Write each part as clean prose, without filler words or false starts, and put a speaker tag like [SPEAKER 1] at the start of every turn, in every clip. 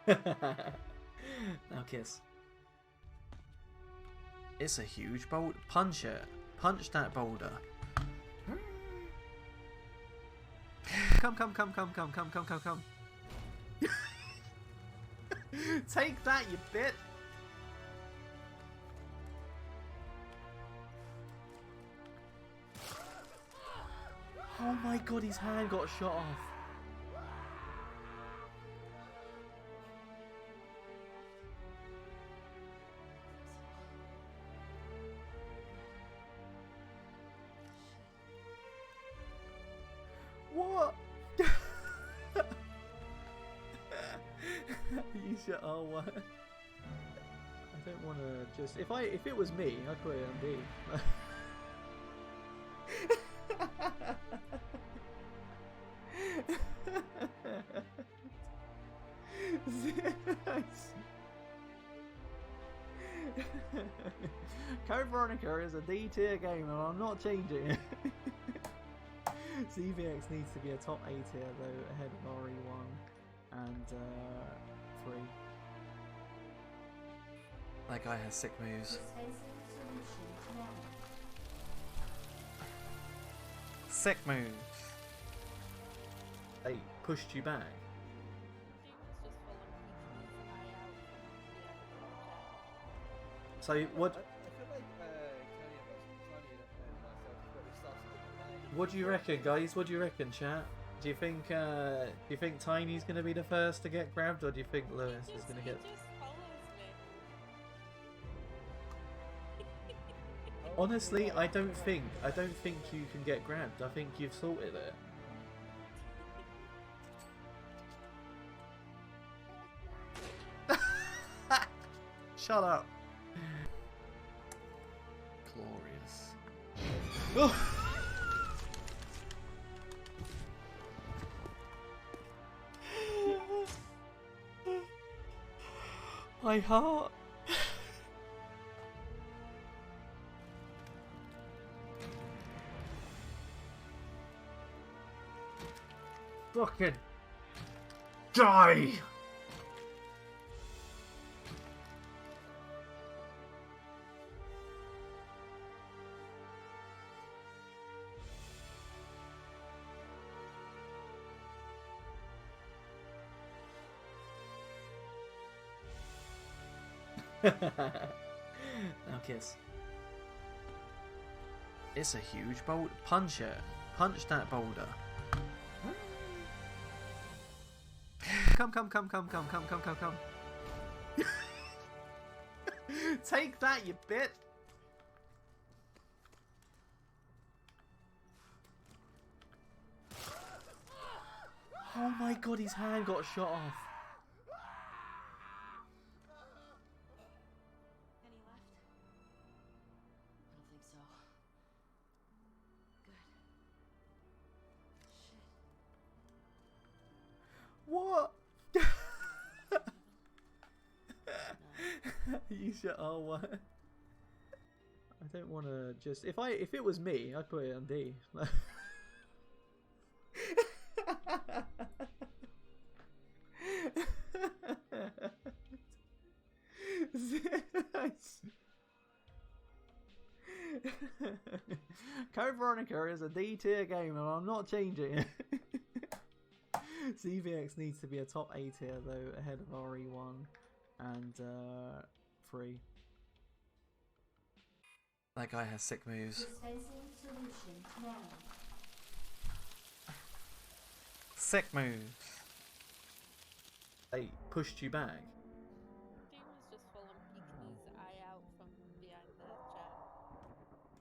[SPEAKER 1] Now kiss. It's a huge boulder. Punch it. Punch that boulder. Come. Take that, you bit. Oh my god, his hand got shot off. What? Use your R1. I don't want to just... If it was me, I'd put it on D. Code Veronica is a D tier game and I'm not changing it. ZVX needs to be a top A tier though, ahead of RE1 and 3. That guy has sick moves. Sick moves. They pushed you back. So what?
[SPEAKER 2] I feel like Tony and myself have got this stuff.
[SPEAKER 1] What do you reckon, guys? What do you reckon, chat? Do you think Tiny's gonna be the first to get grabbed, or do you think Lewis is gonna get? Honestly, I don't think you can get grabbed. I think you've sorted it. Shut up. Glorious. My heart. Fucking die. Now kiss. It's a huge boulder. Punch it. Punch that boulder. Come. Take that, you bit. Oh my god, his hand got shot off.
[SPEAKER 3] Any left? I don't think so. Good. Shit.
[SPEAKER 1] What? Use your R1. I don't want to just... If it was me, I'd put it on D. Code Veronica is a D tier game and I'm not changing it. ZVX needs to be a top A tier though, ahead of RE1 and 3. That guy has sick moves. Sick moves. They pushed you back.
[SPEAKER 4] He was just full and peeking his eye out from behind the chair.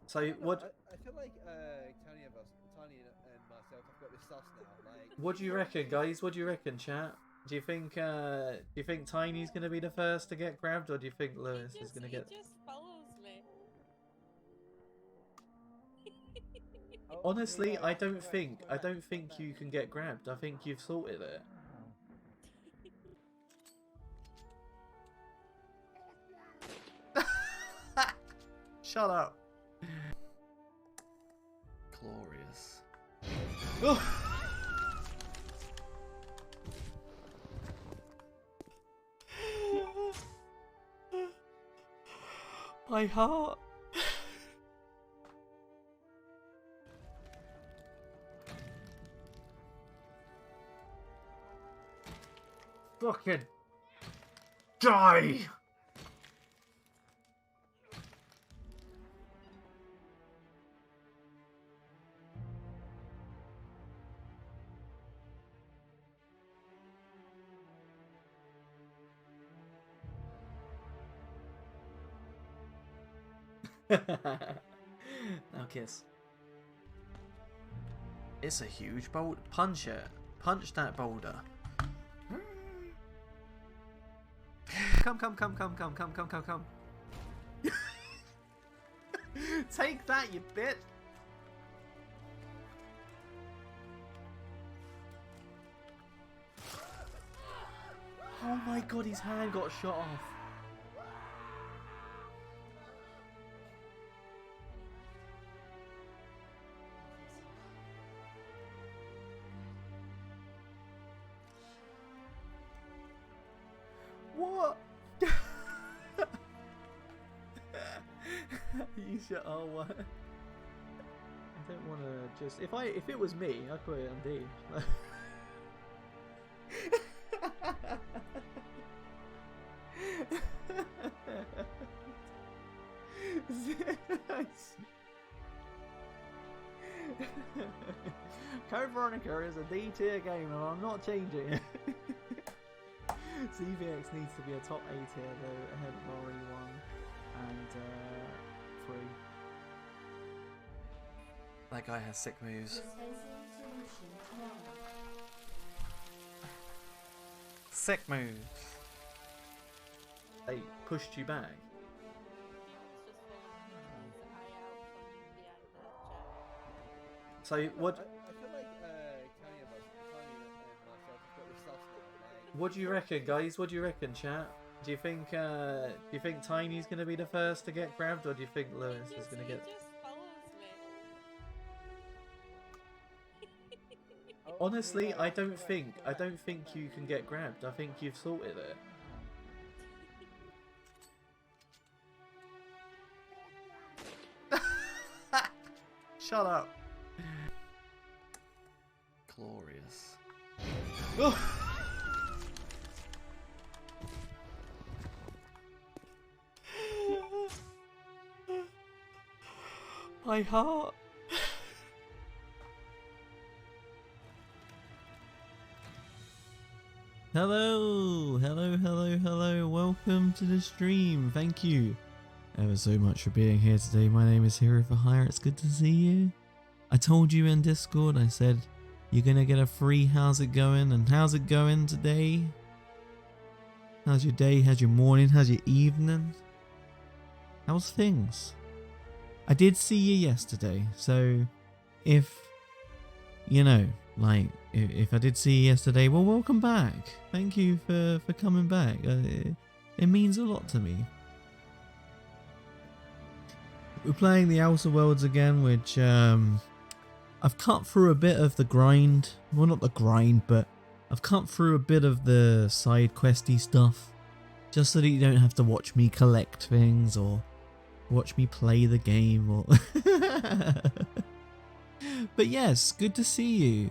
[SPEAKER 1] So what?
[SPEAKER 2] I feel like Tony and myself have got this sus now. Like,
[SPEAKER 1] What do you reckon, guys? What do you reckon, chat? Do you think Tiny's gonna be the first to get grabbed, or do you think Lewis is gonna get?
[SPEAKER 4] He just follows me.
[SPEAKER 1] Honestly, I don't think you can get grabbed. I think you've sorted it. Shut up. Glorious. My heart. Fucking die. Now kiss. It's a huge boulder. Punch it. Punch that boulder. Come. Take that, you bitch. Oh my god, his hand got shot off. What? You should. Oh, what? I don't want to just. If it was me, I'd put it on D. Code Veronica is a D tier game and I'm not changing it. CVX needs to be a top A tier though, ahead of Mori 1 and 3. That guy has sick moves. Sick moves. They pushed you back. So what?
[SPEAKER 2] I feel like Tony and myself have got this stuff now. Like,
[SPEAKER 1] What do you reckon, guys? What do you reckon, chat? Do you think Tiny's gonna be the first to get grabbed, or do you think Lewis is gonna get?
[SPEAKER 4] He just follows me.
[SPEAKER 1] Honestly, I don't think you can get grabbed. I think you've sorted it. Shut up. Glorious. My heart. Hello. Welcome to the stream. Thank you ever so much for being here today. My name is Hero for Hire. It's good to see you. I told you in Discord, I said you're gonna get a free how's it going, and how's it going today? How's your day? How's your morning? How's your evening? How's things? I did see you yesterday, so if you know, like, if I did see you yesterday, well, welcome back. Thank you for coming back. It means a lot to me. We're playing the OuterWorlds again, which I've cut through a bit of the grind. Well, not the grind, but I've cut through a bit of the side questy stuff, just so that you don't have to watch me collect things or watch me play the game. Or but yes, good to see you.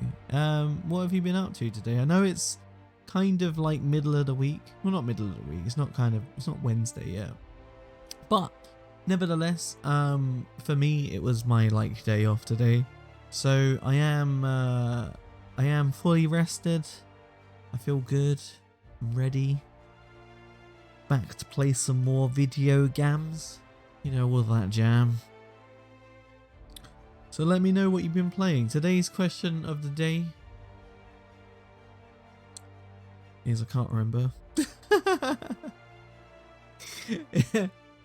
[SPEAKER 1] What have you been up to today? I know it's kind of like middle of the week. Well, not middle of the week. It's not Wednesday yet. But nevertheless, for me, it was my day off today. So I am fully rested. I feel good. I'm ready. Back to play some more video games. You know, all that jam. So let me know what you've been playing. Today's question of the day is, I can't remember.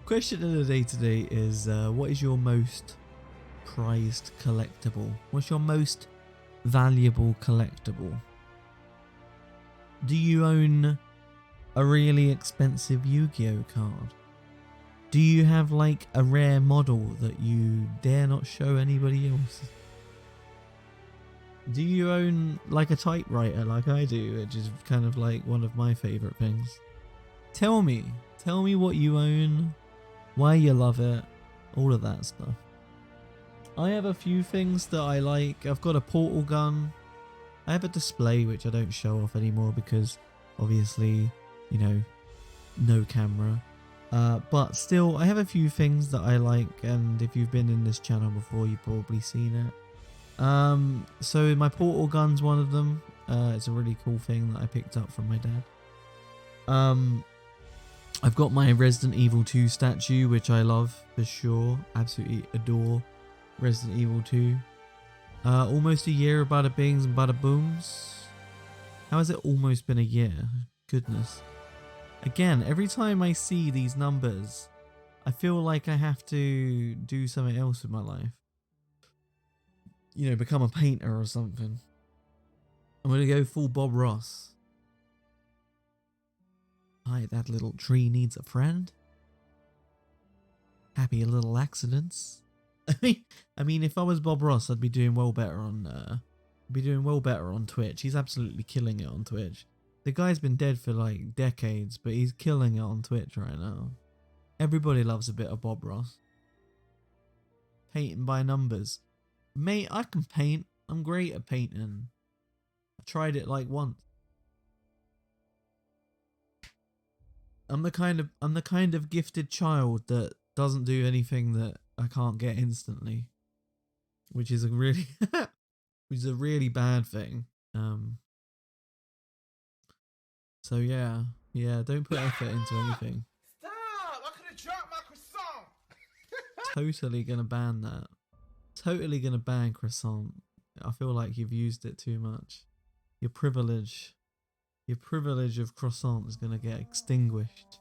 [SPEAKER 1] Question of the day today is, what is your most prized collectible? What's your most valuable collectible? Do you own a really expensive Yu-Gi-Oh card? Do you have like a rare model that you dare not show anybody else? Do you own like a typewriter like I do, which is kind of like one of my favourite things? Tell me what you own. why you love it, all of that stuff. I have a few things that I like. I've got a portal gun. I have a display which I don't show off anymore because obviously, you know, no camera. But still, I have a few things that I like, and if you've been in this channel before, you've probably seen it. So my portal gun's one of them. It's a really cool thing that I picked up from my dad. I've got my Resident Evil 2 statue, which I love for sure. Absolutely adore Resident Evil 2. Almost a year of bada bings and bada booms. How has it almost been a year? Goodness. Again, every time I see these numbers, I feel like I have to do something else with my life. You know, become a painter or something. I'm going to go full Bob Ross. Hi, that little tree needs a friend. Happy little accidents. I mean, if I was Bob Ross, I'd be doing well better on Twitch. He's absolutely killing it on Twitch. The guy's been dead for like decades, but he's killing it on Twitch right now. Everybody loves a bit of Bob Ross. Painting by numbers. Mate, I can paint. I'm great at painting. I tried it like once. I'm the kind of gifted child that doesn't do anything that I can't get instantly, which is a really bad thing. So yeah, don't put effort into anything.
[SPEAKER 5] Stop! I could have dropped my croissant.
[SPEAKER 1] Totally gonna ban that. Totally gonna ban croissant. I feel like you've used it too much. Your privilege of croissant is gonna get extinguished.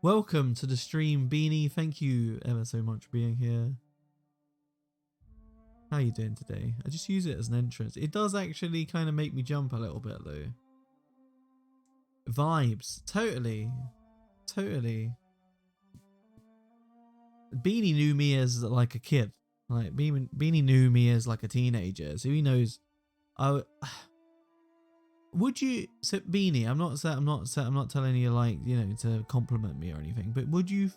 [SPEAKER 1] Welcome to the stream, Beanie. Thank you ever so much for being here. How are you doing today? I just use it as an entrance. It does actually kind of make me jump a little bit though. Vibes. Totally. Beanie knew me as like a kid. Like Beanie knew me as like a teenager. So he knows would you, so Beanie, I'm not telling you like, you know, to compliment me or anything, but do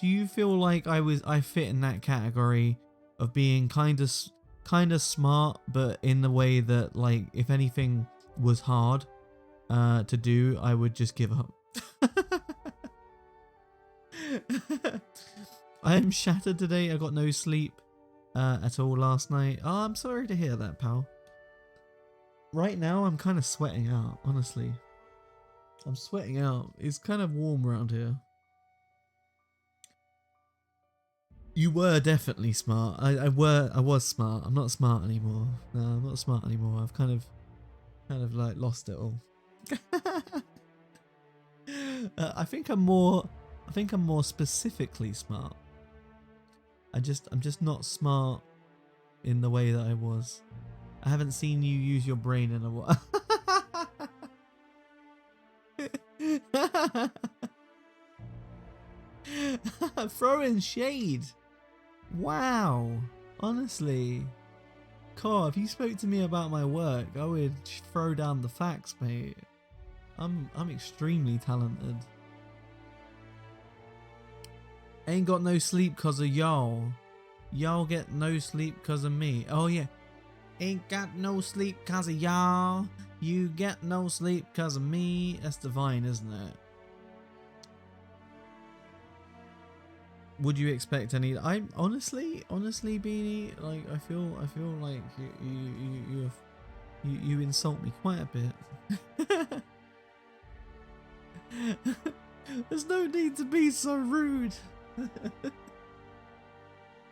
[SPEAKER 1] you feel like I fit in that category of being kind of smart, but in the way that like if anything was hard to do, I would just give up. I am shattered today. I got no sleep at all last night. Oh, I'm sorry to hear that, pal. Right now, I'm kind of sweating out, honestly. I'm sweating out. It's kind of warm around here. You were definitely smart. I was smart. I'm not smart anymore. No, I'm not smart anymore. I've kind of like lost it all. I think I'm more specifically smart. I'm just not smart in the way that I was. I haven't seen you use your brain in a while. Throwing shade. Wow. Honestly. Car, if you spoke to me about my work, I would throw down the facts, mate. I'm extremely talented. Ain't got no sleep cause of y'all. Y'all get no sleep cause of me. Oh yeah. Ain't got no sleep cause of y'all. You get no sleep cause of me. That's divine, isn't it? Would you expect any? I honestly, Beanie, like I feel like you insult me quite a bit. There's no need to be so rude.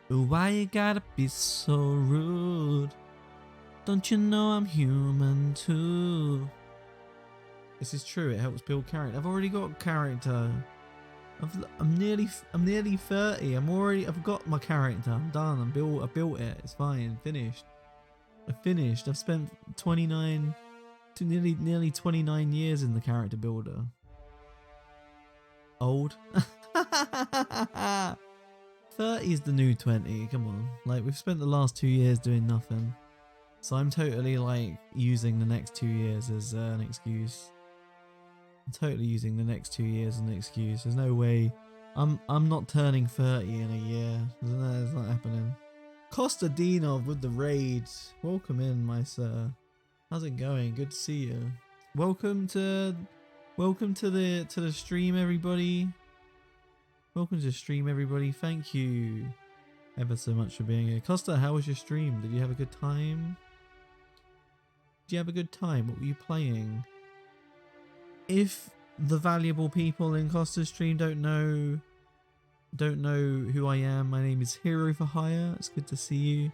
[SPEAKER 1] Why you gotta be so rude? Don't you know I'm human too? This is true. It helps build character. I've already got character. I'm nearly 30. I've got my character. I'm done. I built it. It's fine. Finished. I've spent 29 to nearly 29 years in the character builder. Old. 30 is the new 20. Come on. Like we've spent the last 2 years doing nothing. So I'm totally like using the next 2 years as an excuse. I'm totally using the next 2 years as an excuse. There's no way I'm not turning 30 in a year. It's not happening. Costa Dinov with the raid. Welcome in, my sir. How's it going? Good to see you. Welcome to the stream, everybody. Welcome to the stream, everybody. Thank you ever so much for being here. Costa, how was your stream? Did you have a good time? Did you have a good time? What were you playing? If the valuable people in Costa's stream don't know who I am, my name is Hero for Hire. It's good to see you.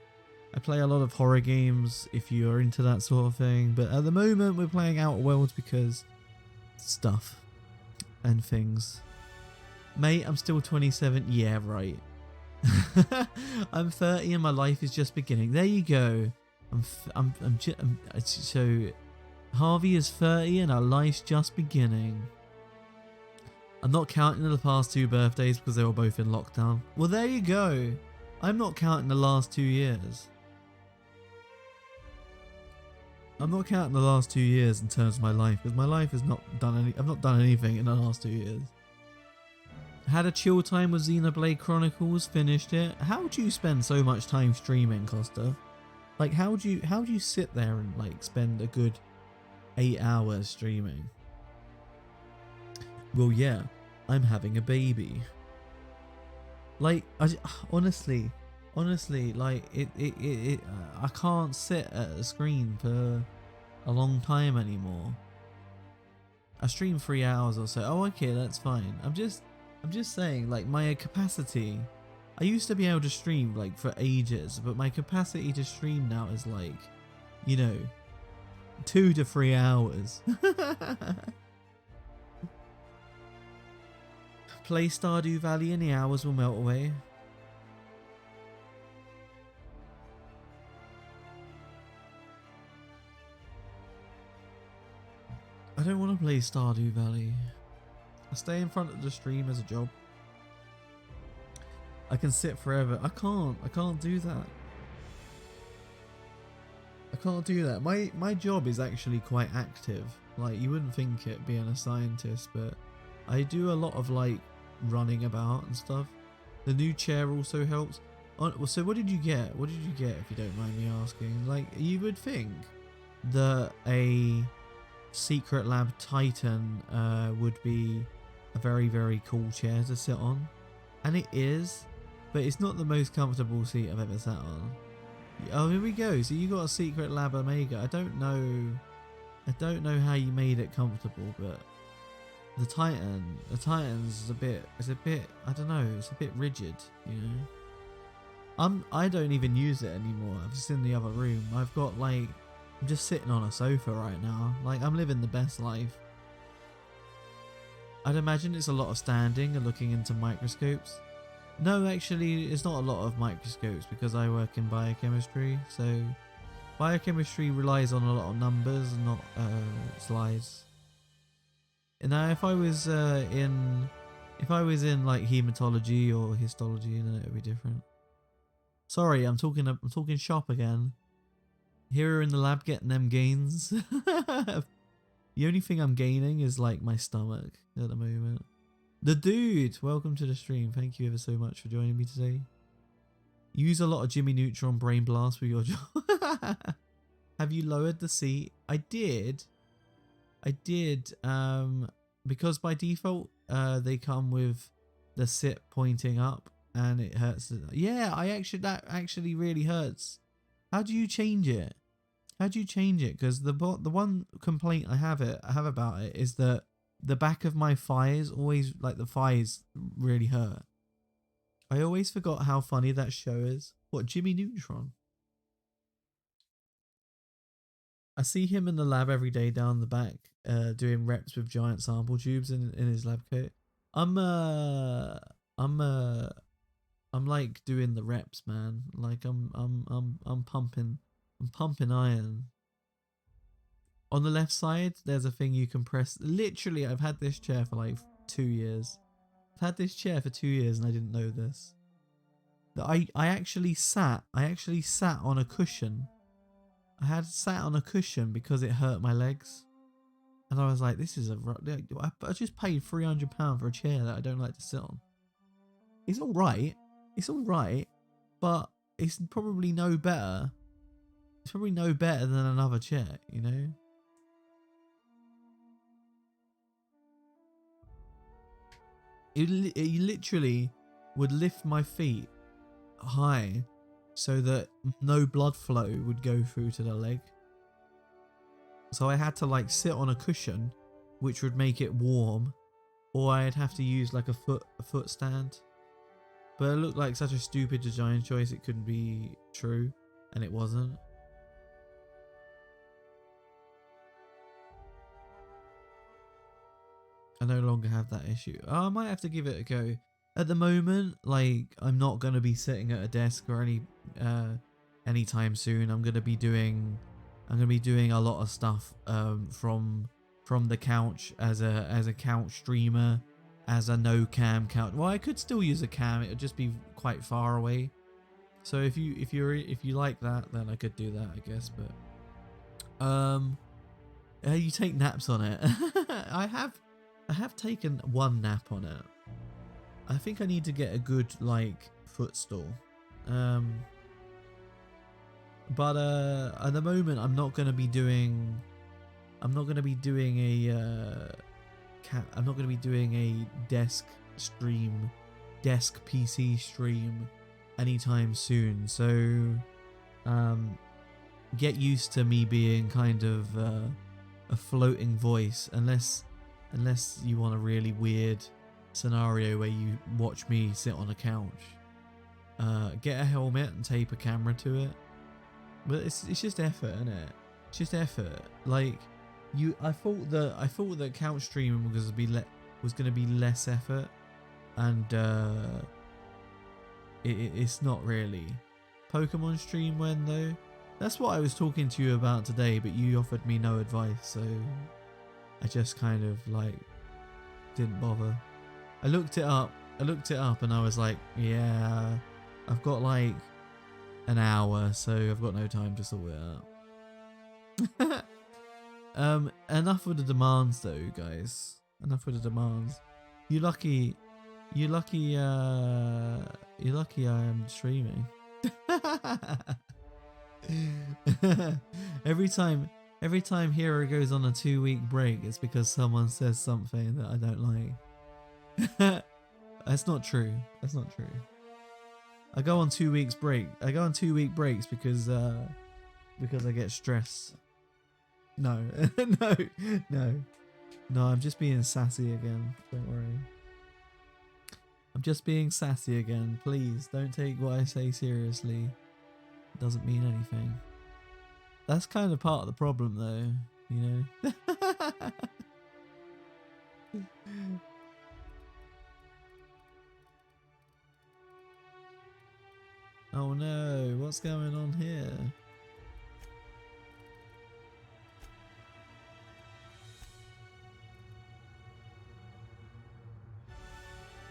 [SPEAKER 1] I play a lot of horror games if you are into that sort of thing, but at the moment we're playing OuterWorlds because stuff and things. Mate, I'm still 27. Yeah, right. I'm 30 and my life is just beginning. There you go. So Harvey is 30 and our life's just beginning. I'm not counting the past 2 birthdays because they were both in lockdown. Well, there you go. I'm not counting the last 2 years. I'm not counting the last 2 years in terms of my life because my life has not done any. I've not done anything in the last 2 years. Had a chill time with Xenoblade Chronicles. Finished it. How do you spend so much time streaming, Costa? Like, how do you sit there and like spend a good 8 hours streaming? Well, yeah, I'm having a baby. Like, honestly, like I can't sit at a screen for a long time anymore. I stream 3 hours or so. Oh, okay, that's fine. I'm just saying, like, my capacity. I used to be able to stream like for ages, but my capacity to stream now is like, you know, 2 to 3 hours. Play Stardew Valley and the hours will melt away. I don't want to play Stardew Valley. I stay in front of the stream as a job. I can sit forever. I can't do that. I can't do that. My job is actually quite active. Like, you wouldn't think it being a scientist, but I do a lot of like running about and stuff. The new chair also helps. So what did you get? What did you get, if you don't mind me asking? Like, you would think that a Secret Lab Titan would be a very, very cool chair to sit on. And it is, but it's not the most comfortable seat I've ever sat on. Oh, here we go. So you got a Secret Lab Omega. I don't know how you made it comfortable, but the Titan's a bit, I don't know, it's a bit rigid, you know. I don't even use it anymore. I'm just in the other room. I've got like, I'm just sitting on a sofa right now. Like, I'm living the best life. I'd imagine it's a lot of standing and looking into microscopes. No, actually, it's not a lot of microscopes because I work in biochemistry. So biochemistry relies on a lot of numbers and not slides. Now, if I was in like hematology or histology, then it would be different. Sorry, I'm talking shop again. Here in the lab getting them gains. The only thing I'm gaining is like my stomach at the moment. The dude, welcome to the stream. Thank you ever so much for joining me today. Use a lot of Jimmy Neutron Brain Blast with your job. Have you lowered the seat? I did. Because by default, they come with the sit pointing up, and it hurts. Yeah, that actually really hurts. How do you change it? Because the one complaint I have about it is that the back of my thighs always, like, the thighs really hurt. I always forgot how funny that show is. What, Jimmy Neutron? I see him in the lab every day down the back, doing reps with giant sample tubes in his lab coat. I'm like doing the reps, man. Like I'm pumping iron. On the left side, there's a thing you can press. Literally, I've had this chair for like 2 years. I've had this chair for 2 years and I didn't know this. I actually sat on a cushion. I had sat on a cushion because it hurt my legs. And I was like, this is I just paid £300 for a chair that I don't like to sit on. It's all right. It's all right, but it's probably no better. It's probably no better than another chair, you know? It literally would lift my feet high so that no blood flow would go through to the leg. So I had to like sit on a cushion, which would make it warm, or I'd have to use like a foot stand. But it looked like such a stupid design choice, it couldn't be true, and it wasn't. I no longer have that issue. Oh, I might have to give it a go. At the moment, like, I'm not gonna be sitting at a desk or anytime soon. I'm gonna be doing a lot of stuff from the couch as a couch streamer, as a no cam couch. Well, I could still use a cam. It would just be quite far away. So if you like that, then I could do that, I guess. But you take naps on it. I have taken one nap on it. I think I need to get a good like footstool. But at the moment I'm not going to be doing a desk PC stream anytime soon. So get used to me being kind of a floating voice, unless you want a really weird scenario where you watch me sit on a couch. Get a helmet and tape a camera to it. But it's just effort, isn't it? It's just effort. Like I thought that couch streaming was going to be less effort, and it's not really. Pokemon stream when though? That's what I was talking to you about today, but you offered me no advice, so I just kind of like didn't bother. I looked it up and I was like, yeah, I've got like an hour, so I've got no time to sort it out. Enough with the demands though, guys. Enough with the demands. You're lucky I am streaming. Every time Hero goes on a 2-week break, it's because someone says something that I don't like. That's not true. That's not true. I go on 2 weeks break. I go on 2-week breaks because I get stressed. No, no. I'm just being sassy again. Don't worry. I'm just being sassy again. Please don't take what I say seriously. It doesn't mean anything. That's kind of part of the problem, though. You know. Oh no, what's going on here?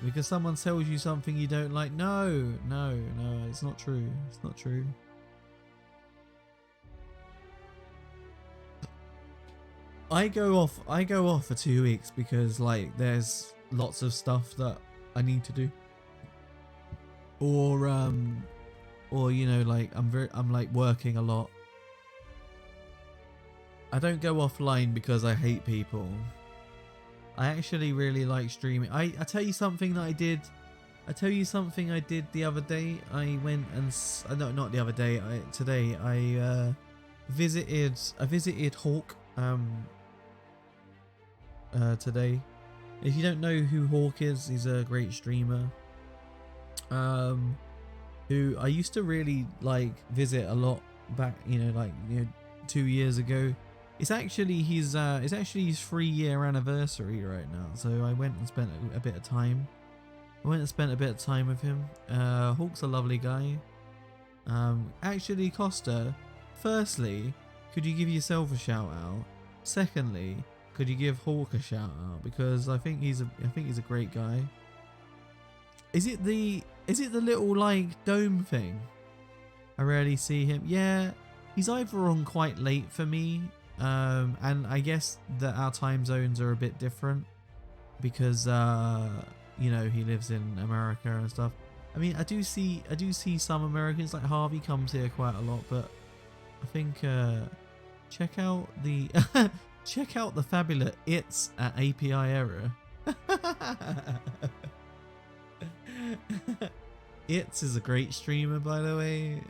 [SPEAKER 1] Because someone tells you something you don't like. No, it's not true. It's not true. I go off for 2 weeks because like there's lots of stuff that I need to do. Or you know, like I'm like working a lot. I don't go offline because I hate people. I actually really like streaming. I tell you something that I did. I tell you something I did the other day. I went and no, not the other day. Today I visited Hawk today. If you don't know who Hawk is, he's a great streamer. Who I used to really like visit a lot back, 2 years ago. It's actually his 3-year anniversary right now, so I went and spent a bit of time. With him. Hawk's a lovely guy. Actually, Costa, firstly, could you give yourself a shout out? Secondly, could you give Hawk a shout out? Because I think he's a great guy. Is it the little like dome thing? I rarely see him. Yeah, he's either on quite late for me, and I guess that our time zones are a bit different because you know, he lives in America and stuff. I mean, I do see some Americans like Harvey comes here quite a lot, but I think check out the check out the fabulous It's at API error. It's is a great streamer, by the way.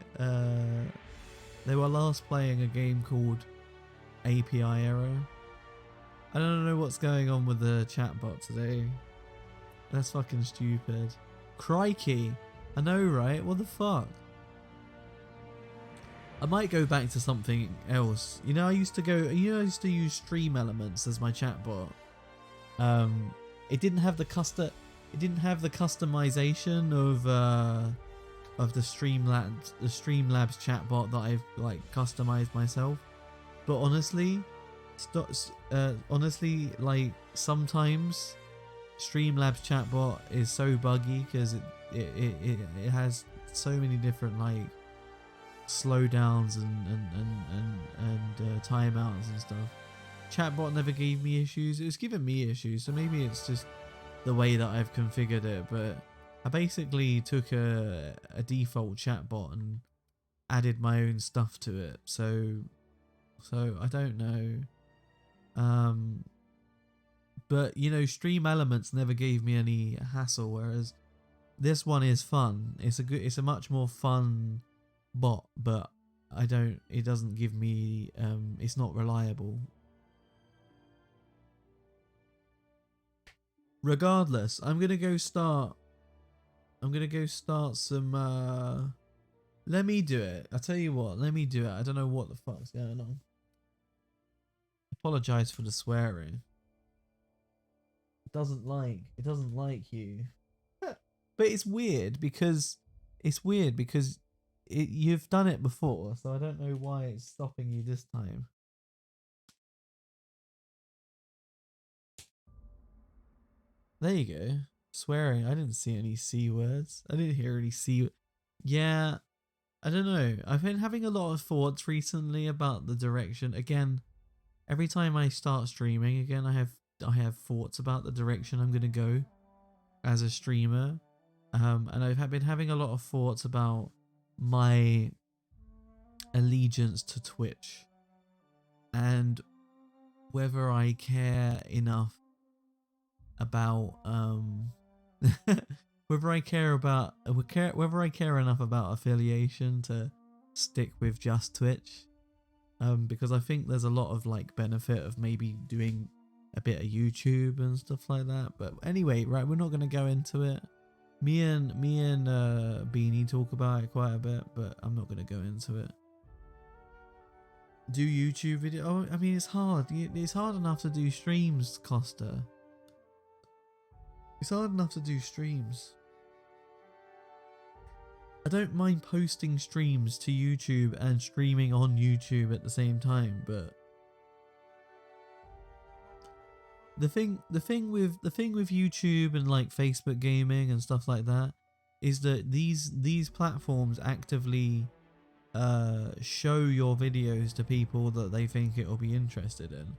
[SPEAKER 1] They were last playing a game called API error. I don't know what's going on with the chatbot today. That's fucking stupid. Crikey. I know, right? What the fuck? I might go back to something else. You know, I used to use Stream Elements as my chatbot. It didn't have the customization of the Streamlabs chatbot that I've like customized myself. But honestly, like sometimes Streamlabs chatbot is so buggy because it has so many different like slowdowns and timeouts and stuff. Chatbot never gave me issues. It was giving me issues, so maybe it's just the way that I've configured it. But I basically took a default chatbot and added my own stuff to it. So I don't know. But you know, Stream Elements never gave me any hassle, whereas this one is fun. It's a much more fun bot, but it doesn't give me it's not reliable. Regardless, I'm gonna go start some let me do it. I tell you what, let me do it. I don't know what the fuck's going on. Apologize for the swearing. It doesn't like you. But it's weird because you've done it before, so I don't know why it's stopping you this time. There you go. Swearing. I didn't see any C words. I didn't hear any C. Yeah, I don't know. I've been having a lot of thoughts recently about the direction. Again, every time I start streaming again, I have thoughts about the direction I'm gonna go as a streamer. And I've been having a lot of thoughts about my allegiance to Twitch and whether I care enough about whether I care enough about affiliation to stick with just Twitch, because I think there's a lot of like benefit of maybe doing a bit of YouTube and stuff like that. But anyway, right, we're not going to go into it. Me and Beanie talk about it quite a bit, but I'm not going to go into it. Do YouTube video? Oh, I mean, it's hard. It's hard enough to do streams, Costa. It's hard enough to do streams. I don't mind posting streams to YouTube and streaming on YouTube at the same time, but the thing with YouTube and like Facebook gaming and stuff like that is that these platforms actively show your videos to people that they think it will be interested in,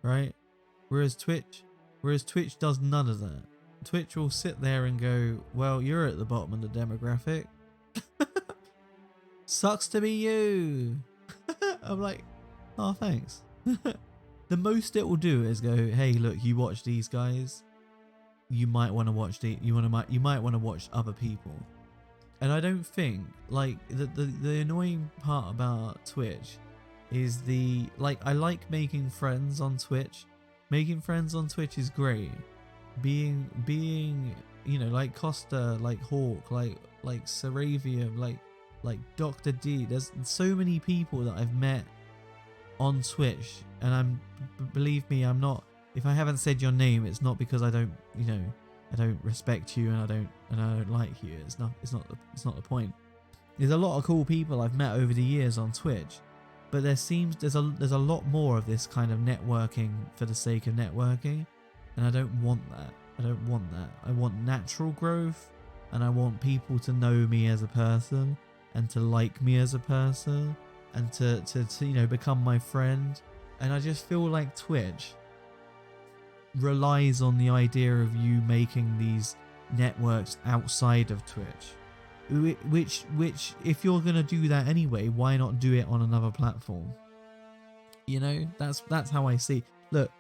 [SPEAKER 1] right? Whereas Twitch does none of that. Twitch will sit there and go, well, you're at the bottom of the demographic. Sucks to be you. I'm like, oh, thanks. The most it will do is go, hey, look, you watch these guys. You might want to watch you might want to watch other people. And I don't think like the annoying part about Twitch is I like making friends on Twitch. Making friends on Twitch is great. Being you know, like Costa, like Hawk, like Saravium, like Dr. D. There's so many people that I've met on Twitch, and believe me, I'm not. If I haven't said your name, it's not because I don't respect you and I don't like you. It's not the point. There's a lot of cool people I've met over the years on Twitch, but there's a lot more of this kind of networking for the sake of networking, and I don't want that. I want natural growth, and I want people to know me as a person and to like me as a person and to you know, become my friend. And I just feel like Twitch relies on the idea of you making these networks outside of Twitch. Which, if you're gonna do that anyway, why not do it on another platform? You know, that's how I see. Look,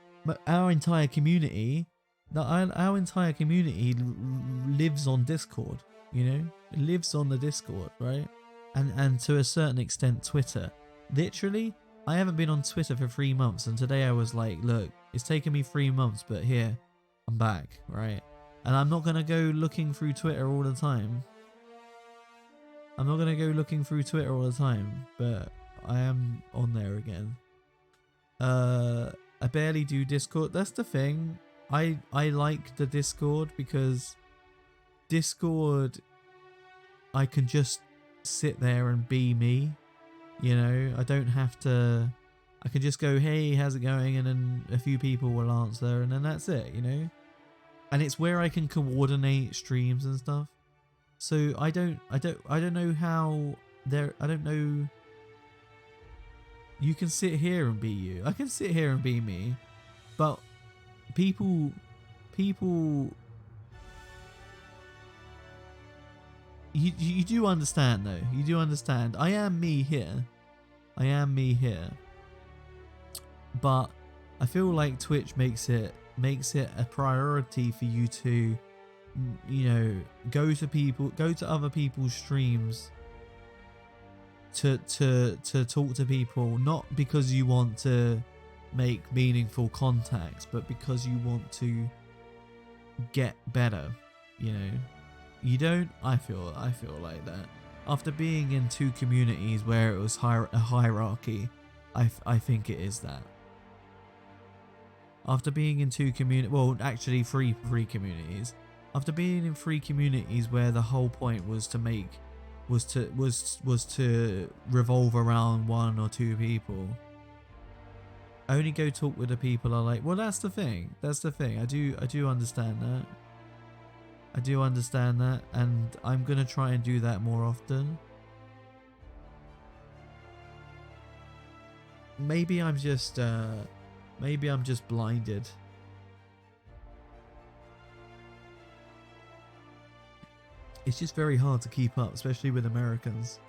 [SPEAKER 1] our entire community, our entire community lives on Discord. You know, it lives on the Discord, right? And to a certain extent, Twitter. Literally, I haven't been on Twitter for 3 months, and today I was like, look, it's taken me 3 months, but here, I'm back, right? And I'm not gonna go looking through Twitter all the time. I'm not gonna go looking through Twitter all the time, but I am on there again. I barely do Discord. That's the thing. I like the Discord because Discord, I can just sit there and be me. You know, I don't have to. I can just go, hey, how's it going? And then a few people will answer, and then that's it. You know, and it's where I can coordinate streams and stuff. So I don't know how there. I don't know. You can sit here and be you. I can sit here and be me, but people. You do understand though. You do understand. I am me here. I am me here. But I feel like Twitch makes it a priority for you to, you know, go to other people's streams to talk to people, not because you want to make meaningful contacts, but because you want to get better, you know. You don't? I feel like that. After being in 2 communities where it was a hierarchy, I think it is that. After being in 2 communities, well, actually 3 communities. After being in 3 communities where the whole point was to revolve around 1 or 2 people. Only go talk with the people I like. Well, that's the thing. That's the thing. I do understand that. I do understand that, and I'm gonna try and do that more often. Maybe I'm just blinded. It's just very hard to keep up, especially with Americans.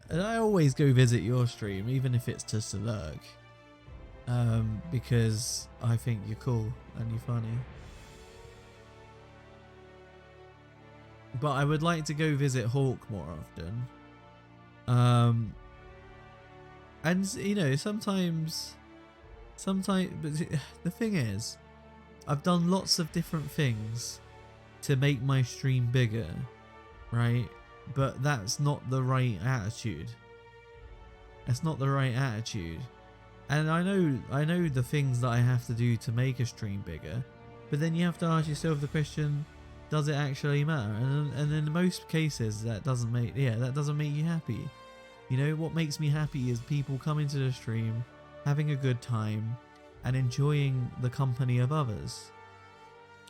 [SPEAKER 1] And I always go visit your stream, even if it's just to lurk. Because I think you're cool and you're funny. But I would like to go visit Hawk more often. And you know, sometimes, but the thing is, I've done lots of different things to make my stream bigger, right? But that's not the right attitude. That's not the right attitude. And I know the things that I have to do to make a stream bigger, but then you have to ask yourself the question, does it actually matter? And in most cases that doesn't make you happy. You know, what makes me happy is people coming to the stream, having a good time, and enjoying the company of others.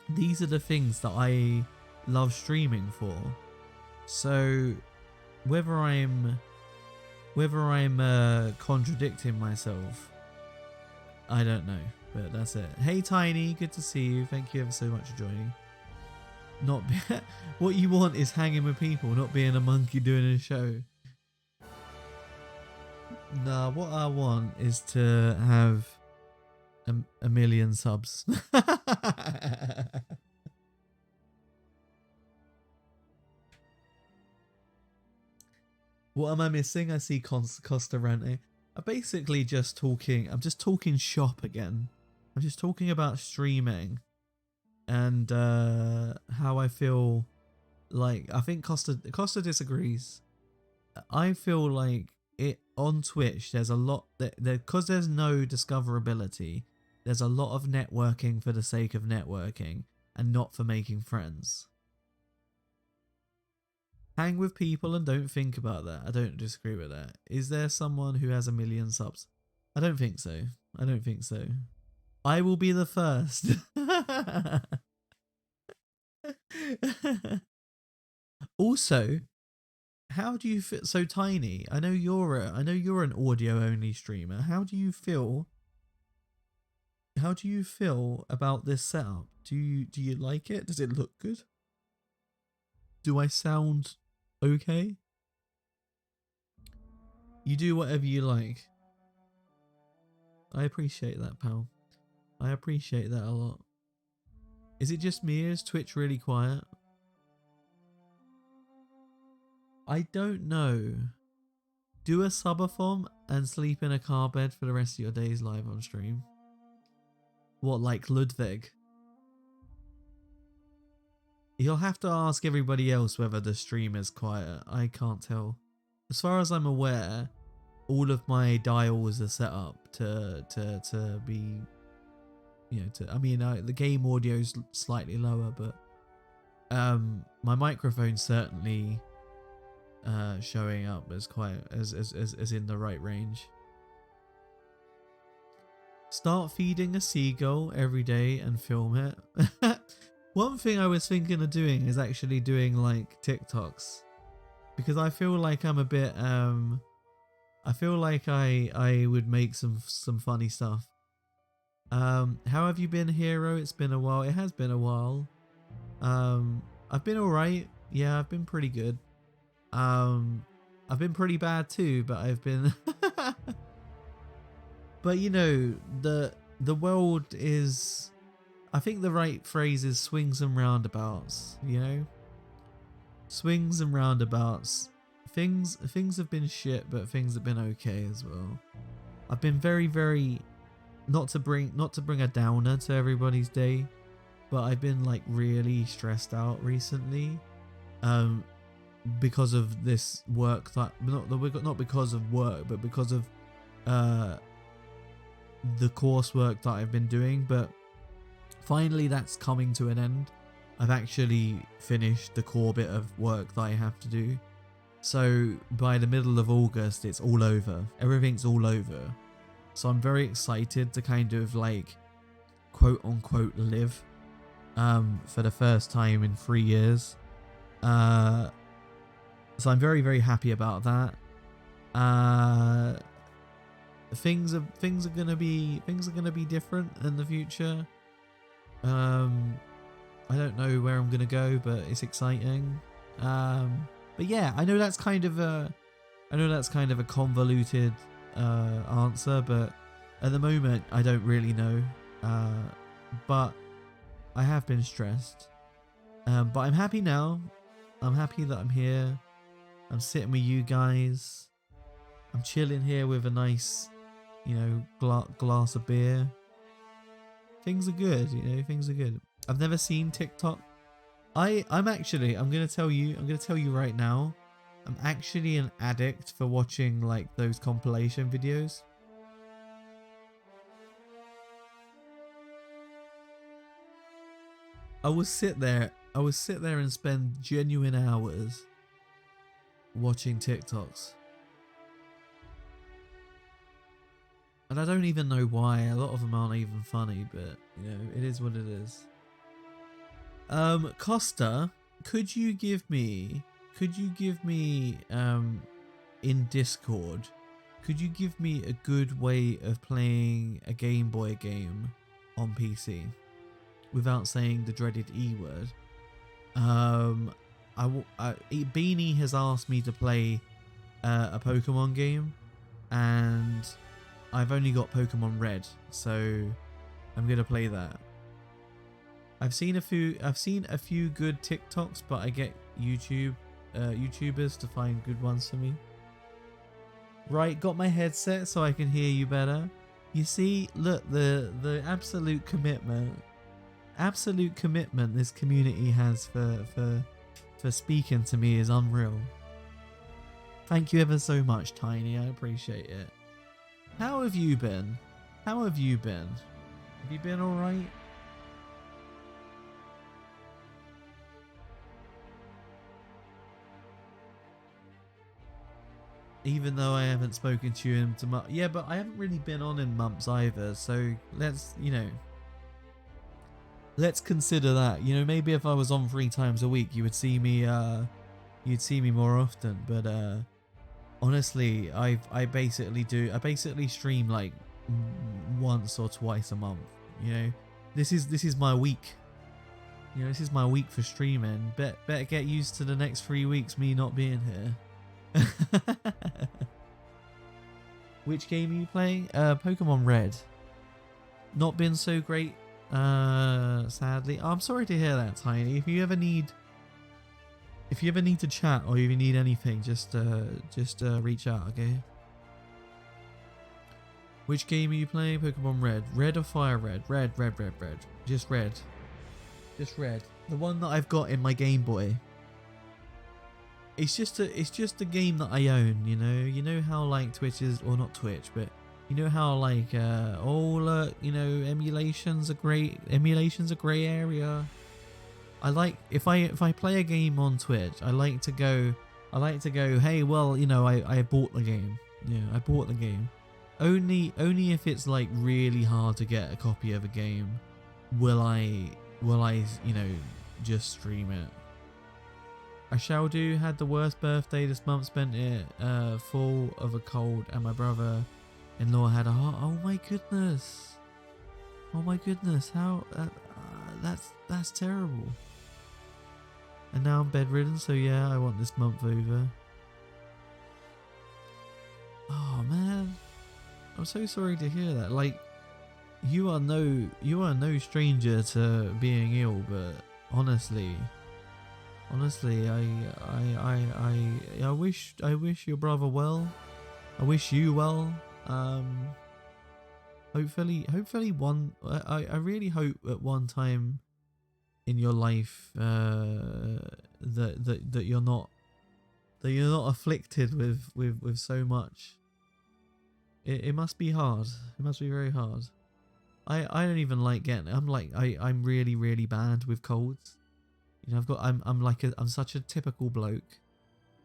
[SPEAKER 1] These are the things that I love streaming for. So whether I'm contradicting myself, I don't know, but that's it. Hey Tiny, good to see you. Thank you ever so much for joining. What you want is hanging with people, not being a monkey doing a show. Nah, what I want is to have a million subs. What am I missing? I see Costa ranting. I'm basically just talking. I'm just talking shop again. I'm just talking about streaming and how I feel like. I think Costa disagrees. I feel like it on Twitch. There's a lot that because there's no discoverability. There's a lot of networking for the sake of networking and not for making friends. Hang with people and don't think about that. I don't disagree with that. Is there someone who has 1 million subs? I don't think so. I don't think so. I will be the first. Also, how do you feel? So Tiny, I know you're an audio only streamer. How do you feel? How do you feel about this setup? Do you like it? Does it look good? Do I sound okay? You do whatever you like. I appreciate that, pal. I appreciate that a lot. Is it just me? Is Twitch really quiet? I don't know. Do a subathon and sleep in a car bed for the rest of your days live on stream. What, like Ludwig? You'll have to ask everybody else whether the stream is quiet. I can't tell. As far as I'm aware, all of my dials are set up to be, you know, I mean, the game audio is slightly lower, but my microphone's certainly showing up as quite as in the right range. Start feeding a seagull every day and film it. One thing I was thinking of doing is actually doing like TikToks, because I feel like I'm a bit I feel like I would make some funny stuff. How have you been, Hero? It's been a while. It has been a while. I've been alright. Yeah, I've been pretty good. I've been pretty bad too, but I've been but you know, the world is, I think the right phrase is swings and roundabouts, you know? Swings and roundabouts. Things have been shit, but things have been okay as well. I've been very not to bring a downer to everybody's day, but I've been like really stressed out recently. Because of this work that not because of work, but because of the coursework that I've been doing. But finally that's coming to an end. I've actually finished the core bit of work that I have to do. So by the middle of August, it's all over. Everything's all over. So I'm very excited to kind of like quote unquote live for the first time in 3 years. So I'm very happy about that. Things are gonna be different in the future. I don't know where I'm gonna go, but it's exciting. But yeah, I know that's kind of a convoluted answer, but at the moment I don't really know. But I have been stressed. But I'm happy now. I'm happy that I'm here. I'm sitting with you guys. I'm chilling here with a nice, you know, glass of beer. Things are good, you know, things are good. I've never seen TikTok. I'm gonna tell you right now, I'm actually an addict for watching like those compilation videos. I will sit there and spend genuine hours watching TikToks. And I don't even know why. A lot of them aren't even funny, but you know, it is what it is. Costa, could you give me in Discord, could you give me a good way of playing a Game Boy game on PC without saying the dreaded E word? Beanie has asked me to play a Pokemon game, and I've only got Pokemon Red, so I'm gonna play that. I've seen a few good TikToks, but I get YouTubers to find good ones for me. Right, got my headset so I can hear you better. You see, look, the absolute commitment this community has for speaking to me is unreal. Thank you ever so much, Tiny. I appreciate it. How have you been? Have you been all right? Even though I haven't spoken to you in months. Yeah, but I haven't really been on in months either. So let's consider that. You know, maybe if I was on 3 times a week, you would see me you'd see me more often. But honestly, I basically stream like once or twice a month. You know, this is my week. You know, this is my week for streaming. Better get used to the next 3 weeks me not being here. Which game are you playing? Pokemon Red. Not been so great, sadly. I'm sorry to hear that, Tiny. If you ever need to chat or if you need anything, just reach out, okay? Which game are you playing? Pokemon Red. Red or Fire Red? Red. Just red. Just red. The one that I've got in my Game Boy. It's just a game that I own, you know. You know how like Twitch is, or not Twitch, but you know how like you know, emulations are great. Emulation's a grey area. I like if I play a game on Twitch, I like to go, hey, well, you know, I bought the game. Yeah, I bought the game. Only if it's like really hard to get a copy of a game will I, you know, just stream it. I shall do. Had the worst birthday this month. Spent it full of a cold, and my brother-in-law had a heart. Oh my goodness! Oh my goodness! How that's terrible. And now I'm bedridden, so yeah, I want this month over. Oh man, I'm so sorry to hear that. Like, you are no stranger to being ill, but honestly, I wish your brother well. I wish you well. Hopefully I really hope at one time in your life that you're not afflicted with so much. It must be hard. It must be very hard. I don't even like getting. I'm really bad with colds. You know, I'm such a typical bloke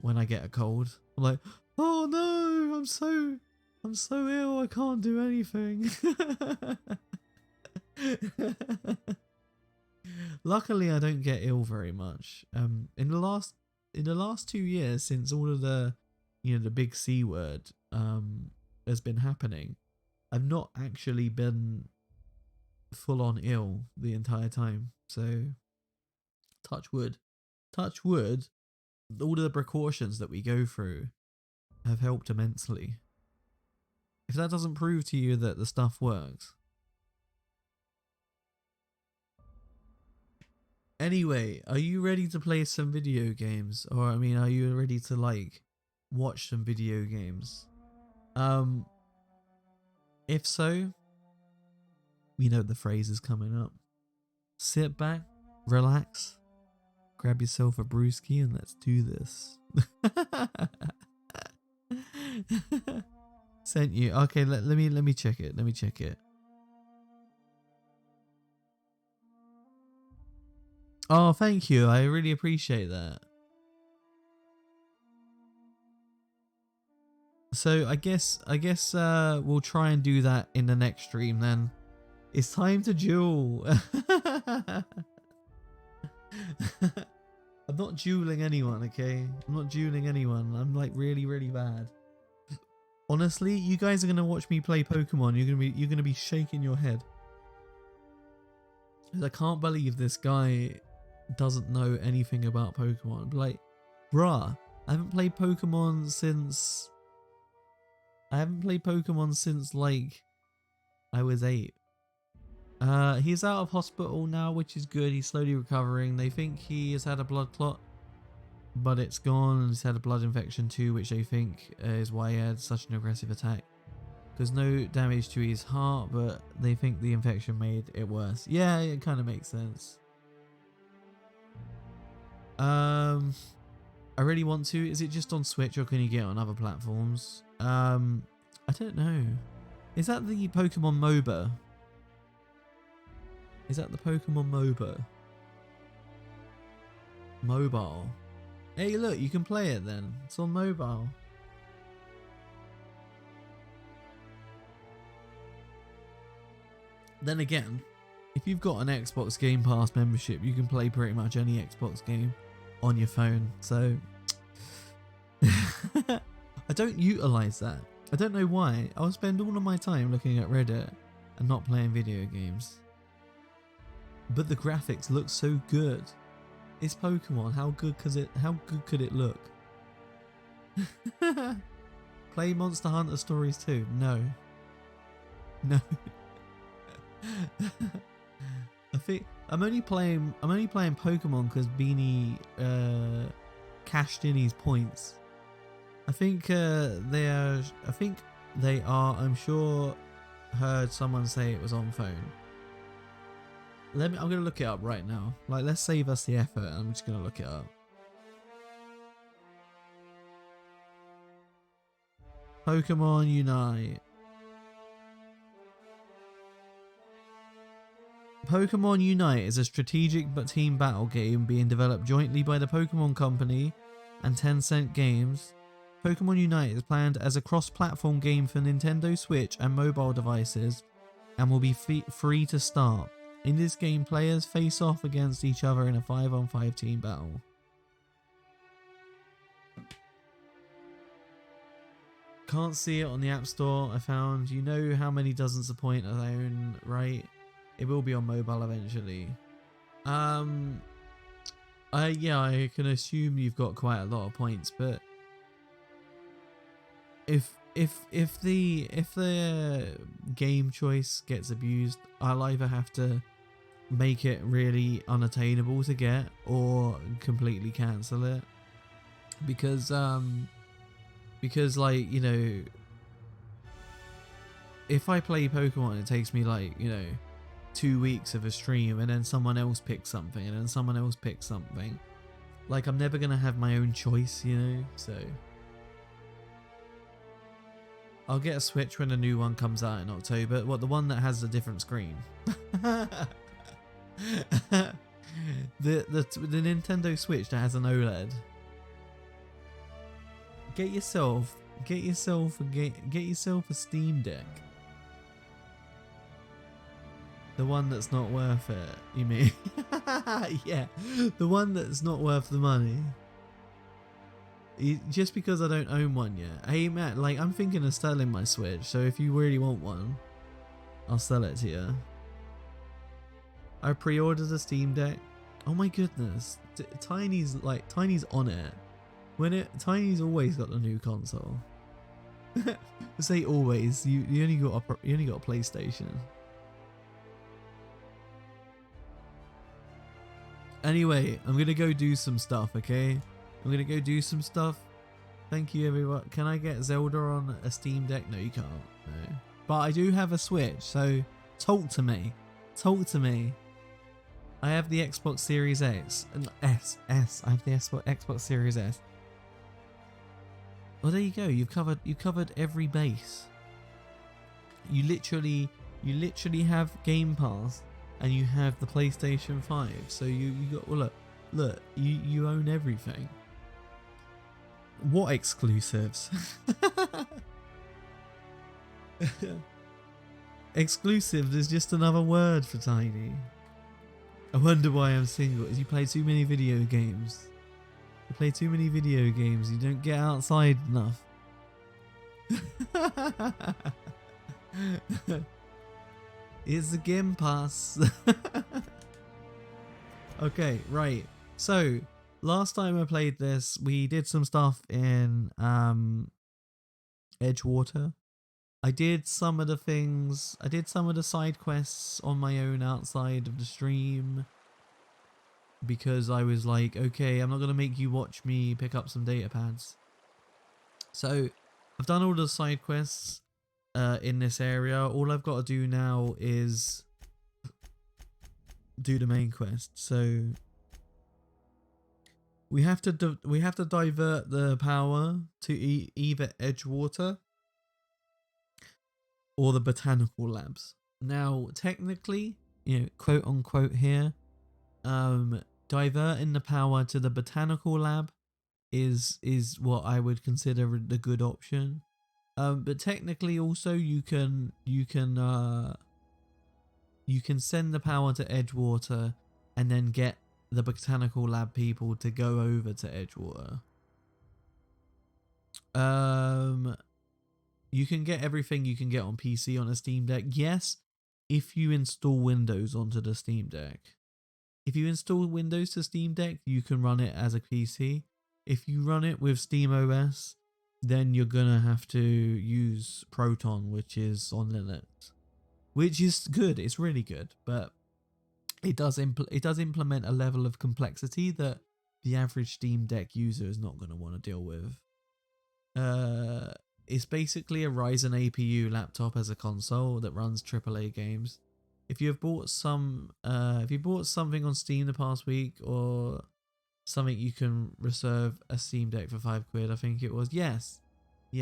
[SPEAKER 1] when I get a cold. I'm like, oh no, I'm so ill, I can't do anything. Luckily, I don't get ill very much. In the last 2 years, since all of the, you know, the big C word has been happening, I've not actually been full on ill the entire time. So, touch wood, all of the precautions that we go through have helped immensely. If that doesn't prove to you that the stuff works. Anyway, are you ready to play some video games? Or, I mean, are you ready to, like, watch some video games? If so, you know the phrase is coming up. Sit back, relax, grab yourself a brewski, and let's do this. Sent you. Okay, let me check it. Let me check it. Oh, thank you. I really appreciate that. So I guess we'll try and do that in the next stream then. It's time to duel. I'm not dueling anyone, okay? I'm not dueling anyone. I'm like really bad. Honestly, you guys are gonna watch me play Pokemon. You're gonna be shaking your head. I can't believe this guy doesn't know anything about Pokemon. Like, bruh, I haven't played Pokemon since like I was 8. He's out of hospital now, which is good. He's slowly recovering. They think he has had a blood clot, but it's gone, and he's had a blood infection too, which they think is why he had such an aggressive attack. There's no damage to his heart, but they think the infection made it worse. Yeah, it kind of makes sense. I really want to. Is it just on Switch, or can you get it on other platforms? I don't know. Is that the Pokemon MOBA? Is that the Pokemon MOBA? Mobile. Hey, look, you can play it then. It's on mobile. Then again, if you've got an Xbox Game Pass membership, you can play pretty much any Xbox game on your phone. So, I don't utilize that. I don't know why. I'll spend all of my time looking at Reddit and not playing video games. But the graphics look so good. It's Pokemon. How good could it look? Play Monster Hunter Stories too? No. No. I think I'm only playing Pokemon because Beanie cashed in his points. I think they are. I'm sure heard someone say it was on phone. I'm gonna look it up right now. Like, let's save us the effort. I'm just gonna look it up. Pokemon Unite. Pokemon Unite is a strategic but team battle game being developed jointly by the Pokemon Company and Tencent Games. Pokemon Unite is planned as a cross-platform game for Nintendo Switch and mobile devices and will be free to start. In this game, players face off against each other in a 5-on-5 team battle. Can't see it on the App Store, I found. You know how many dozens of points I own, right? It will be on mobile eventually. I can assume you've got quite a lot of points, but if the game choice gets abused, I'll either have to make it really unattainable to get or completely cancel it, because like, you know, if I play Pokemon, it takes me like, you know, 2 weeks of a stream, and then someone else picks something, and then someone else picks something. Like, I'm never gonna have my own choice, you know. So I'll get a Switch when a new one comes out in October. What, the one that has a different screen? the Nintendo Switch that has an OLED. Get yourself a Steam Deck. The one that's not worth it, you mean? Yeah, the one that's not worth the money. Just because I don't own one yet. Hey Matt, like, I'm thinking of selling my Switch, so if you really want one, I'll sell it to you. I pre-ordered a Steam Deck. Oh my goodness, Tiny's on it. Tiny's always got the new console. Say always. You only got a PlayStation. Anyway, I'm gonna go do some stuff, okay? I'm gonna go do some stuff. Thank you, everyone. Can I get Zelda on a Steam Deck? No, you can't. No. But I do have a Switch, so talk to me. Talk to me. I have the Xbox Series X. S. I have the Xbox Series S. Well, there you go. You've covered every base. You literally have Game Pass. And you have the PlayStation 5, so you got, well, look, you own everything. What exclusives? Exclusives is just another word for Tiny. I wonder why I'm single. Is you play too many video games? You play too many video games. You don't get outside enough. It's the Game Pass. Okay, right. So, last time I played this, we did some stuff in Edgewater. I did some of the side quests on my own outside of the stream. Because I was like, okay, I'm not going to make you watch me pick up some data pads. So, I've done all the side quests. In this area, all I've got to do now is do the main quest. So we have to divert the power to either Edgewater or the botanical labs. Now, technically, you know, quote unquote here, diverting the power to the botanical lab is what I would consider the good option. But technically, also you can send the power to Edgewater and then get the botanical lab people to go over to Edgewater. You can get everything you can get on PC on a Steam Deck. Yes, if you install Windows onto the Steam Deck. If you install Windows to Steam Deck, you can run it as a PC. If you run it with Steam OS, then you're gonna have to use Proton, which is on Linux, which is good. It's really good, but it does implement a level of complexity that the average Steam Deck user is not going to want to deal with. It's basically a Ryzen APU laptop as a console that runs AAA games. If you have bought if you bought something on Steam the past week or something, you can reserve a Steam Deck for £5, I think it was. Yes. They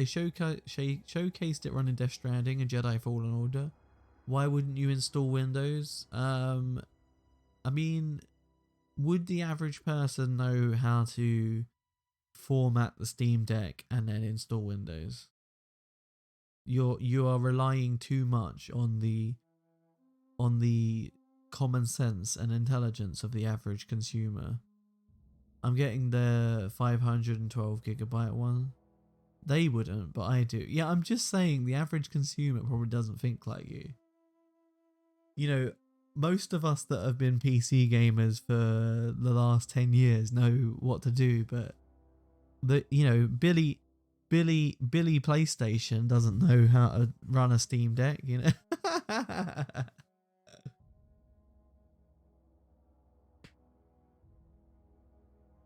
[SPEAKER 1] showcased it running Death Stranding and Jedi Fallen Order. Why wouldn't you install Windows? I mean, would the average person know how to format the Steam Deck and then install Windows? You are relying too much on the common sense and intelligence of the average consumer. I'm getting the 512GB one. They wouldn't, but I do. Yeah, I'm just saying the average consumer probably doesn't think like you. You know, most of us that have been PC gamers for the last 10 years know what to do, but Billy PlayStation doesn't know how to run a Steam Deck, you know.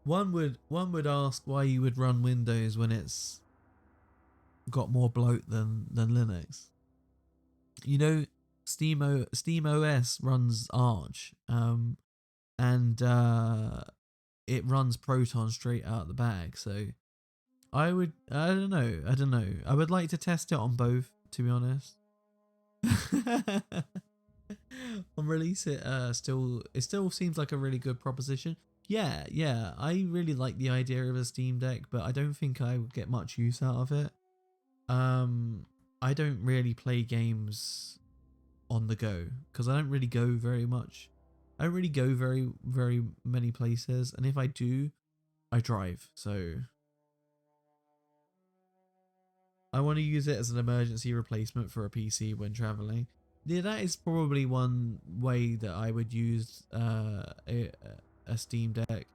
[SPEAKER 1] One would ask why you would run Windows when it's got more bloat than Linux. You know, Steam OS runs Arch, and it runs Proton straight out the bag. So I don't know. I would like to test it on both, to be honest. On release, it still seems like a really good proposition. Yeah, I really like the idea of a Steam Deck, but I don't think I would get much use out of it. I don't really play games on the go because I don't really go very much. I don't really go very many places, and if I do, I drive. So I want to use it as an emergency replacement for a PC when traveling. Yeah, that is probably one way that I would use a Steam Deck.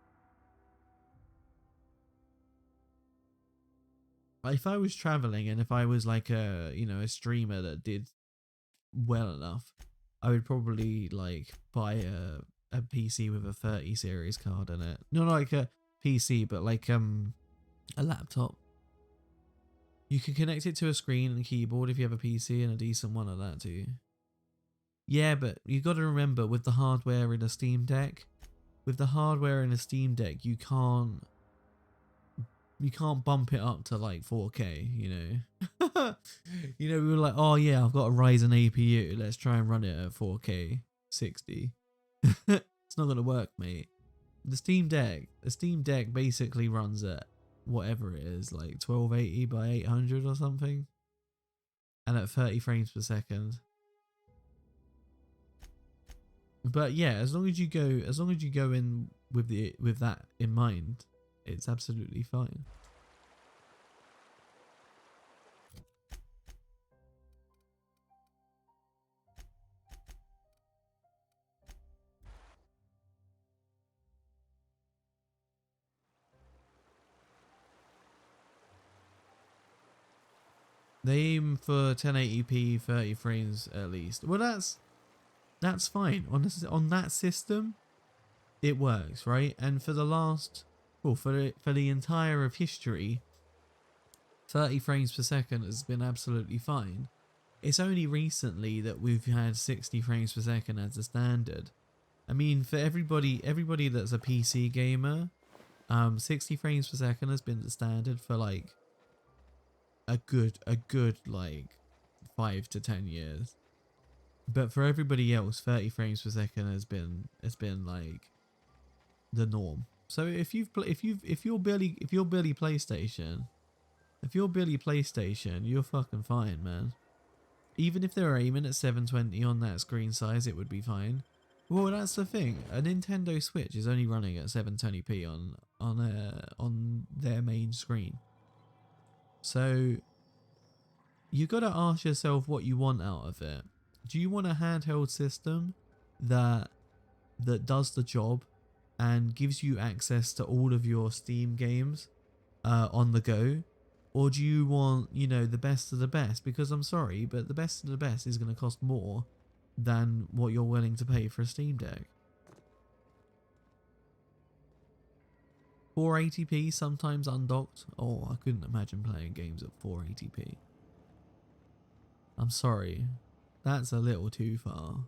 [SPEAKER 1] If I was traveling and if I was like a streamer that did well enough, I would probably like buy a PC with a 30 series card in it. Not like a PC, but like a laptop. You can connect it to a screen and keyboard if you have a PC and a decent one at that too. Yeah, but you got to remember with the hardware in a Steam Deck, you can't bump it up to like 4K, you know. We were like, oh yeah, I've got a Ryzen APU, let's try and run it at 4K 60. It's not gonna work, mate. The Steam Deck basically runs at whatever it is, like 1280 by 800 or something, and at 30 frames per second. But yeah, as long as you go in with that in mind, it's absolutely fine. They aim for 1080p 30 frames at least. Well, that's fine. On that system, it works, right? And for the entire of history, 30 frames per second has been absolutely fine. It's only recently that we've had 60 frames per second as a standard. I mean, for everybody that's a PC gamer, 60 frames per second has been the standard for like a good like 5 to 10 years. But for everybody else, 30 frames per second has been like the norm. So if you're Billy PlayStation, you're fucking fine, man. Even if they're aiming at 720 on that screen size, it would be fine. Well, that's the thing. A Nintendo Switch is only running at 720p on their main screen. So you got to ask yourself what you want out of it. Do you want a handheld system that does the job and gives you access to all of your Steam games on the go? Or do you want, you know, the best of the best? Because I'm sorry, but the best of the best is going to cost more than what you're willing to pay for a Steam Deck. 480p, sometimes undocked. Oh, I couldn't imagine playing games at 480p. I'm sorry. That's a little too far.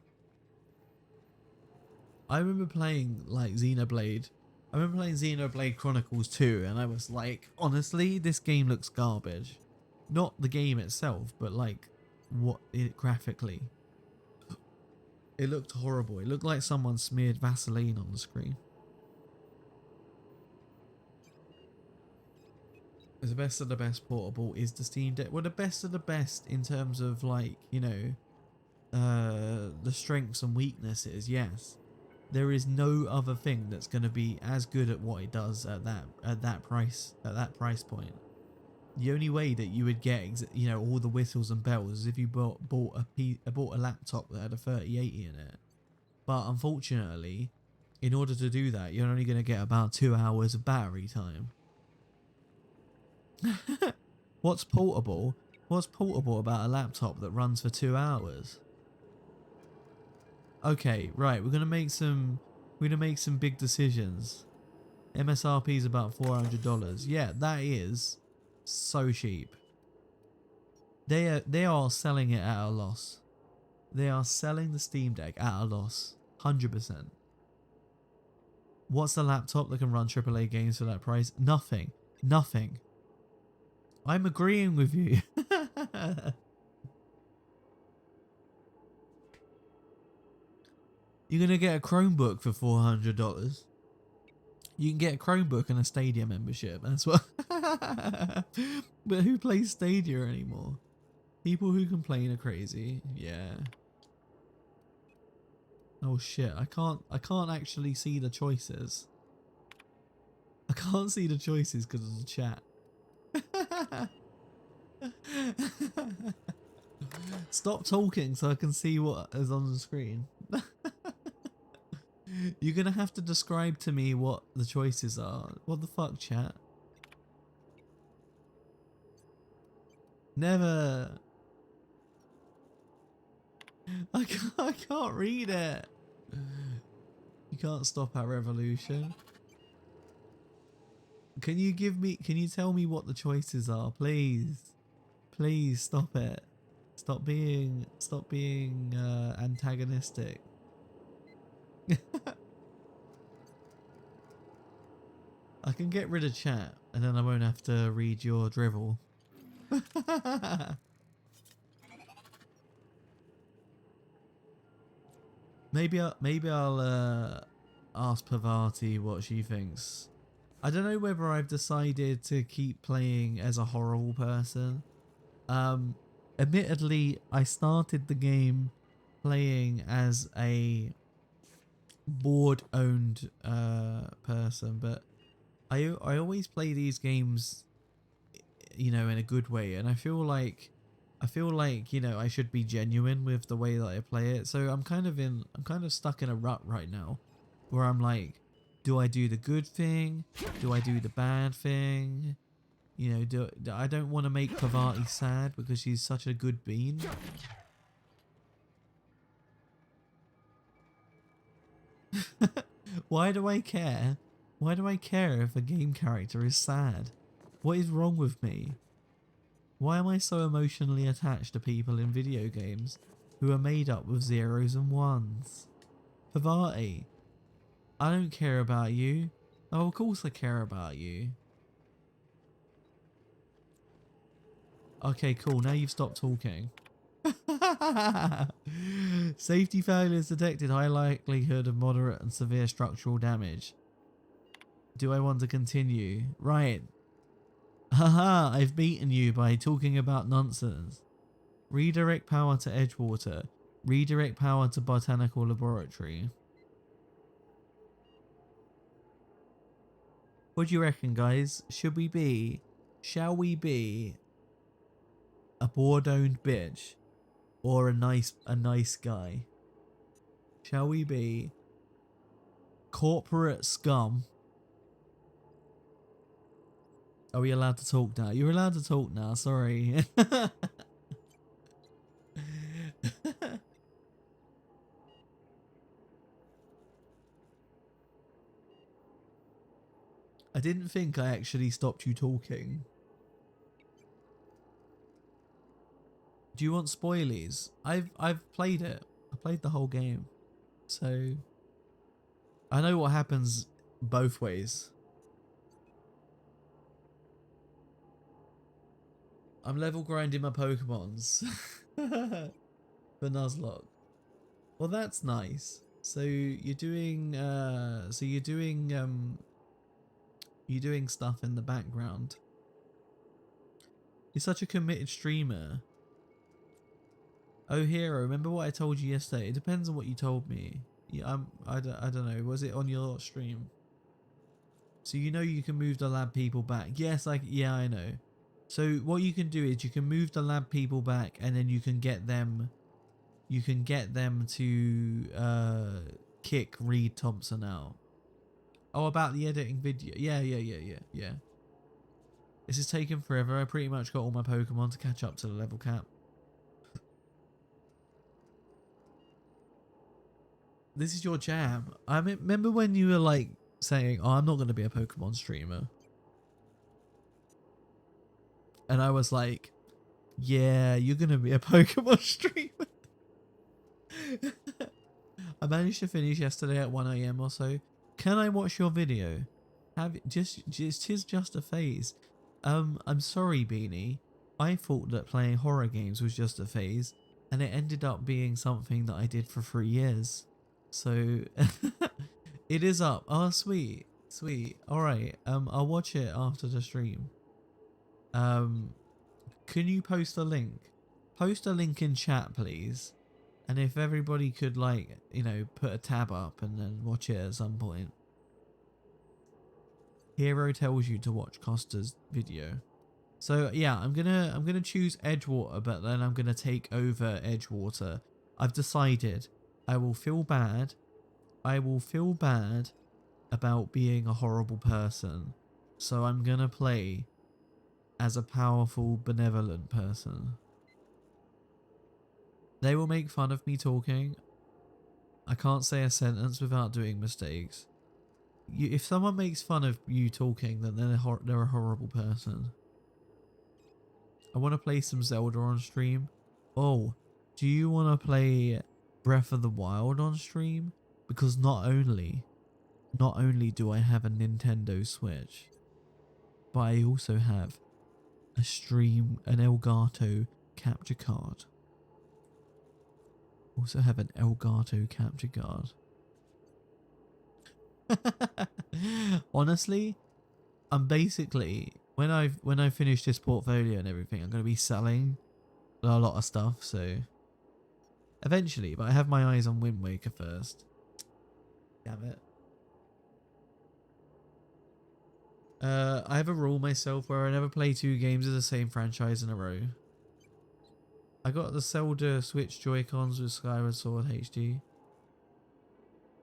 [SPEAKER 1] I remember playing like Xenoblade. I remember playing Xenoblade Chronicles 2 and I was like, honestly, this game looks garbage. Not the game itself, but like what it graphically. It looked horrible. It looked like someone smeared Vaseline on the screen. The best of the best portable is the Steam Deck. Well, the best of the best in terms of like, you know, the strengths and weaknesses, yes. There is no other thing that's going to be as good at what it does at that price point. The only way that you would get, you know, all the whistles and bells is if you bought a laptop that had a 3080 in it. But unfortunately, in order to do that, you're only going to get about 2 hours of battery time. What's portable? What's portable about a laptop that runs for 2 hours? Okay, right, we're gonna make some big decisions. MSRP is about $400. Yeah, that is so cheap. They are selling it at a loss. They are selling the Steam Deck at a loss. 100%. What's the laptop that can run AAA games for that price? Nothing. Nothing. I'm agreeing with you. You're going to get a Chromebook for $400. You can get a Chromebook and a Stadia membership. That's what. But who plays Stadia anymore? People who complain are crazy. Yeah. Oh shit, I can't actually see the choices. I can't see the choices because of the chat. Stop talking so I can see what is on the screen. You're gonna have to describe to me what the choices are. What the fuck, chat? Never. I can't read it. You can't stop our revolution. Can you tell me what the choices are, please? Please stop it. Stop being antagonistic. I can get rid of chat and then I won't have to read your drivel. Maybe I'll ask Pavati what she thinks. I don't know whether I've decided to keep playing as a horrible person. Admittedly, I started the game playing as a board-owned person, but I always play these games, you know, in a good way, and I feel like you know, I should be genuine with the way that I play it. So I'm kind of stuck in a rut right now, where I'm like, do I do the good thing? Do I do the bad thing? You know, I don't want to make Pavati sad because she's such a good bean. Why do I care? Why do I care if a game character is sad? What is wrong with me? Why am I so emotionally attached to people in video games who are made up with zeros and ones? Pavati, I don't care about you. Oh, of course I care about you. Okay, cool. Now you've stopped talking. Safety failures detected. High likelihood of moderate and severe structural damage. Do I want to continue? Right. Haha, I've beaten you by talking about nonsense. Redirect power to Edgewater. Redirect power to Botanical Laboratory. What do you reckon, guys? Shall we be a board-owned bitch or a nice guy? Shall we be corporate scum? Are we allowed to talk now? You're allowed to talk now, sorry. I didn't think I actually stopped you talking. Do you want spoilies? I've played it. I played the whole game. So I know what happens both ways. I'm level grinding my Pokemons. For Nuzlocke. Well, that's nice. So you're doing you're doing stuff in the background. You're such a committed streamer. Oh, Hero, remember what I told you yesterday? It depends on what you told me. Yeah, I don't know. Was it on your stream? So you know you can move the lab people back. Yes, yeah, I know. So what you can do is you can move the lab people back, and then you can get them. You can get them to kick Reed Thompson out. Oh, about the editing video. Yeah. This is taking forever. I pretty much got all my Pokemon to catch up to the level cap. This is your jam. I remember when you were like saying, "Oh, I'm not going to be a Pokemon streamer," and I was like, "Yeah, you're going to be a Pokemon streamer." I managed to finish yesterday at 1 AM or so. Can I watch your video? Tis just a phase. I'm sorry, Beanie. I thought that playing horror games was just a phase, and it ended up being something that I did for 3 years. So it is up. Oh, sweet. All right. I'll watch it after the stream. Can you post a link? Post a link in chat, please. And if everybody could, like, you know, put a tab up and then watch it at some point. Hero tells you to watch Costa's video. So yeah, I'm gonna choose Edgewater, but then I'm gonna take over Edgewater. I've decided I will feel bad. I will feel bad about being a horrible person. So I'm gonna play as a powerful, benevolent person. They will make fun of me talking. I can't say a sentence without doing mistakes. If someone makes fun of you talking, then they're a horrible person. I want to play some Zelda on stream. Oh, do you want to play Breath of the Wild on stream? Because not only do I have a Nintendo Switch, but I also have an Elgato capture card. Also have an Elgato capture card. Honestly, I'm basically when I finish this portfolio and everything, I'm gonna be selling a lot of stuff. So eventually, but I have my eyes on Wind Waker first. Damn it. I have a rule myself where I never play 2 games of the same franchise in a row. I got the Zelda Switch Joy-Cons with Skyward Sword HD.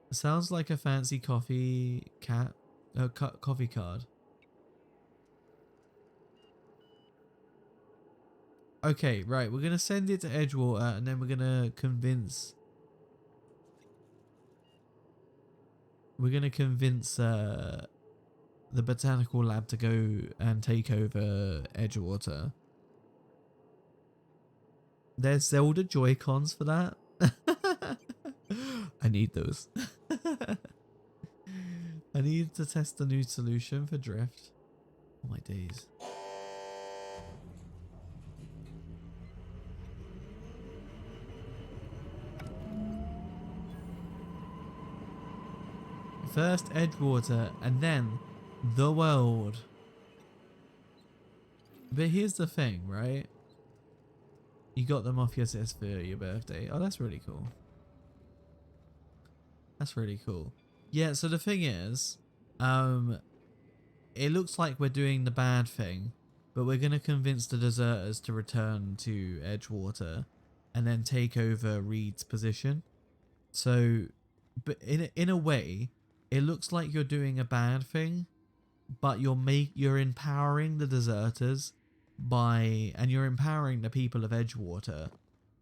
[SPEAKER 1] It sounds like a fancy coffee coffee card. Okay, right, we're gonna send it to Edgewater and then we're gonna convince the botanical lab to go and take over Edgewater. There's Zelda Joy-Cons for that. I need those. I need to test a new solution for drift. Oh my days. First Edgewater and then the world. But here's the thing, right? You got them off your sis for your birthday. Oh, that's really cool. That's really cool. Yeah, so the thing is, it looks like we're doing the bad thing, but we're going to convince the deserters to return to Edgewater and then take over Reed's position. So, but in a way, it looks like you're doing a bad thing, but you're empowering the deserters and you're empowering the people of Edgewater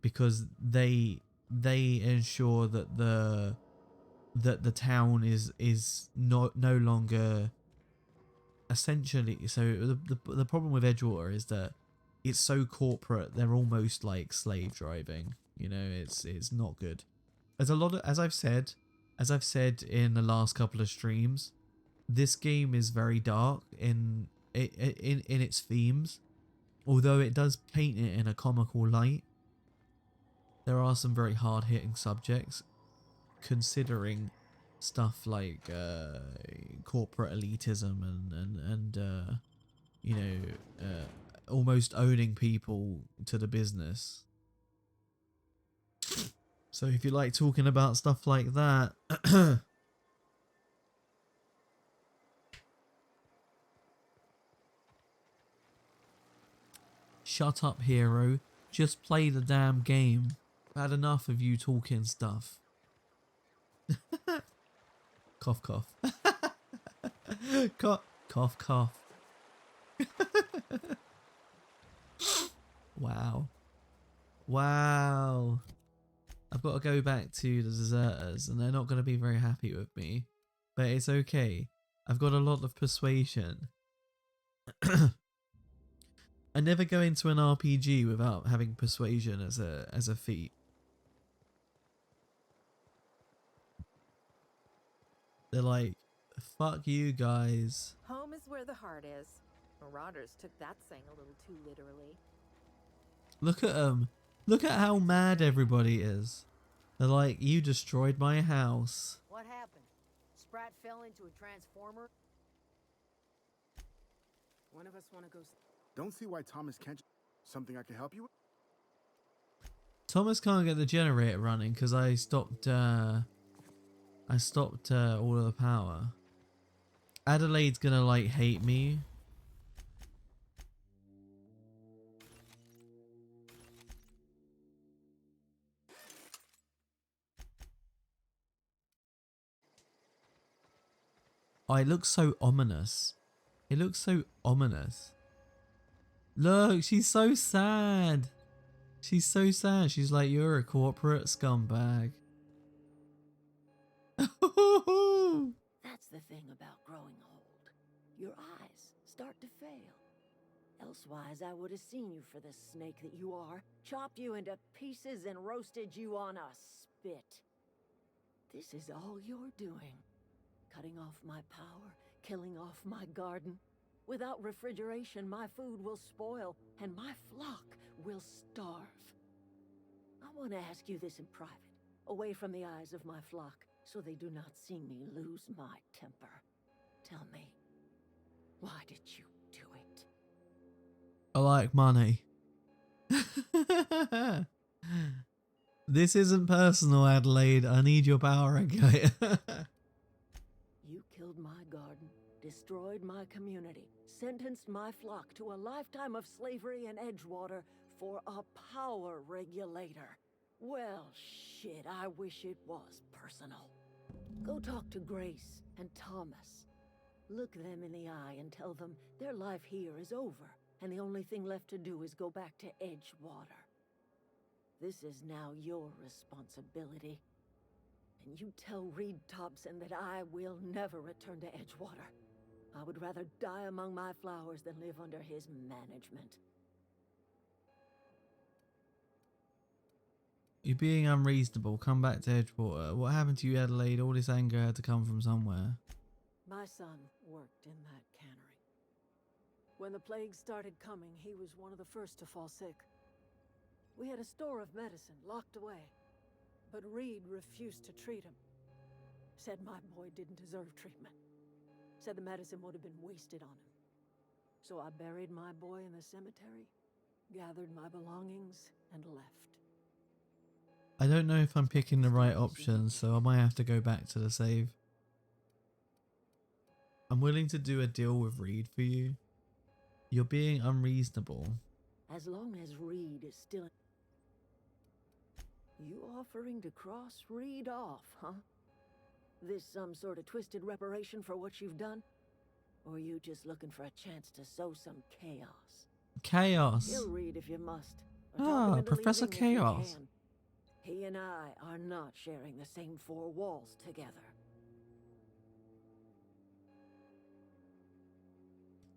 [SPEAKER 1] because they ensure that the town is no longer essentially. So the problem with Edgewater is that it's so corporate, they're almost like slave driving, you know. It's not good. There's a lot of, as I've said in the last couple of streams, this game is very dark in its themes. Although it does paint it in a comical light, there are some very hard-hitting subjects, considering stuff like corporate elitism and you know, almost owning people to the business. So if you like talking about stuff like that, shut up, hero. Just play the damn game. I've had enough of you talking stuff. Cough, cough. Cough, cough. Wow. Wow. I've got to go back to the deserters and they're not going to be very happy with me. But it's okay. I've got a lot of persuasion. I never go into an RPG without having persuasion as a feat. They're like, fuck you guys.
[SPEAKER 3] Home is where the heart is. Marauders took that saying a little too literally.
[SPEAKER 1] Look at them. Look at how mad everybody is. They're like, you destroyed my house.
[SPEAKER 6] What happened? Sprat fell into a transformer? One of us want to go...
[SPEAKER 7] Don't see why Thomas can't... Something I can help you with?
[SPEAKER 1] Thomas can't get the generator running because I stopped all of the power. Adelaide's gonna like hate me. Oh, it looks so ominous. It looks so ominous. Look, she's so sad. She's so sad. She's like, you're a corporate scumbag.
[SPEAKER 6] That's the thing about growing old. Your eyes start to fail. Elsewise, I would have seen you for the snake that you are, chopped you into pieces and roasted you on a spit. This is all you're doing. Cutting off my power, killing off my garden. Without refrigeration, my food will spoil, and my flock will starve. I want to ask you this in private, away from the eyes of my flock, so they do not see me lose my temper. Tell me, why did you do it?
[SPEAKER 1] I like money. This isn't personal, Adelaide. I need your power regulator.
[SPEAKER 6] You killed my garden, destroyed my community, sentenced my flock to a lifetime of slavery in Edgewater for a power regulator. Well, shit, I wish it was personal. Go talk to Grace and Thomas. Look them in the eye and tell them their life here is over, and the only thing left to do is go back to Edgewater. This is now your responsibility. And you tell Reed Thompson that I will never return to Edgewater. I would rather die among my flowers than live under his management.
[SPEAKER 1] You're being unreasonable. Come back to Edgewater. What happened to you, Adelaide? All this anger had to come from somewhere.
[SPEAKER 6] My son worked in that cannery. When the plague started coming, he was one of the first to fall sick. We had a store of medicine locked away, but Reed refused to treat him. Said my boy didn't deserve treatment. Said the medicine would have been wasted on him. So I buried my boy in the cemetery, gathered my belongings, and left.
[SPEAKER 1] I don't know if I'm picking the right options, so I might have to go back to the save. I'm willing to do a deal with Reed for you. You're being unreasonable.
[SPEAKER 6] As long as Reed is still... You offering to cross Reed off, huh? This some sort of twisted reparation for what you've done? Or you just looking for a chance to sow some chaos?
[SPEAKER 1] Chaos.
[SPEAKER 6] Kill Reed if you must. Or talk him into
[SPEAKER 1] Professor
[SPEAKER 6] leaving if you
[SPEAKER 1] Chaos.
[SPEAKER 6] can. He and I are not sharing the same four walls together.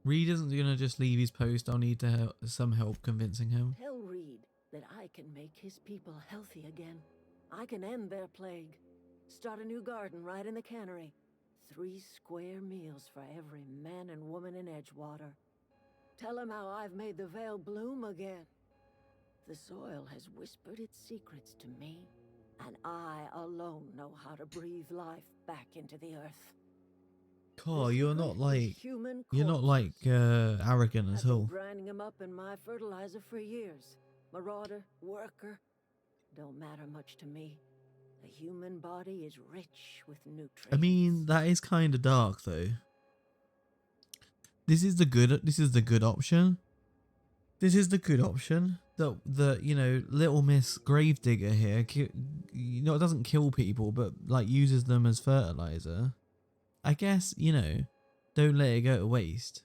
[SPEAKER 1] Reed isn't gonna just leave his post. I'll need some help convincing him.
[SPEAKER 6] Tell Reed that I can make his people healthy again. I can end their plague. Start a new garden right in the cannery. 3 square meals for every man and woman in Edgewater. Tell him how I've made the Vale bloom again. The soil has whispered its secrets to me, and I alone know how to breathe life back into the earth.
[SPEAKER 1] Carl,
[SPEAKER 6] The
[SPEAKER 1] you're
[SPEAKER 6] secret
[SPEAKER 1] not
[SPEAKER 6] is
[SPEAKER 1] like
[SPEAKER 6] human
[SPEAKER 1] arrogant
[SPEAKER 6] I've
[SPEAKER 1] at
[SPEAKER 6] been
[SPEAKER 1] all.
[SPEAKER 6] grinding them up in my fertilizer for years. Marauder, worker, don't matter much to me. The human body is rich with nutrients.
[SPEAKER 1] I mean, that is kind of dark though. This is the good option. This is the good option. The you know, Little Miss Gravedigger here, doesn't kill people, but like uses them as fertilizer. I guess, you know, don't let it go to waste.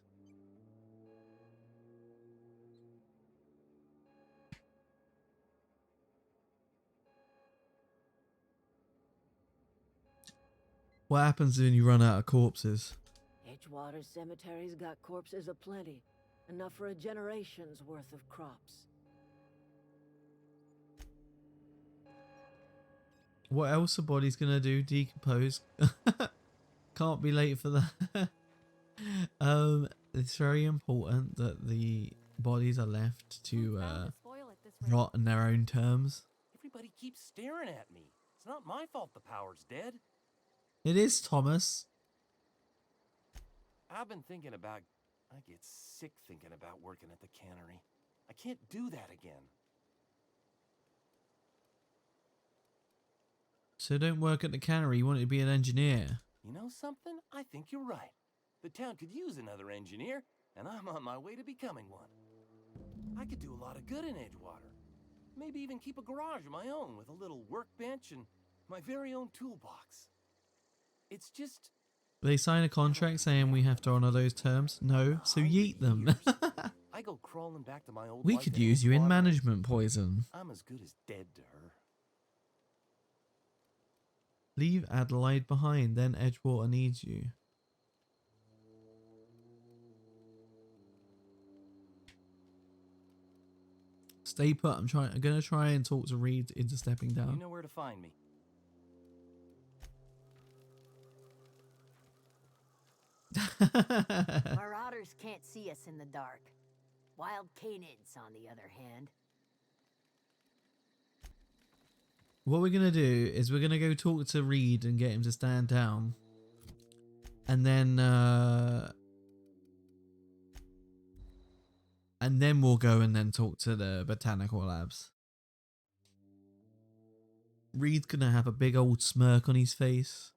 [SPEAKER 1] What happens when you run out of corpses?
[SPEAKER 6] Edgewater Cemetery's got corpses aplenty. Enough for a generation's worth of crops.
[SPEAKER 1] What else a body's gonna do? Decompose. Can't be late for that. It's very important that the bodies are left to rot in their own terms.
[SPEAKER 8] Everybody keeps staring at me. It's not my fault the power's dead.
[SPEAKER 1] It is, Thomas.
[SPEAKER 8] I've been thinking about... I get sick thinking about working at the cannery. I can't do that again.
[SPEAKER 1] So don't work at the cannery, you want to be an engineer.
[SPEAKER 8] You know something? I think you're right. The town could use another engineer, and I'm on my way to becoming one. I could do a lot of good in Edgewater. Maybe even keep a garage of my own with a little workbench and my very own toolbox. It's just...
[SPEAKER 1] They sign a contract saying we have to honor those terms? No, so yeet them.
[SPEAKER 8] I go crawling back to my old
[SPEAKER 1] We
[SPEAKER 8] life
[SPEAKER 1] could
[SPEAKER 8] in
[SPEAKER 1] use you in
[SPEAKER 8] Edgewater.
[SPEAKER 1] management, Poison.
[SPEAKER 8] I'm as good as dead to her.
[SPEAKER 1] Leave Adelaide behind, then Edgewater needs you. Stay put. I'm gonna try and talk to Reed into stepping
[SPEAKER 8] You
[SPEAKER 1] down.
[SPEAKER 8] know where to find me.
[SPEAKER 9] Marauders can't see us in the dark. Wild canids, on the other hand.
[SPEAKER 1] What we're gonna do is we're gonna go talk to Reed and get him to stand down, and then we'll go and then talk to the botanical labs. Reed's gonna have a big old smirk on his face.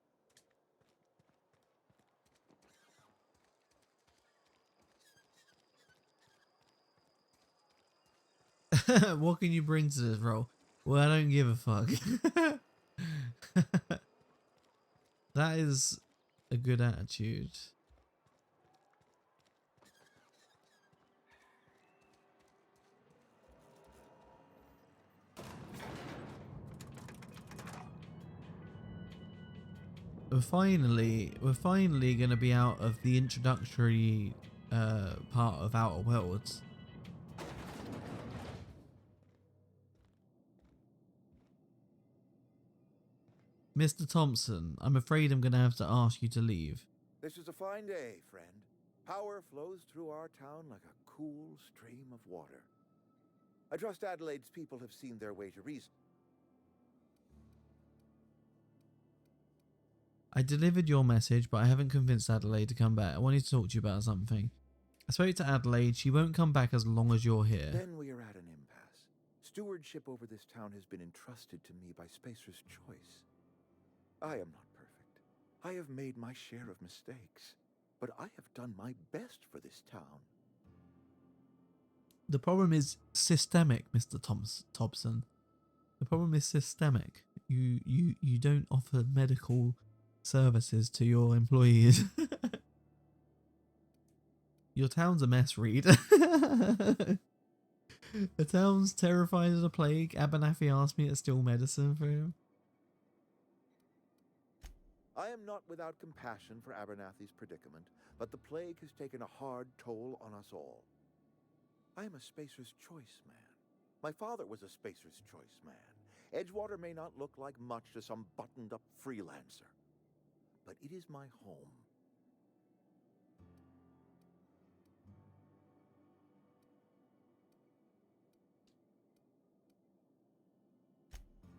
[SPEAKER 1] What can you bring to this role? Well, I don't give a fuck. That is a good attitude. We're finally gonna be out of the introductory part of Outer Worlds. Mr. Thompson, I'm afraid I'm going to have to ask you to leave.
[SPEAKER 10] This is a fine day, friend. Power flows through our town like a cool stream of water. I trust Adelaide's people have seen their way to reason.
[SPEAKER 1] I delivered your message, but I haven't convinced Adelaide to come back. I wanted to talk to you about something. I spoke to Adelaide. She won't come back as long as you're here.
[SPEAKER 10] Then we are at an impasse. Stewardship over this town has been entrusted to me by Spacer's choice. I am not perfect. I have made my share of mistakes. but I have done my best for this town.
[SPEAKER 1] The problem is systemic, Mr. Thompson. The problem is systemic. You don't offer medical services to your employees. Your town's a mess, Reed. The town's terrified of the plague. Abernathy asked me to steal medicine for him.
[SPEAKER 10] I am not without compassion for Abernathy's predicament, but the plague has taken a hard toll on us all. I am a Spacer's Choice man. My father was a Spacer's Choice man. Edgewater may not look like much to some buttoned-up freelancer, but it is my home.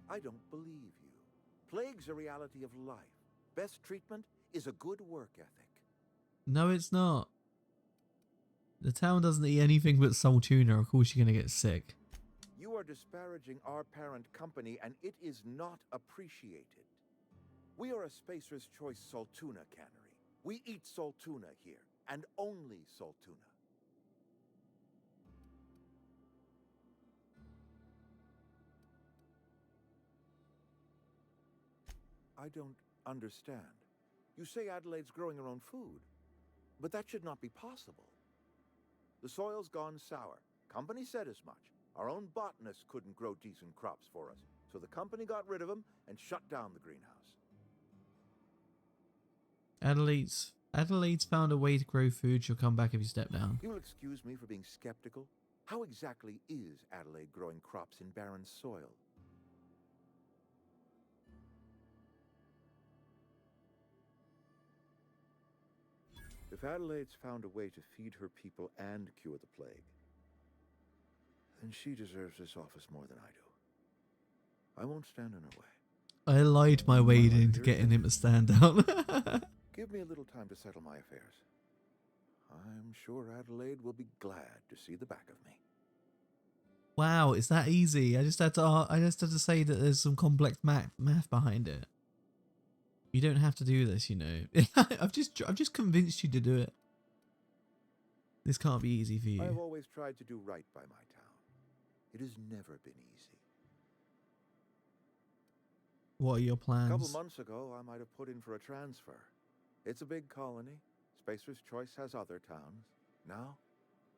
[SPEAKER 10] I don't believe you. Plague's a reality of life. Best treatment is a good work ethic.
[SPEAKER 1] No, it's not. The town doesn't eat anything but salt tuna. Of course you're going to get sick.
[SPEAKER 10] You are disparaging our parent company, and it is not appreciated. We are a Spacer's Choice Saltuna cannery. We eat saltuna here, and only saltuna. I don't understand. You say Adelaide's growing her own food, but that should not be possible. The soil's gone sour. Company said as much. Our own botanist couldn't grow decent crops for us, so the company got rid of him and shut down the greenhouse.
[SPEAKER 1] Adelaide's found a way to grow food. She'll come back if you step down.
[SPEAKER 10] You'll excuse me for being skeptical. How exactly is Adelaide growing crops in barren soil? If Adelaide's found a way to feed her people and cure the plague, then she deserves this office more than I do. I won't stand in her way.
[SPEAKER 1] I lied my way into getting him to stand down.
[SPEAKER 10] Give me a little time to settle my affairs. I'm sure Adelaide will be glad to see the back of me.
[SPEAKER 1] Wow, it's that easy. I just had to say that there's some complex math behind it. You don't have to do this, you know. I've just convinced you to do it. This can't be easy for you.
[SPEAKER 10] I've always tried to do right by my town. It has never been easy.
[SPEAKER 1] What are your plans?
[SPEAKER 10] A couple months ago, I might have put in for a transfer. It's a big colony. Spacer's Choice has other towns. Now,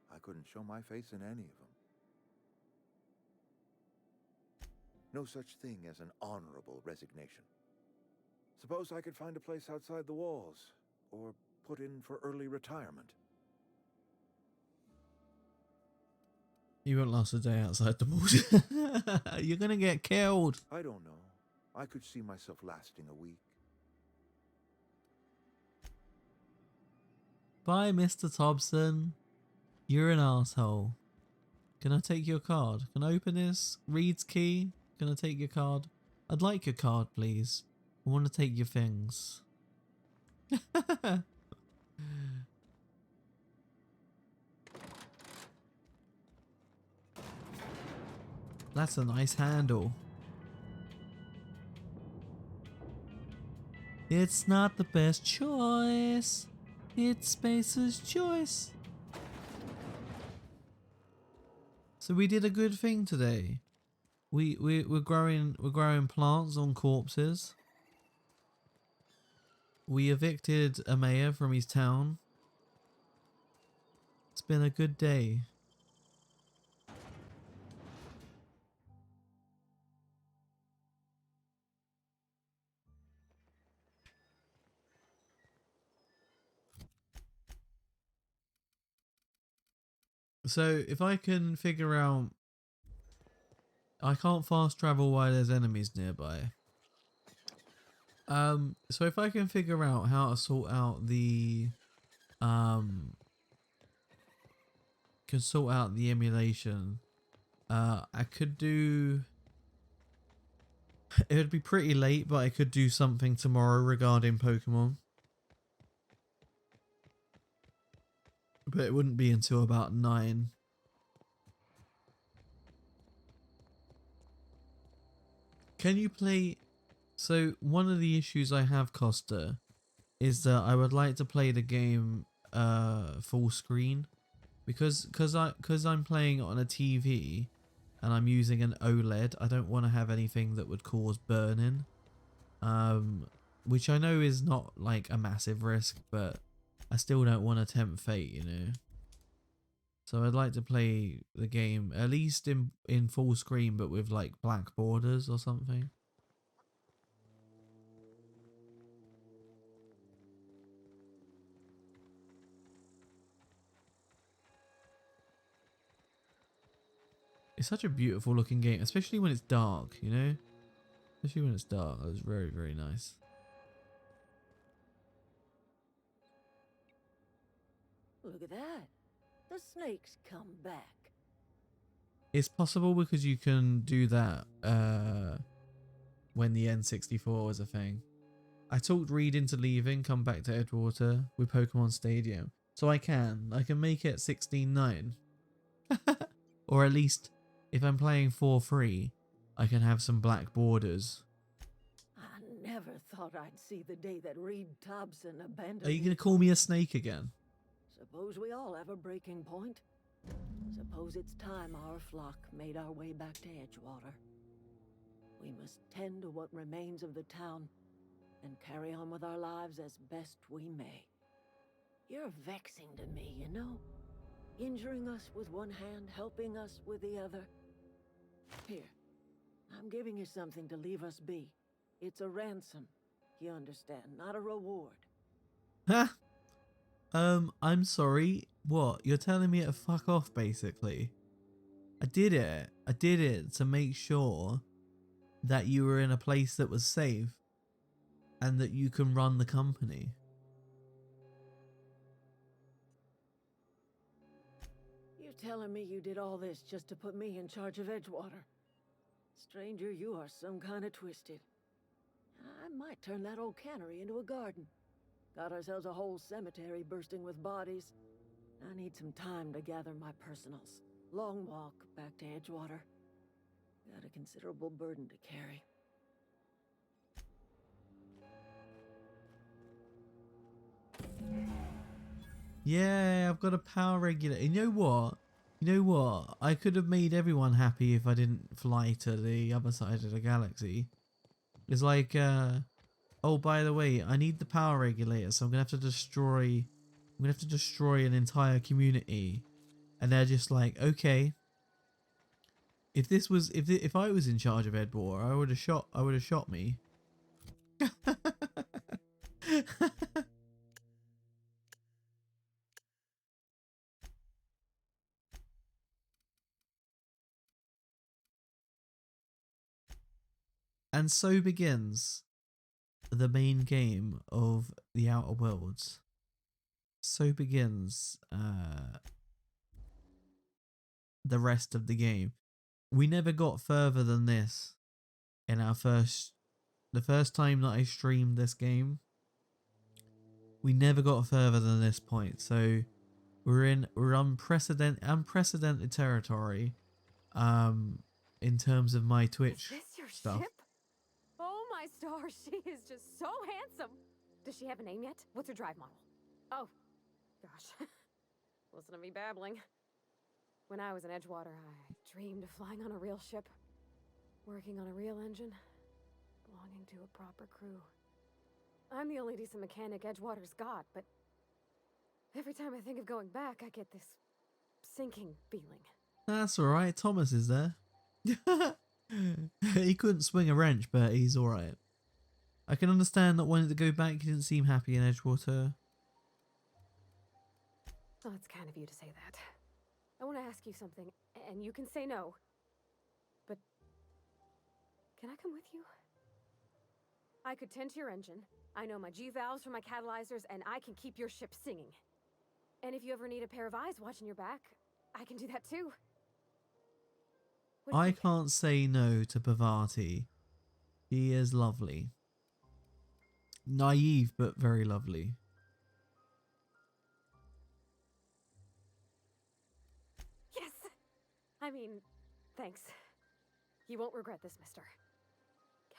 [SPEAKER 10] I couldn't show my face in any of them. No such thing as an honorable resignation. Suppose I could find a place outside the walls, or put in for early retirement.
[SPEAKER 1] You won't last a day outside the walls. You're gonna get killed.
[SPEAKER 10] I don't know. I could see myself lasting a week.
[SPEAKER 1] Bye, Mr. Thompson. You're an asshole. Can I take your card? Can I open this? Reed's key? Can I take your card? I'd like your card, please. I want to take your things. That's a nice handle. It's not the best choice. It's Spacer's Choice. So we did a good thing today. We're growing plants on corpses. We evicted a mayor from his town. It's been a good day. So if I can figure out, I can't fast travel while there's enemies nearby. So if I can figure out how to sort out the emulation, I could do. It would be pretty late, but I could do something tomorrow regarding Pokemon. But it wouldn't be until about 9. Can you play... So, one of the issues I have, Costa, is that I would like to play the game full screen because I'm playing on a TV and I'm using an OLED. I don't want to have anything that would cause burn-in, which I know is not like a massive risk, but I still don't want to tempt fate, you know. So I'd like to play the game at least in full screen, but with like black borders or something. It's such a beautiful looking game, especially when it's dark, you know? Especially when it's dark. It was very, very nice.
[SPEAKER 6] Look at that. The snake's come back.
[SPEAKER 1] It's possible because you can do that when the N64 was a thing. I talked Reed into leaving, come back to Edgewater with Pokemon Stadium. So I can make it 16:9. Or at least, if I'm playing for free, I can have some black borders.
[SPEAKER 6] I never thought I'd see the day that Reed Thompson abandoned
[SPEAKER 1] Are you going to
[SPEAKER 6] his
[SPEAKER 1] call me a snake again?
[SPEAKER 6] Suppose we all have a breaking point. Suppose it's time our flock made our way back to Edgewater. We must tend to what remains of the town and carry on with our lives as best we may. You're vexing to me, you know? Injuring us with one hand, helping us with the other. Here, I'm giving you something to leave us be. It's a ransom, you understand, not a reward.
[SPEAKER 1] Huh? I'm sorry. What? You're telling me to fuck off, basically? I did it. I did it to make sure that you were in a place that was safe and that you can run the company.
[SPEAKER 6] You're telling me you did all this just to put me in charge of Edgewater? Stranger, you are some kind of twisted. I might turn that old cannery into a garden. Got ourselves a whole cemetery bursting with bodies. I need some time to gather my personals. Long walk back to Edgewater. Got a considerable burden to carry.
[SPEAKER 1] Yeah, I've got a power regulator. You know what? You know what? I could have made everyone happy if I didn't fly to the other side of the galaxy. It's like, oh, by the way, I need the power regulator, so I'm gonna have to destroy an entire community. And they're just like, okay. If I was in charge of Edward, I would have shot me. And so begins the main game of the Outer Worlds. So begins the rest of the game. We never got further than this in the first time that I streamed this game. We never got further than this point. So we're unprecedented territory in terms of my Twitch
[SPEAKER 3] Is this your
[SPEAKER 1] stuff.
[SPEAKER 3] ship? Oh my stars, she is just so handsome. Does she have a name yet? What's her drive model? Oh, gosh. Listen to me babbling. When I was in Edgewater, I dreamed of flying on a real ship, working on a real engine, belonging to a proper crew. I'm the only decent mechanic Edgewater's got, but every time I think of going back, I get this sinking feeling.
[SPEAKER 1] That's alright, Thomas is there. He couldn't swing a wrench, but he's alright. I can understand not wanting to go back. He didn't seem happy in Edgewater.
[SPEAKER 3] Oh, it's kind of you to say that. I want to ask you something, and you can say no. But can I come with you? I could tend to your engine. I know my G-valves for my catalyzers, and I can keep your ship singing. And if you ever need a pair of eyes watching your back, I can do that too.
[SPEAKER 1] I can't say no to Bavati. He is lovely. Naive, but very lovely.
[SPEAKER 3] Yes! I mean, thanks. You won't regret this, mister.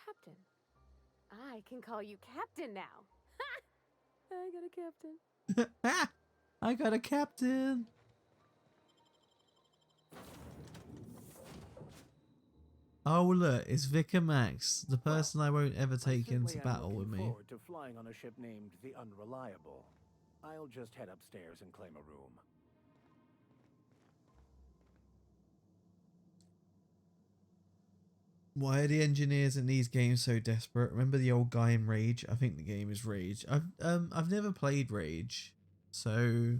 [SPEAKER 3] Captain. I can call you Captain now. Ha! I got a captain.
[SPEAKER 1] I got a captain. Oh look, it's Vicar Max, the person I won't ever take into battle with me.
[SPEAKER 11] Forward to flying on a ship named the Unreliable. I'll just head upstairs and claim a room.
[SPEAKER 1] Why are the engineers in these games so desperate? Remember the old guy in Rage? I think the game is Rage. I've never played Rage, so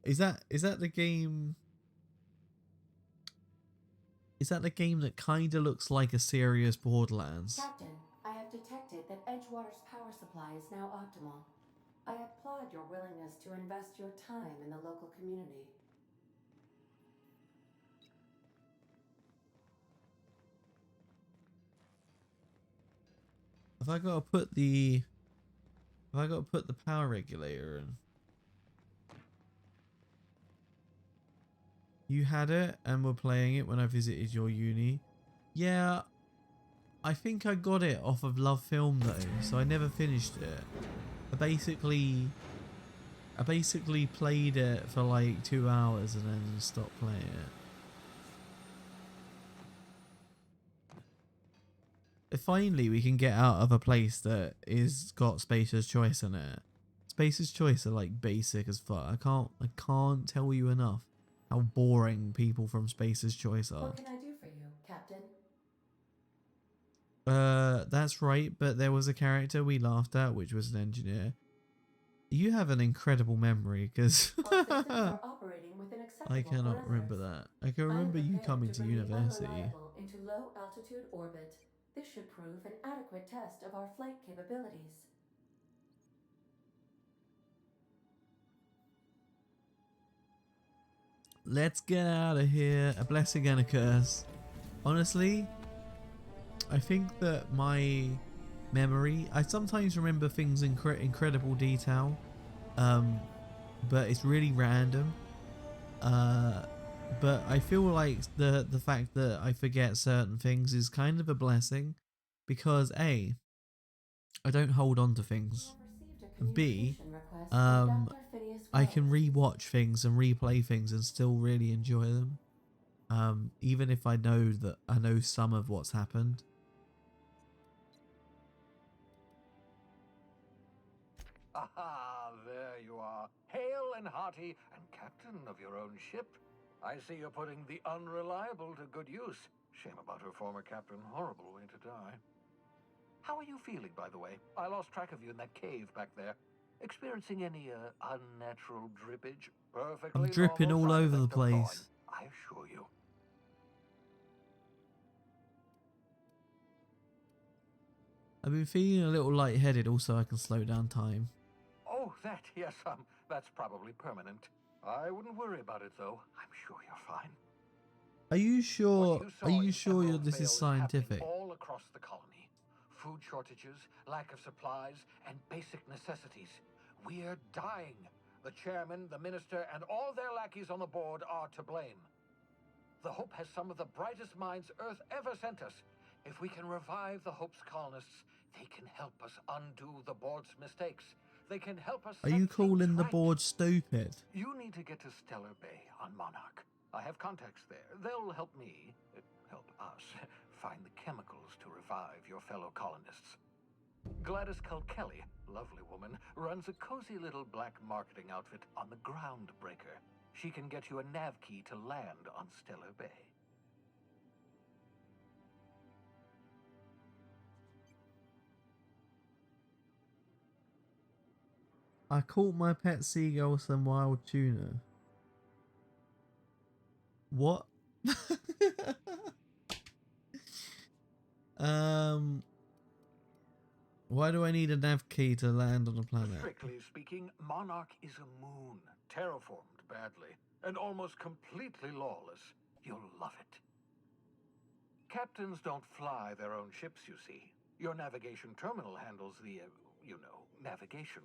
[SPEAKER 1] is that the game? Is that the game that kind of looks like a serious Borderlands?
[SPEAKER 12] Captain, I have detected that Edgewater's power supply is now optimal. I applaud your willingness to invest your time in the local community.
[SPEAKER 1] Have I got to put the power regulator in? You had it and were playing it when I visited your uni. Yeah, I think I got it off of Love Film though, so I never finished it. I basically played it for like 2 hours and then stopped playing it. Finally, we can get out of a place that is got Spacer's Choice in it. Spacer's Choice are like basic as fuck. I can't tell you enough how boring people from Spacer's Choice are.
[SPEAKER 12] What can I do for you, Captain?
[SPEAKER 1] That's right, but there was a character we laughed at, which was an engineer. You have an incredible memory, because I cannot remember that. I can remember you coming to university.
[SPEAKER 12] Into low altitude orbit. This should prove an adequate test of our flight capabilities.
[SPEAKER 1] Let's get out of here. A blessing and a curse. Honestly, I think that my memory, I sometimes remember things in incredible detail, but it's really random. But I feel like the fact that I forget certain things is kind of a blessing, because A, I don't hold on to things, and B, I can rewatch things and replay things and still really enjoy them, even if I know some of what's happened.
[SPEAKER 13] Aha, there you are, hale and hearty and captain of your own ship. I see you're putting the Unreliable to good use. Shame about her former captain. Horrible way to die. How are you feeling, by the way? I lost track of you in that cave back there. Experiencing any unnatural drippage? Perfectly
[SPEAKER 1] I'm dripping
[SPEAKER 13] normal
[SPEAKER 1] all
[SPEAKER 13] side
[SPEAKER 1] over the
[SPEAKER 13] effect of thawing,
[SPEAKER 1] place.
[SPEAKER 13] I assure you.
[SPEAKER 1] I've been feeling a little lightheaded, also I can slow down time.
[SPEAKER 13] Oh, yes, that's probably permanent. I wouldn't worry about it, though. I'm sure you're fine.
[SPEAKER 1] Are you sure? This is scientific?
[SPEAKER 13] All across the colony. Food shortages, lack of supplies, and basic necessities. We're dying. The chairman, the minister, and all their lackeys on the board are to blame. The Hope has some of the brightest minds Earth ever sent us. If we can revive the Hope's colonists, they can help us undo the board's mistakes. They can help us.
[SPEAKER 1] Are you calling the board stupid?
[SPEAKER 13] You need to get to Stellar Bay on Monarch. I have contacts there. They'll help me, help us, find the chemicals to revive your fellow colonists. Gladys Kelly, lovely woman, runs a cozy little black marketing outfit on the Groundbreaker. She can get you a nav key to land on Stellar Bay.
[SPEAKER 1] I caught my pet seagull some wild tuna. What? Why do I need a nav key to land on a planet?
[SPEAKER 13] Strictly speaking, Monarch is a moon, terraformed badly, and almost completely lawless. You'll love it. Captains don't fly their own ships, you see. Your navigation terminal handles the, navigation.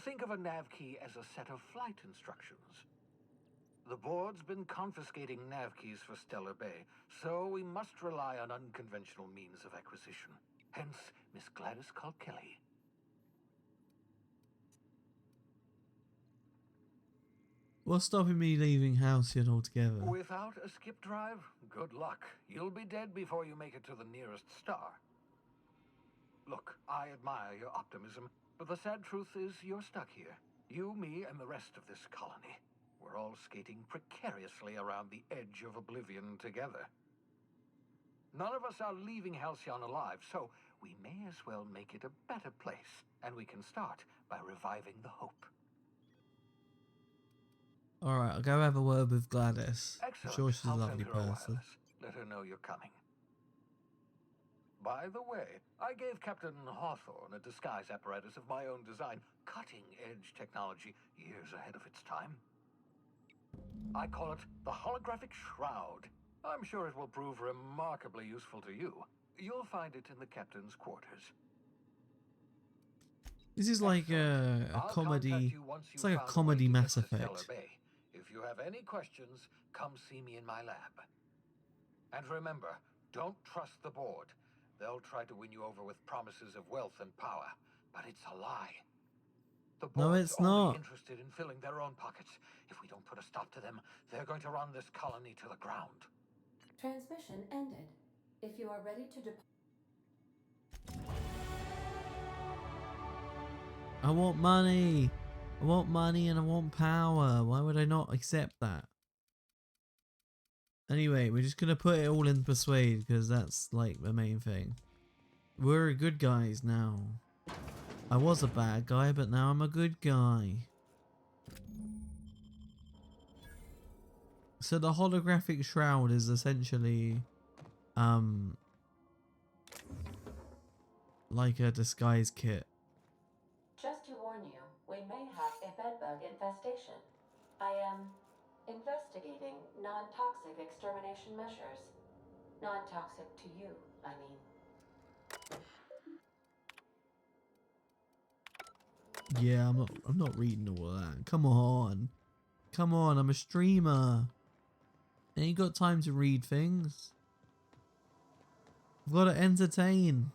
[SPEAKER 13] Think of a nav key as a set of flight instructions. The board's been confiscating nav keys for Stellar Bay, so we must rely on unconventional means of acquisition. Hence, Miss Gladys Kelly.
[SPEAKER 1] What's stopping me leaving Halcyon altogether?
[SPEAKER 13] Without a skip drive, good luck. You'll be dead before you make it to the nearest star. Look, I admire your optimism, but the sad truth is you're stuck here. You, me, and the rest of this colony. We're all skating precariously around the edge of oblivion together. None of us are leaving Halcyon alive, so we may as well make it a better place, and we can start by reviving the hope.
[SPEAKER 1] Alright, I'll go have a word with Gladys. I'm
[SPEAKER 13] Excellent.
[SPEAKER 1] sure she's a
[SPEAKER 13] I'll
[SPEAKER 1] lovely
[SPEAKER 13] send her a
[SPEAKER 1] person.
[SPEAKER 13] wireless. Let her know you're coming. By the way, I gave Captain Hawthorne a disguise apparatus of my own design, cutting-edge technology years ahead of its time. I call it the Holographic Shroud. I'm sure it will prove remarkably useful to you. You'll find it in the captain's quarters.
[SPEAKER 1] This is like a
[SPEAKER 13] I'll
[SPEAKER 1] comedy.
[SPEAKER 13] contact you once
[SPEAKER 1] It's
[SPEAKER 13] you've
[SPEAKER 1] like a
[SPEAKER 13] found way
[SPEAKER 1] comedy
[SPEAKER 13] to get
[SPEAKER 1] Mass
[SPEAKER 13] to Stellar
[SPEAKER 1] Effect.
[SPEAKER 13] Bay. If you have any questions, come see me in my lab. And remember, don't trust the board. They'll try to win you over with promises of wealth and power, but it's a lie. The
[SPEAKER 1] No,
[SPEAKER 13] board's
[SPEAKER 1] it's
[SPEAKER 13] only
[SPEAKER 1] not.
[SPEAKER 13] interested in filling their own pockets. If we don't put a stop to them, they're going to run this colony to the ground.
[SPEAKER 12] Transmission ended. If you are ready to depart.
[SPEAKER 1] I want money. I want money and I want power. Why would I not accept that? Anyway, we're just gonna put it all in Persuade because that's like the main thing. We're good guys now. I was a bad guy, but now I'm a good guy. So the holographic shroud is essentially like a disguise kit.
[SPEAKER 12] Just to warn you, we may have a bedbug infestation. I am investigating non-toxic extermination measures. Non-toxic to you, I mean.
[SPEAKER 1] Yeah, I'm not reading all of that. Come on. Come on, I'm a streamer. I ain't got time to read things. I've got to entertain.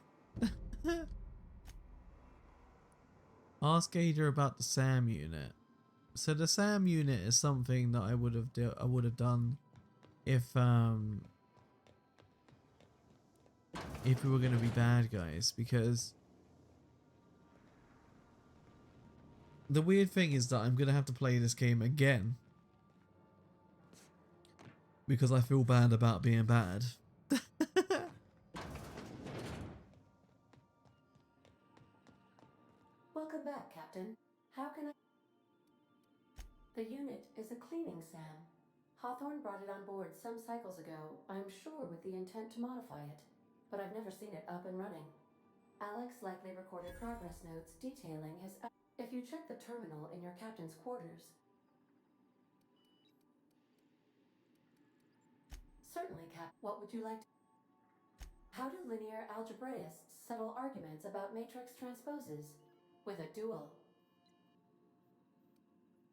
[SPEAKER 1] Ask Ada about the SAM unit. So the SAM unit is something that I would have done if we were going to be bad guys, because the weird thing is that I'm going to have to play this game again because I feel bad about being bad.
[SPEAKER 12] Welcome back, Captain. How can I... The unit is a cleaning SAM. Hawthorne brought it on board some cycles ago, I'm sure with the intent to modify it. But I've never seen it up and running. Alex likely recorded progress notes detailing his... If you check the terminal in your captain's quarters... Certainly, Cap. What would you like to... How do linear algebraists settle arguments about matrix transposes? With a dual.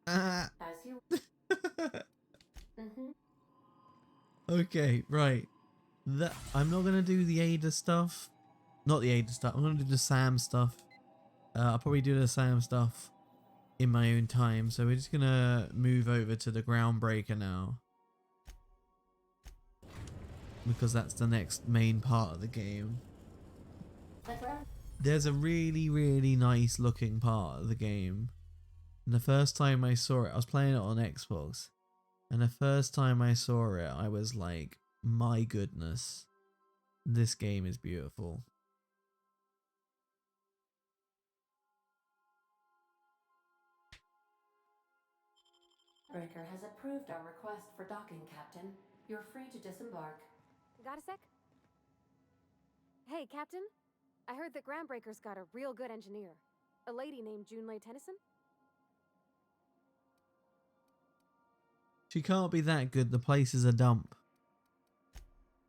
[SPEAKER 12] As you...
[SPEAKER 1] Okay, right. I'm not gonna do the Ada stuff. Not the Ada stuff. I'm gonna do the Sam stuff. I'll probably do the Sam stuff in my own time. So we're just gonna move over to the Groundbreaker now, because that's the next main part of the game. There's a really, really nice looking part of the game. And the first time I saw it, I was playing it on Xbox. And the first time I saw it, I was like, my goodness, this game is beautiful.
[SPEAKER 12] Breaker has approved our request for docking, Captain. You're free to disembark.
[SPEAKER 3] Got a sec? Hey, Captain. I heard that Groundbreaker's got a real good engineer. A lady named Junlei Tennyson?
[SPEAKER 1] She can't be that good, the place is a dump.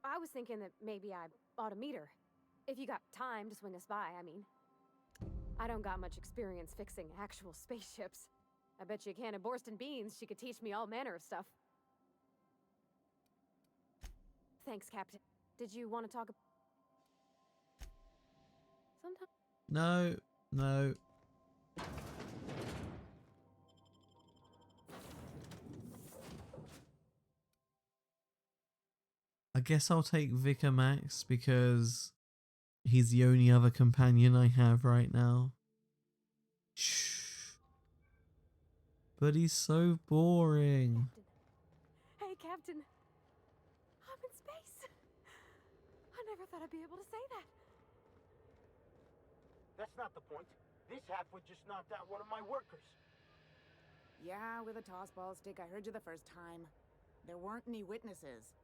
[SPEAKER 3] I was thinking that maybe I ought to meet her. If you got time to swing us by, I mean. I don't got much experience fixing actual spaceships. I bet you a can of Borston beans she could teach me all manner of stuff. Thanks, Captain. Did you want to talk? Sometime?
[SPEAKER 1] No, no. I guess I'll take Vicar Max because he's the only other companion I have right now. Shh. But he's so boring.
[SPEAKER 3] Hey, Captain. I'm in space. I never thought I'd be able to say that.
[SPEAKER 14] That's not the point. This halfwit just knocked out one of my workers.
[SPEAKER 15] Yeah, with a toss-ball stick. I heard you the first time. There weren't any witnesses.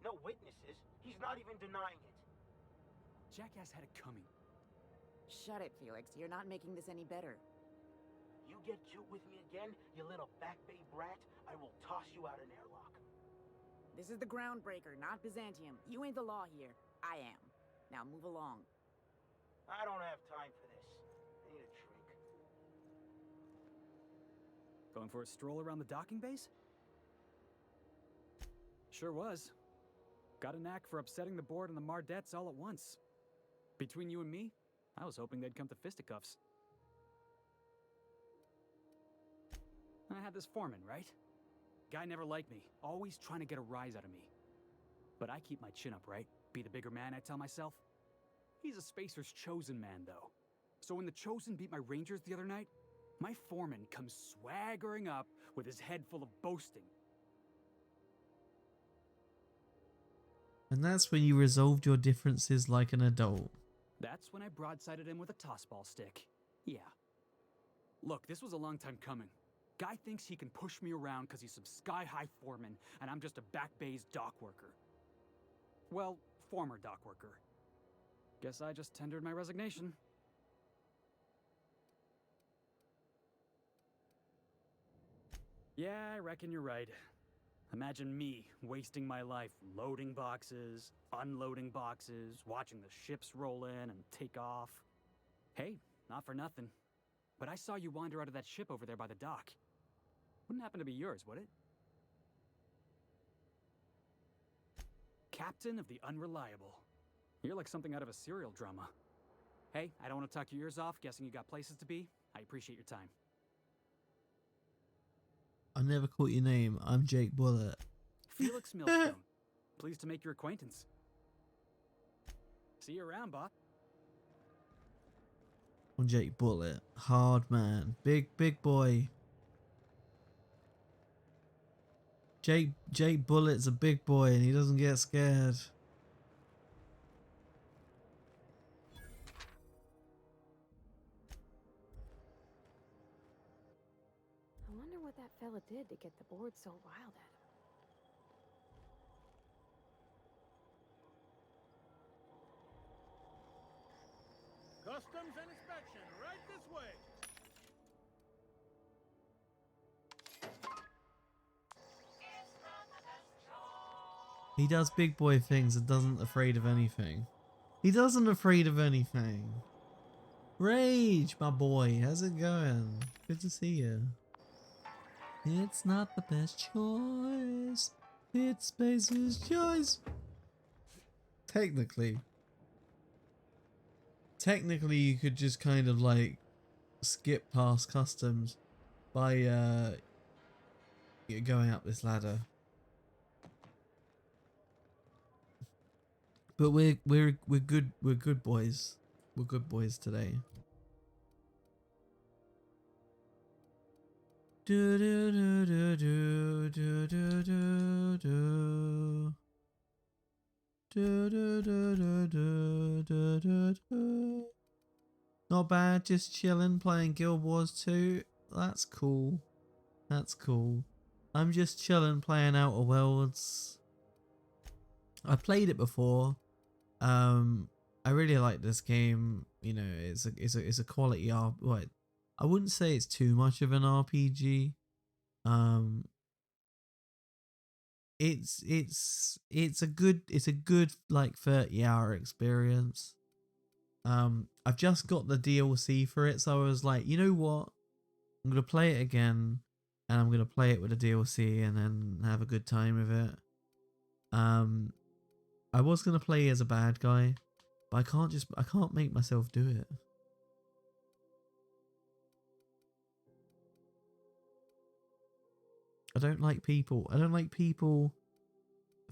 [SPEAKER 14] No witnesses? He's not even denying it.
[SPEAKER 16] Jackass had it coming.
[SPEAKER 15] Shut it, Felix. You're not making this any better.
[SPEAKER 14] You get cute with me again, you little back bay brat, I will toss you out an airlock.
[SPEAKER 15] This is the Groundbreaker, not Byzantium. You ain't the law here. I am. Now move along.
[SPEAKER 14] I don't have time for this. I need a drink.
[SPEAKER 16] Going for a stroll around the docking base? Sure was. Got a knack for upsetting the board and the Mardettes all at once. Between you and me, I was hoping they'd come to fisticuffs. I had this foreman, right? Guy never liked me, always trying to get a rise out of me. But I keep my chin up, right? Be the bigger man, I tell myself. He's a Spacer's chosen man, though. So when the Chosen beat my Rangers the other night, my foreman comes swaggering up with his head full of boasting.
[SPEAKER 1] And that's when you resolved your differences like an adult.
[SPEAKER 16] That's when I broadsided him with a tossball stick. Yeah. Look, this was a long time coming. Guy thinks he can push me around because he's some sky-high foreman, and I'm just a back bay's dock worker. Well, former dock worker. Guess I just tendered my resignation. Yeah, I reckon you're right. Imagine me wasting my life loading boxes, unloading boxes, watching the ships roll in and take off. Hey, not for nothing, but I saw you wander out of that ship over there by the dock. Wouldn't happen to be yours, would it? Captain of the Unreliable. You're like something out of a serial drama. Hey, I don't want to talk your ears off, guessing you got places to be. I appreciate your time.
[SPEAKER 1] I never caught your name. I'm Jake Bullet.
[SPEAKER 16] Felix Millstone. Pleased to make your acquaintance. See you around, Bob.
[SPEAKER 1] I'm Jake Bullet. Hard man. Big boy. Jake Bullet's a big boy and he doesn't get scared.
[SPEAKER 3] I wonder what that fella did to get the board so riled at him.
[SPEAKER 13] Customs and inspection, right this way.
[SPEAKER 1] He does big boy things and doesn't afraid of anything. He doesn't afraid of anything. Rage, my boy. How's it going? Good to see you. It's not the best choice. It's Spacer's choice. Technically, you could just kind of like skip past customs by going up this ladder. But we're good boys. We're good boys today. Do do do do do do do do do. Do do do do do do do do. Not bad, just chilling, playing Guild Wars 2. That's cool. That's cool. I'm just chilling, playing OuterWorlds. I played it before. I really like this game. You know, it's a quality what I wouldn't say it's too much of an RPG. It's a good like 30-hour experience. I've just got the DLC for it, so I was like, you know what? I'm gonna play it again, and I'm gonna play it with the DLC, and then have a good time with it. I was gonna play as a bad guy, but I can't make myself do it. I don't like people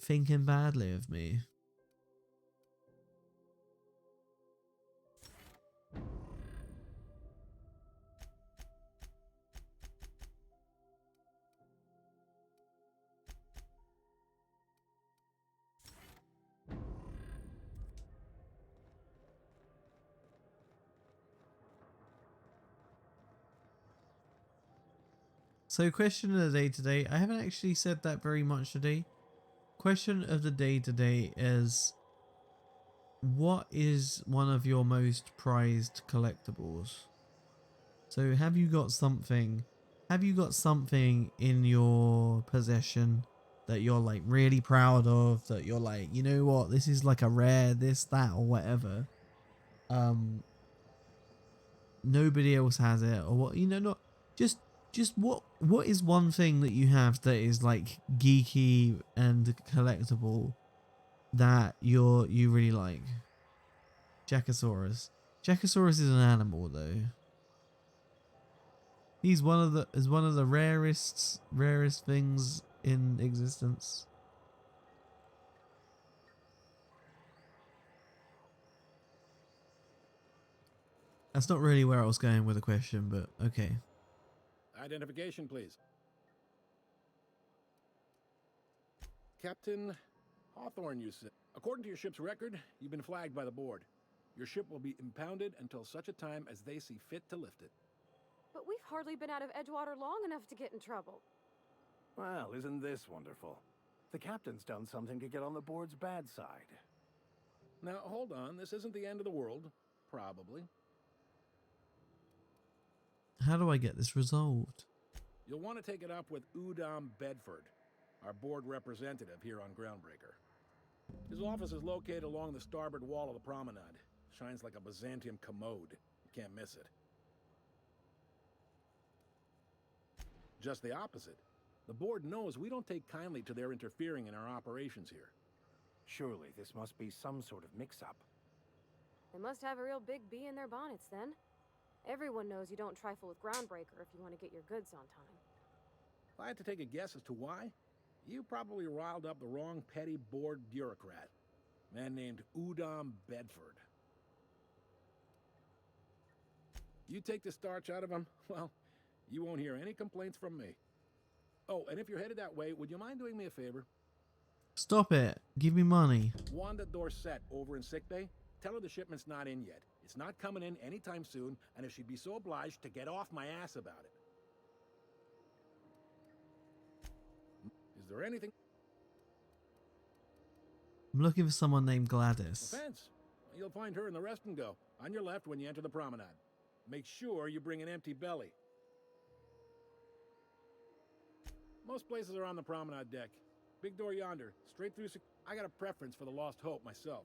[SPEAKER 1] thinking badly of me. So question of the day today, I haven't actually said that very much today. Question of the day today is, what is one of your most prized collectibles? So have you got something in your possession that you're like really proud of, that you're like, you know what, this is like a rare this, that, or whatever. Nobody else has it, or what, you know, not just what is one thing that you have that is like geeky and collectible that you really like? Jackosaurus. Jackosaurus is an animal though. He's one of the rarest things in existence. That's not really where I was going with the question, but okay.
[SPEAKER 11] Identification, please. Captain Hawthorne, you said. According to your ship's record, you've been flagged by the board. Your ship will be impounded until such a time as they see fit to lift it.
[SPEAKER 3] But we've hardly been out of Edgewater long enough to get in trouble.
[SPEAKER 11] Well, isn't this wonderful? The captain's done something to get on the board's bad side. Now, hold on. This isn't the end of the world. Probably.
[SPEAKER 1] How do I get this resolved?
[SPEAKER 11] You'll want to take it up with Udom Bedford, our board representative here on Groundbreaker. His office is located along the starboard wall of the promenade. Shines like a Byzantium commode. You can't miss it. Just the opposite. The board knows we don't take kindly to their interfering in our operations here. Surely this must be some sort of mix-up.
[SPEAKER 3] They must have a real big bee in their bonnets then. Everyone knows you don't trifle with Groundbreaker if you want to get your goods on time.
[SPEAKER 11] If I had to take a guess as to why, you probably riled up the wrong petty board bureaucrat. A man named Udom Bedford. You take the starch out of him, well, you won't hear any complaints from me. Oh, and if you're headed that way, would you mind doing me a favor?
[SPEAKER 1] Stop it. Give me money.
[SPEAKER 11] Wanda Dorset over in sickbay, tell her the shipment's not in yet. It's not coming in anytime soon, and if she'd be so obliged to get off my ass about it. Is there anything?
[SPEAKER 1] I'm looking for someone named Gladys.
[SPEAKER 11] Offense. You'll find her in the rest and go, on your left when you enter the promenade. Make sure you bring an empty belly. Most places are on the promenade deck. Big door yonder, straight through. I got a preference for the Lost Hope myself.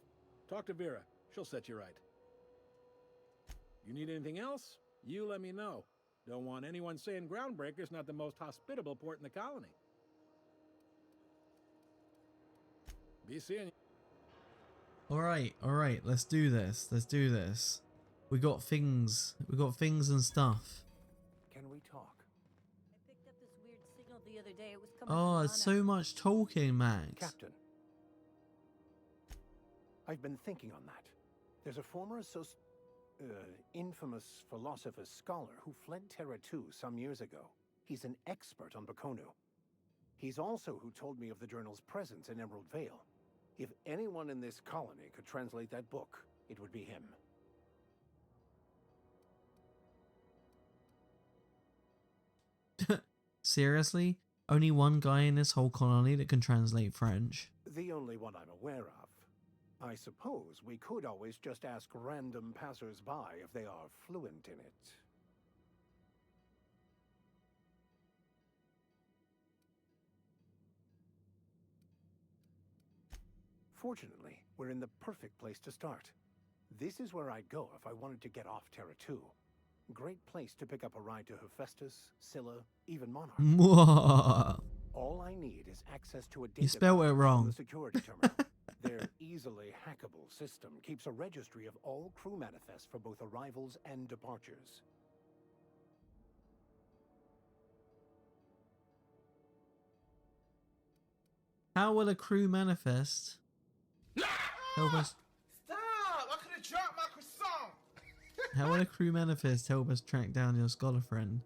[SPEAKER 11] Talk to Vera. She'll set you right. You need anything else? You let me know. Don't want anyone saying Groundbreaker's not the most hospitable port in the colony. Be seeing you.
[SPEAKER 1] All right, let's do this. We got things and stuff.
[SPEAKER 11] Can we talk?
[SPEAKER 9] I picked up this weird signal the other day. It was coming
[SPEAKER 1] Oh,
[SPEAKER 9] from
[SPEAKER 1] it's
[SPEAKER 9] Lana.
[SPEAKER 1] so much talking, Max.
[SPEAKER 11] Captain. I've been thinking on that. There's a former infamous philosopher scholar who fled Terra 2 some years ago. He's an expert on Bakonu. He's also who told me of the journal's presence in Emerald Vale. If anyone in this colony could translate that book, it would be him.
[SPEAKER 1] Seriously? Only one guy in this whole colony that can translate French?
[SPEAKER 11] The only one I'm aware of. I suppose we could always just ask random passers-by if they are fluent in it. Fortunately, we're in the perfect place to start. This is where I'd go if I wanted to get off Terra 2. Great place to pick up a ride to Hephaestus, Scylla, even Monarch. All I need is access to a data
[SPEAKER 1] You spelled it
[SPEAKER 11] on
[SPEAKER 1] wrong.
[SPEAKER 11] the security terminal. Their easily hackable system keeps a registry of all crew manifests for both arrivals and departures.
[SPEAKER 1] How will a crew manifest help us?
[SPEAKER 5] Stop! I could have dropped my croissant.
[SPEAKER 1] How will a crew manifest help us track down your scholar friend?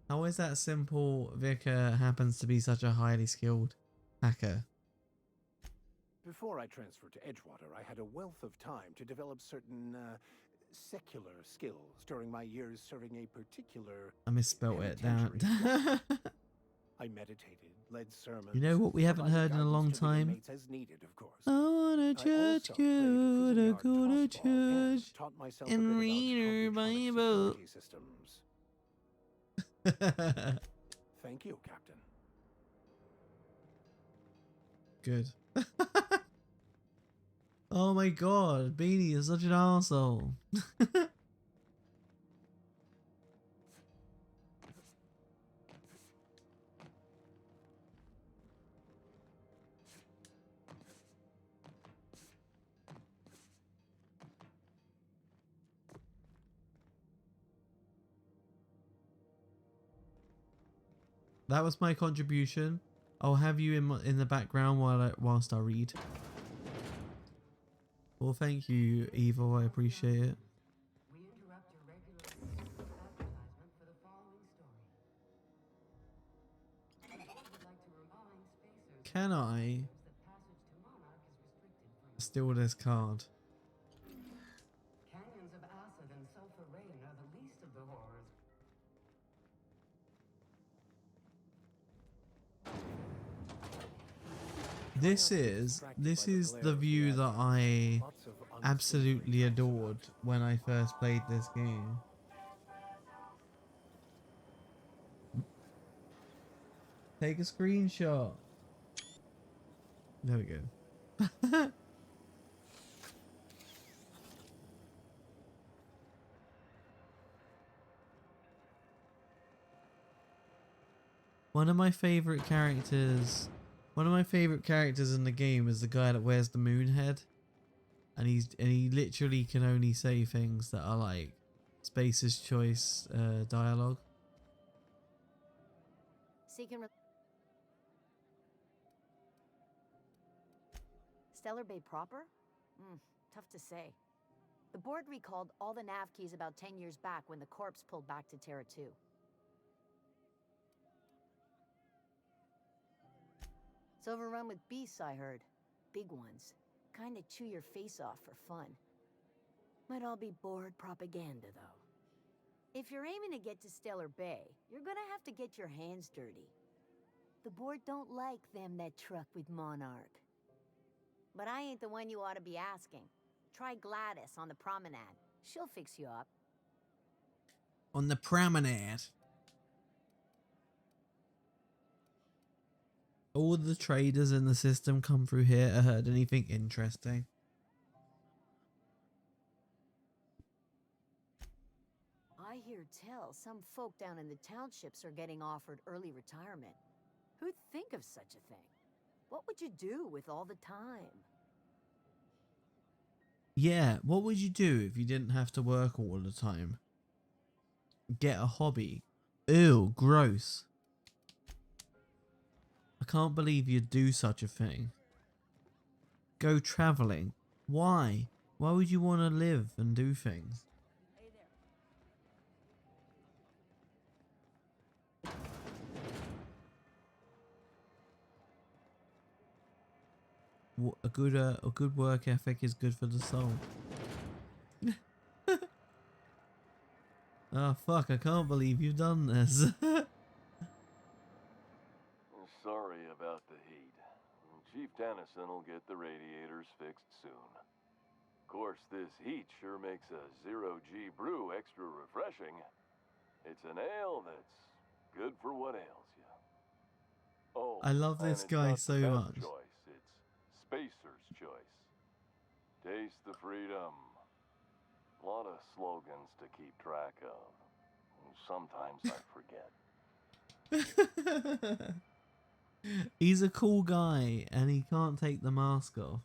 [SPEAKER 1] How is that simple? Vicar happens to be such a highly skilled hacker.
[SPEAKER 11] Before I transferred to Edgewater, I had a wealth of time to develop certain secular skills during my years serving a particular
[SPEAKER 1] I misspelled it down.
[SPEAKER 11] I meditated, led sermons.
[SPEAKER 1] You know what we haven't
[SPEAKER 11] provided
[SPEAKER 1] heard in a
[SPEAKER 11] guidance
[SPEAKER 1] long
[SPEAKER 11] to the
[SPEAKER 1] time?
[SPEAKER 11] inmates as needed, of course.
[SPEAKER 1] I wanna judge
[SPEAKER 11] also
[SPEAKER 1] you
[SPEAKER 11] played
[SPEAKER 1] to
[SPEAKER 11] prison
[SPEAKER 1] go to
[SPEAKER 11] yard tossball and
[SPEAKER 1] church
[SPEAKER 11] taught myself a
[SPEAKER 1] and
[SPEAKER 11] bit
[SPEAKER 1] read
[SPEAKER 11] about
[SPEAKER 1] her
[SPEAKER 11] public
[SPEAKER 1] Bible.
[SPEAKER 11] security systems. Thank you, Captain.
[SPEAKER 1] Good. Oh my god, Beanie is such an asshole. That was my contribution. I'll have you in the background whilst I read. Well, thank you, Evil. I appreciate it.
[SPEAKER 12] We interrupt your regular advertisement for the following story. We would like to remind spacers
[SPEAKER 1] Can I
[SPEAKER 12] that passage to Monarch is restricted for
[SPEAKER 1] steal this card?
[SPEAKER 12] canyons of acid and sulfur rain are the least of the horrors.
[SPEAKER 1] This is the view that I absolutely adored when I first played this game. Take a screenshot. There we go. One of my favorite characters in the game is the guy that wears the moon head, and he literally can only say things that are like Space's Choice dialogue.
[SPEAKER 9] Stellar Bay proper? Tough to say. The board recalled all the nav keys about 10 years back when the corpse pulled back to Terra 2. It's overrun with beasts, I heard. Big ones. Kinda chew your face off for fun. Might all be board propaganda, though. If you're aiming to get to Stellar Bay, you're gonna have to get your hands dirty. The board don't like them that truck with Monarch. But I ain't the one you ought to be asking. Try Gladys on the promenade. She'll fix you up.
[SPEAKER 1] On the promenade. All the traders in the system come through here. I heard anything interesting?
[SPEAKER 9] I hear tell some folk down in the townships are getting offered early retirement. Who'd think of such a thing? What would you do with all the time?
[SPEAKER 1] Yeah, what would you do if you didn't have to work all the time? Get a hobby. Ew, gross. I can't believe you'd do such a thing. Go traveling. Why? Why would you want to live and do things? A good work ethic is good for the soul. Oh fuck, I can't believe you've done this.
[SPEAKER 8] Sorry about the heat. Chief Tennyson will get the radiators fixed soon. Of course, this heat sure makes a zero-G brew extra refreshing. It's an ale that's good for what ails you. Oh,
[SPEAKER 1] I love
[SPEAKER 8] and
[SPEAKER 1] this
[SPEAKER 8] it's
[SPEAKER 1] guy
[SPEAKER 8] not
[SPEAKER 1] so
[SPEAKER 8] the best
[SPEAKER 1] much.
[SPEAKER 8] choice. It's Spacer's Choice. Taste the freedom. A lot of slogans to keep track of. Sometimes I forget.
[SPEAKER 1] He's a cool guy and he can't take the mask off.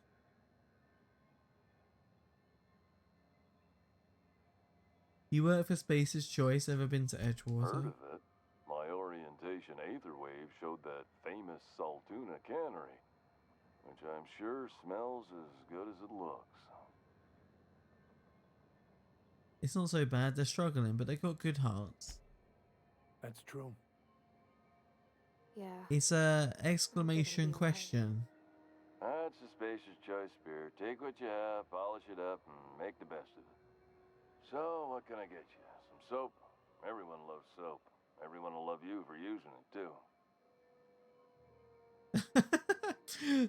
[SPEAKER 1] You work for Space's Choice. Ever been to Edgewater?
[SPEAKER 8] Heard of it. My orientation aether wave showed that famous Saltuna cannery. which I'm sure smells as good as it looks.
[SPEAKER 1] It's not so bad. They're struggling, but they got good hearts.
[SPEAKER 11] That's true.
[SPEAKER 3] Yeah.
[SPEAKER 1] It's a exclamation question.
[SPEAKER 8] That's a spacer's choice spirit. Take what you have, polish it up, and make the best of it. So, what can I get you? Some soap? Everyone loves soap. Everyone will love you for using it, too.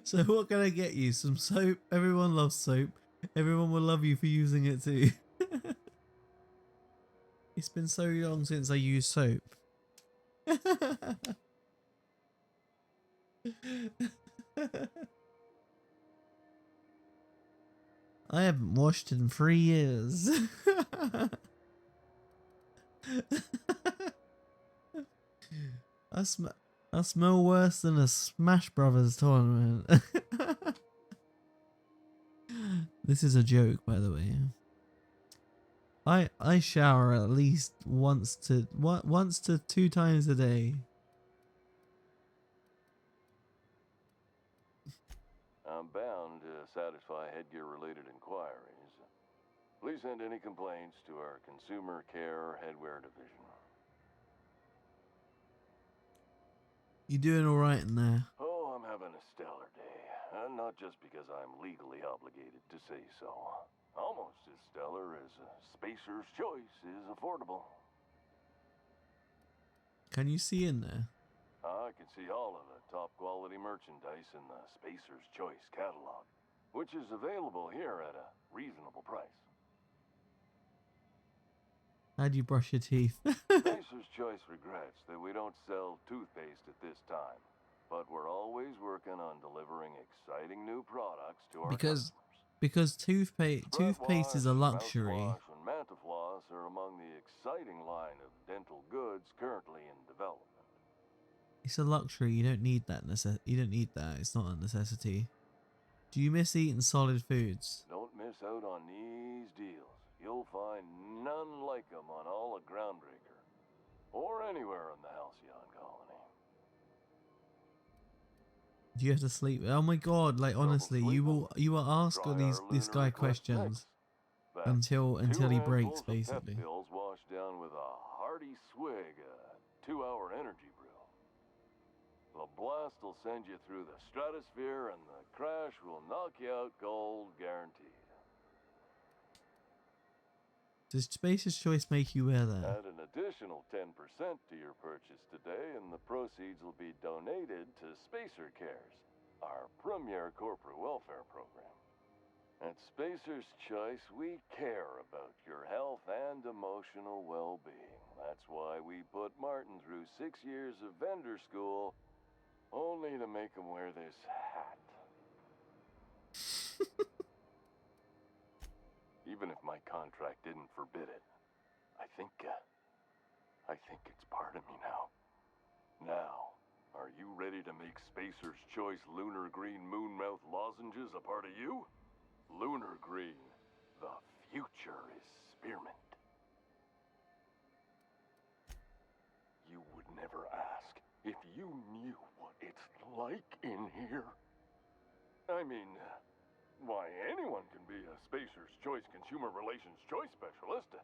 [SPEAKER 1] So what can I get you? Some soap? Everyone loves soap. Everyone will love you for using it too. It's been so long since I used soap. I haven't washed in 3 years. I smell worse than a Smash Brothers tournament. This is a joke, by the way. I shower at least once to 2 times a day.
[SPEAKER 8] I'm bound to satisfy headgear-related inquiries. Please send any complaints to our Consumer Care Headwear Division.
[SPEAKER 1] You doing all right in there?
[SPEAKER 8] Oh, I'm having a stellar day. And not just because I'm legally obligated to say so. Almost as stellar as a Spacer's Choice is affordable.
[SPEAKER 1] Can you see in there?
[SPEAKER 8] I can see all of the top-quality merchandise in the Spacer's Choice catalog, which is available here at a reasonable price.
[SPEAKER 1] How do you brush your teeth?
[SPEAKER 8] Spacer's Choice regrets that we don't sell toothpaste at this time, but we're always working on delivering exciting new products to our customers.
[SPEAKER 1] Because toothpaste is a luxury.
[SPEAKER 8] Mouthwash and Mantafloss are among the exciting line of dental goods currently in development.
[SPEAKER 1] It's a luxury. You don't need that. You don't need that. It's not a necessity. Do you miss eating solid foods?
[SPEAKER 8] Don't miss out on these deals. You'll find none like them on all of Groundbreaker, or anywhere in the Halcyon Colony.
[SPEAKER 1] Do you have to sleep? Oh my god! Like honestly, you will ask all this guy questions until he breaks, basically.
[SPEAKER 8] Pills washed down with a hearty swig of 2-hour energy brew. The blast will send you through the stratosphere, and the crash will knock you out cold, guaranteed.
[SPEAKER 1] Does Spacer's Choice make you wear that?
[SPEAKER 8] Add an additional 10% to your purchase today, and the proceeds will be donated to Spacer Cares, our premier corporate welfare program. At Spacer's Choice, we care about your health and emotional well-being. That's why we put Martin through 6 years of vendor school, only to make him wear this hat. Even if my contract didn't forbid it, I think it's part of me now. Now, are you ready to make Spacer's Choice Lunar Green Moonmouth lozenges a part of you? Lunar Green, the future is spearmint. You would never ask if you knew what it's like in here. I mean, why, anyone can be a Spacer's Choice Consumer Relations Choice Specialist.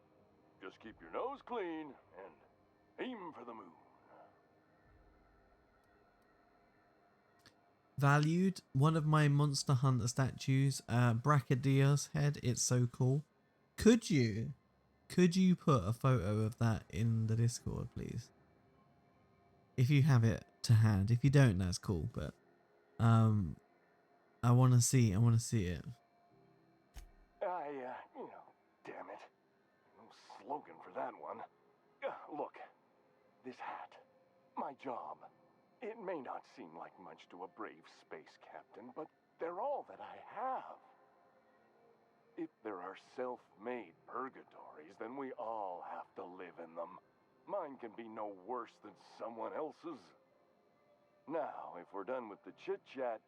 [SPEAKER 8] Just keep your nose clean and aim for the moon.
[SPEAKER 1] Valued, one of my Monster Hunter statues, Brachydios head. It's so cool. Could you put a photo of that in the Discord, please? If you have it to hand. If you don't, that's cool. But I want to see it.
[SPEAKER 8] Damn it. No slogan for that one. Look, this hat, my job. It may not seem like much to a brave space captain, but they're all that I have. If there are self-made purgatories, then we all have to live in them. Mine can be no worse than someone else's. Now, if we're done with the chit-chat,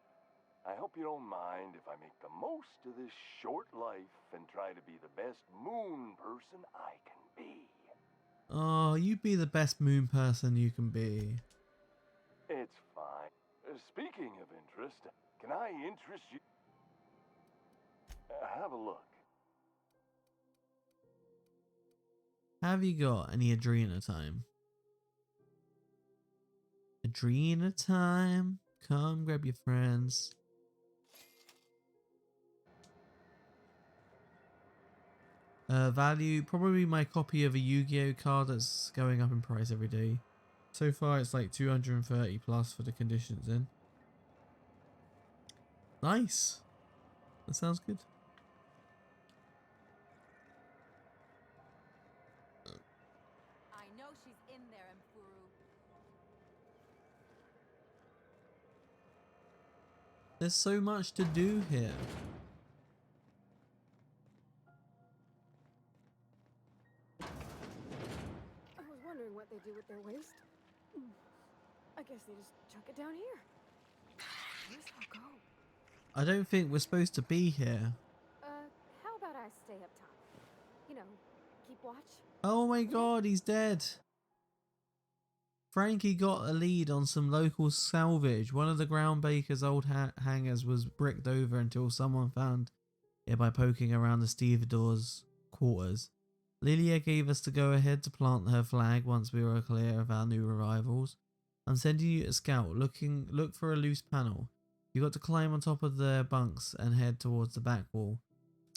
[SPEAKER 8] I hope you don't mind if I make the most of this short life and try to be the best moon person I can be.
[SPEAKER 1] Oh, you be the best moon person you can be.
[SPEAKER 8] It's fine. Speaking of interest, Can I interest you? Have a look.
[SPEAKER 1] Have you got any Adrena time? Adrena time. Come grab your friends. Value, probably my copy of a Yu-Gi-Oh card that's going up in price every day. So far it's like 230 plus for the conditions in. Nice. That sounds good.
[SPEAKER 17] I know she's in there, Mfuru.
[SPEAKER 1] There's so much to do here.
[SPEAKER 3] I was wondering what they do with their waste. I guess they just chuck it down here. Where's our go?
[SPEAKER 1] I don't think we're supposed to be here.
[SPEAKER 3] How about I stay up top? You know, keep watch.
[SPEAKER 1] Oh my god, he's dead. Frankie got a lead on some local salvage. One of the groundbreaker's old hangars was bricked over until someone found it by poking around the stevedore's quarters. Lilia gave us the go-ahead to plant her flag once we were clear of our new arrivals. I'm sending you a scout. Look for a loose panel. You got to climb on top of the bunks and head towards the back wall.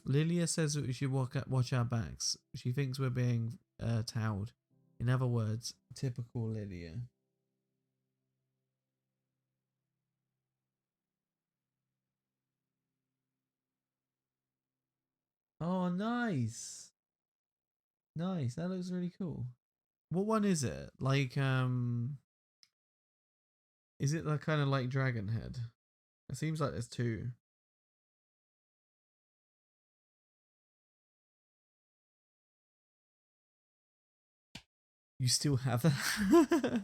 [SPEAKER 1] Lilia says that we should watch our backs. She thinks we're being towed. In other words, typical Lilia. Oh, nice. Nice. That looks really cool. What one is it? Like, is it like kind of like Dragon Head? It seems like there's two. You still have that?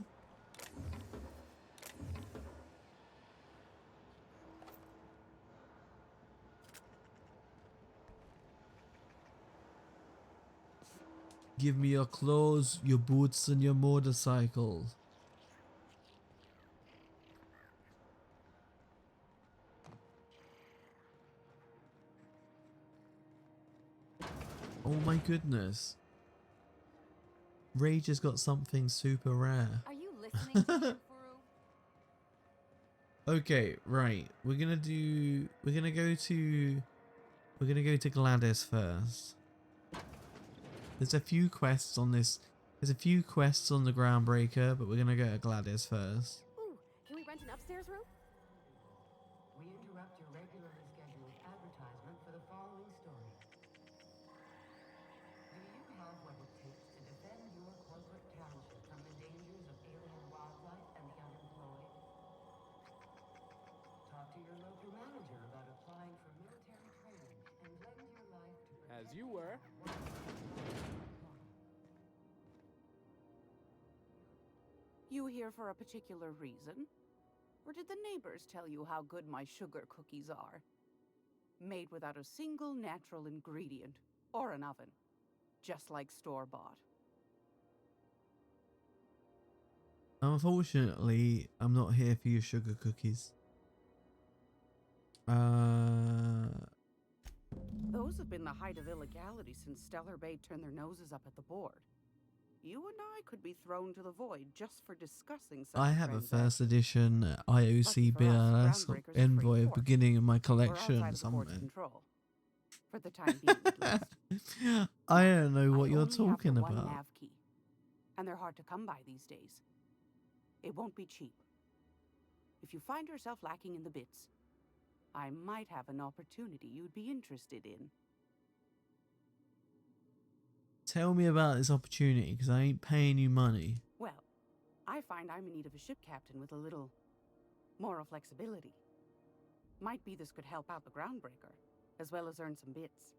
[SPEAKER 1] Give me your clothes, your boots, and your motorcycle. Oh my goodness. Rage has got something super rare.
[SPEAKER 17] Are you listening to me, Mfuru?
[SPEAKER 1] Okay, right. We're gonna go to Gladys first. There's a few quests on this. There's a few quests on the Groundbreaker, but we're gonna go to Gladys first.
[SPEAKER 3] Ooh, can we rent an upstairs room?
[SPEAKER 18] We interrupt your regularly scheduled advertisement for the following story. Do you have what it takes to defend your corporate township from the dangers of alien wildlife and the unemployed? Talk to your local manager about applying for military training and lend your life to
[SPEAKER 2] As you were.
[SPEAKER 15] You here for a particular reason? Or did the neighbors tell you how good my sugar cookies are? Made without a single natural ingredient or an oven, just like store-bought.
[SPEAKER 1] Unfortunately, I'm not here for your sugar cookies.
[SPEAKER 15] Those have been the height of illegality since Stellar Bay turned their noses up at the board. You and I could be thrown to the void just for discussing such
[SPEAKER 1] I have a first edition IOC BLS envoy at the beginning of my collection somewhere.
[SPEAKER 15] For the time being, at least.
[SPEAKER 1] I don't know what you're
[SPEAKER 15] only have the
[SPEAKER 1] talking
[SPEAKER 15] one
[SPEAKER 1] about.
[SPEAKER 15] nav key, and they're hard to come by these days. It won't be cheap. If you find yourself lacking in the bits, I might have an opportunity you'd be interested in.
[SPEAKER 1] Tell me about this opportunity, because I ain't paying you money.
[SPEAKER 15] Well, I find I'm in need of a ship captain with a little moral flexibility. Might be this could help out the Groundbreaker, as well as earn some bits.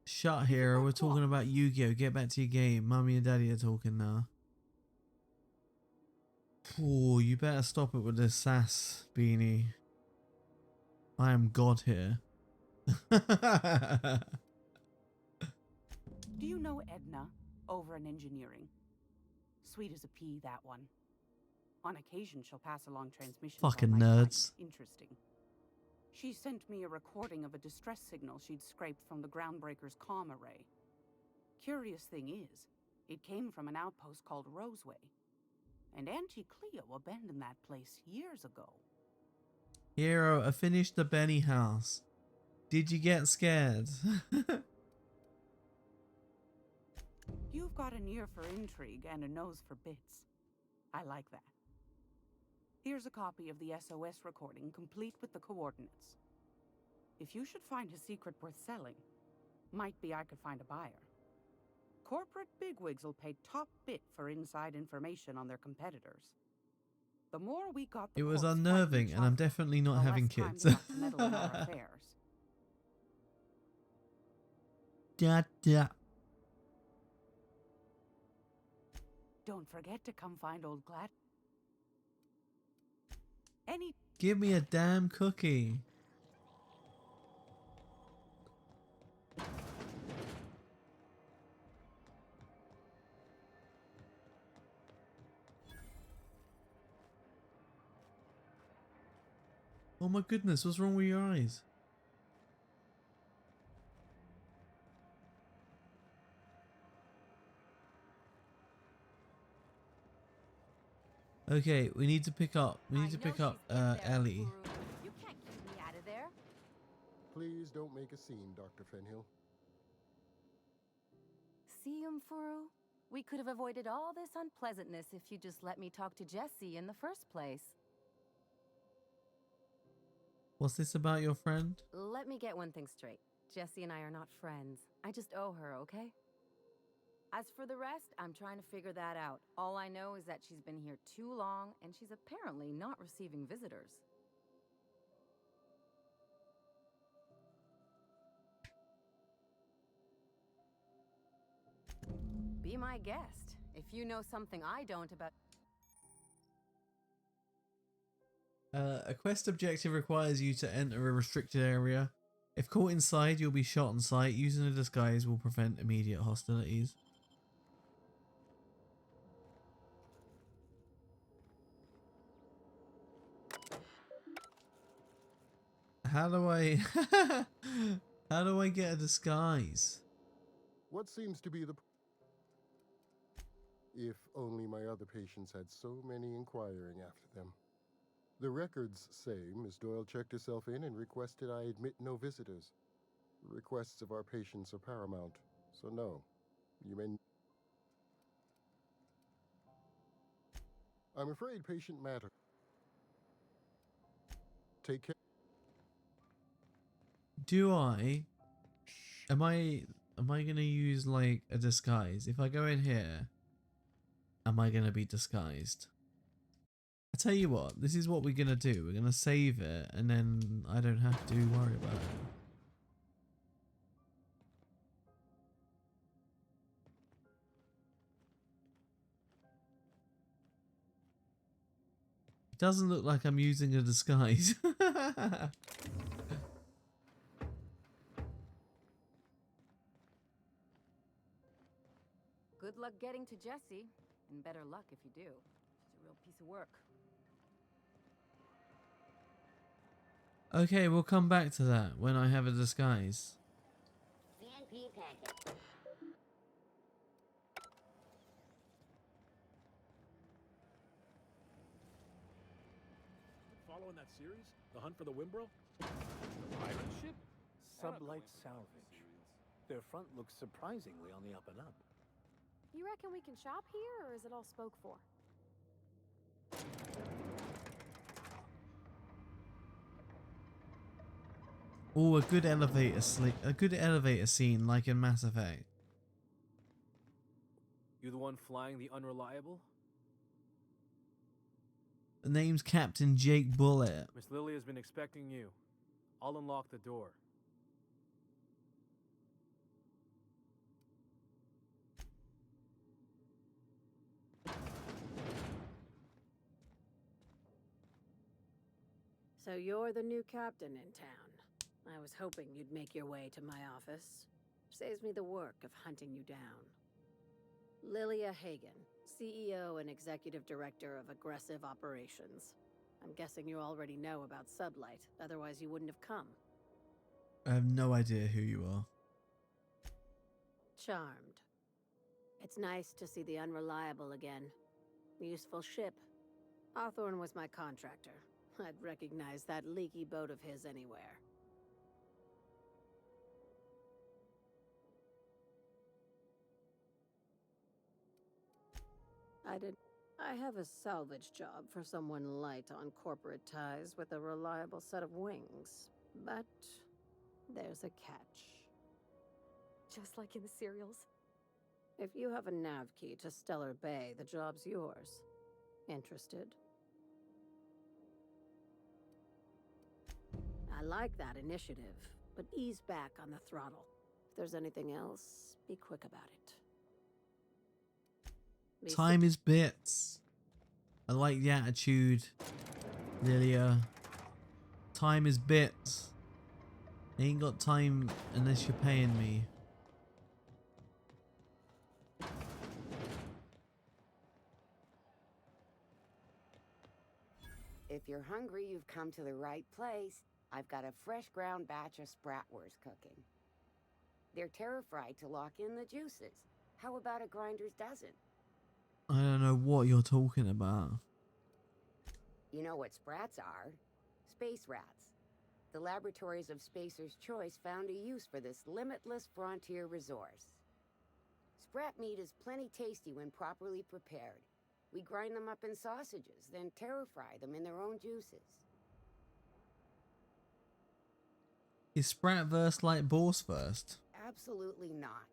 [SPEAKER 1] Shut here, we're talking about Yu-Gi-Oh! Get back to your game. Mummy and Daddy are talking now. Oh, you better stop it with this sass, Beanie. I am God here.
[SPEAKER 15] Do you know Edna, over in engineering? Sweet as a pea, that one. On occasion, she'll pass along transmissions.
[SPEAKER 1] Fucking
[SPEAKER 15] I might find
[SPEAKER 1] nerds.
[SPEAKER 15] interesting. She sent me a recording of a distress signal she'd scraped from the Groundbreaker's comm array. Curious thing is, it came from an outpost called Roseway. And Auntie Cleo abandoned that place years ago.
[SPEAKER 1] Hero, I finished the Benny house. Did you get scared?
[SPEAKER 15] You've got an ear for intrigue and a nose for bits. I like that. Here's a copy of the SOS recording, complete with the coordinates. If you should find a secret worth selling, might be I could find a buyer. Corporate bigwigs will pay top bit for inside information on their competitors. The more we got the
[SPEAKER 1] It was
[SPEAKER 15] courts fighting
[SPEAKER 1] unnerving,
[SPEAKER 15] each
[SPEAKER 1] and I'm
[SPEAKER 15] other,
[SPEAKER 1] definitely not
[SPEAKER 15] the
[SPEAKER 1] having
[SPEAKER 15] less time
[SPEAKER 1] kids.
[SPEAKER 15] we got to meddle in our affairs.
[SPEAKER 1] Da, da.
[SPEAKER 15] Don't forget to come find old Glad. Any
[SPEAKER 1] Give me a damn cookie. Oh my goodness, what's wrong with your eyes? Okay, we need to pick up. We need to pick up Ellie.
[SPEAKER 17] You can't keep me out of there.
[SPEAKER 19] Please don't make a scene, Dr. Fenhill.
[SPEAKER 17] See, Furu? We could have avoided all this unpleasantness if you just let me talk to Jesse in the first place.
[SPEAKER 1] What's this about your friend?
[SPEAKER 3] Let me get one thing straight. Jesse and I are not friends. I just owe her, okay? As for the rest, I'm trying to figure that out. All I know is that she's been here too long, and she's apparently not receiving visitors. Be my guest. If you know something I don't about...
[SPEAKER 1] A quest objective requires you to enter a restricted area. If caught inside, you'll be shot on sight. Using a disguise will prevent immediate hostilities. How do I... How do I get a disguise?
[SPEAKER 19] What seems to be the... If only my other patients had so many inquiring after them. The records say Miss Doyle checked herself in and requested I admit no visitors. Requests of our patients are paramount, so no, you may... I'm afraid patient matter. Take care.
[SPEAKER 1] Do I... Am I gonna use like a disguise? If I go in here, am I gonna be disguised? I tell you what, this is what we're gonna do. We're gonna save it, and then I don't have to worry about it. It doesn't look like I'm using a disguise.
[SPEAKER 3] Good luck getting to Jesse, and better luck if you do. She's a real piece of work.
[SPEAKER 1] Okay, we'll come back to that when I have a disguise.
[SPEAKER 20] CNP packet.
[SPEAKER 21] Following that series? The Hunt for the Wimbrel?
[SPEAKER 11] The pirate ship? Sublight salvage. Their front looks surprisingly on the up and up.
[SPEAKER 3] You reckon we can shop here, or is it all spoke for?
[SPEAKER 1] Oh, a good elevator scene like in Mass Effect.
[SPEAKER 21] You the one flying the Unreliable?
[SPEAKER 1] The name's Captain Jake Bullet.
[SPEAKER 21] Miss Lily has been expecting you. I'll unlock the door.
[SPEAKER 22] So you're the new captain in town. I was hoping you'd make your way to my office. Saves me the work of hunting you down. Lilia Hagen, CEO and Executive Director of Aggressive Operations. I'm guessing you already know about Sublight, otherwise you wouldn't have come.
[SPEAKER 1] I have no idea who you are.
[SPEAKER 22] Charmed. It's nice to see the Unreliable again. Useful ship. Hawthorne was my contractor. I'd recognize that leaky boat of his anywhere. I have a salvage job for someone light on corporate ties with a reliable set of wings. But there's a catch.
[SPEAKER 3] Just like in the serials.
[SPEAKER 22] If you have a nav key to Stellar Bay, the job's yours. Interested? I like that initiative, but ease back on the throttle. If there's anything else, be quick about it.
[SPEAKER 1] Time is bits. I like the attitude, Lilia. Time is bits. Ain't got time unless you're paying me.
[SPEAKER 4] If you're hungry, you've come to the right place. I've got a fresh ground batch of spratwurst cooking. They're terra-fried to lock in the juices. How about a grinder's dozen?
[SPEAKER 1] I don't know what you're talking about.
[SPEAKER 4] You know what sprats are? Space rats. The laboratories of Spacer's Choice found a use for this limitless frontier resource. Sprat meat is plenty tasty when properly prepared. We grind them up in sausages, then terra-fry them in their own juices.
[SPEAKER 1] Is Spratverse like Borsverse?
[SPEAKER 4] Absolutely not.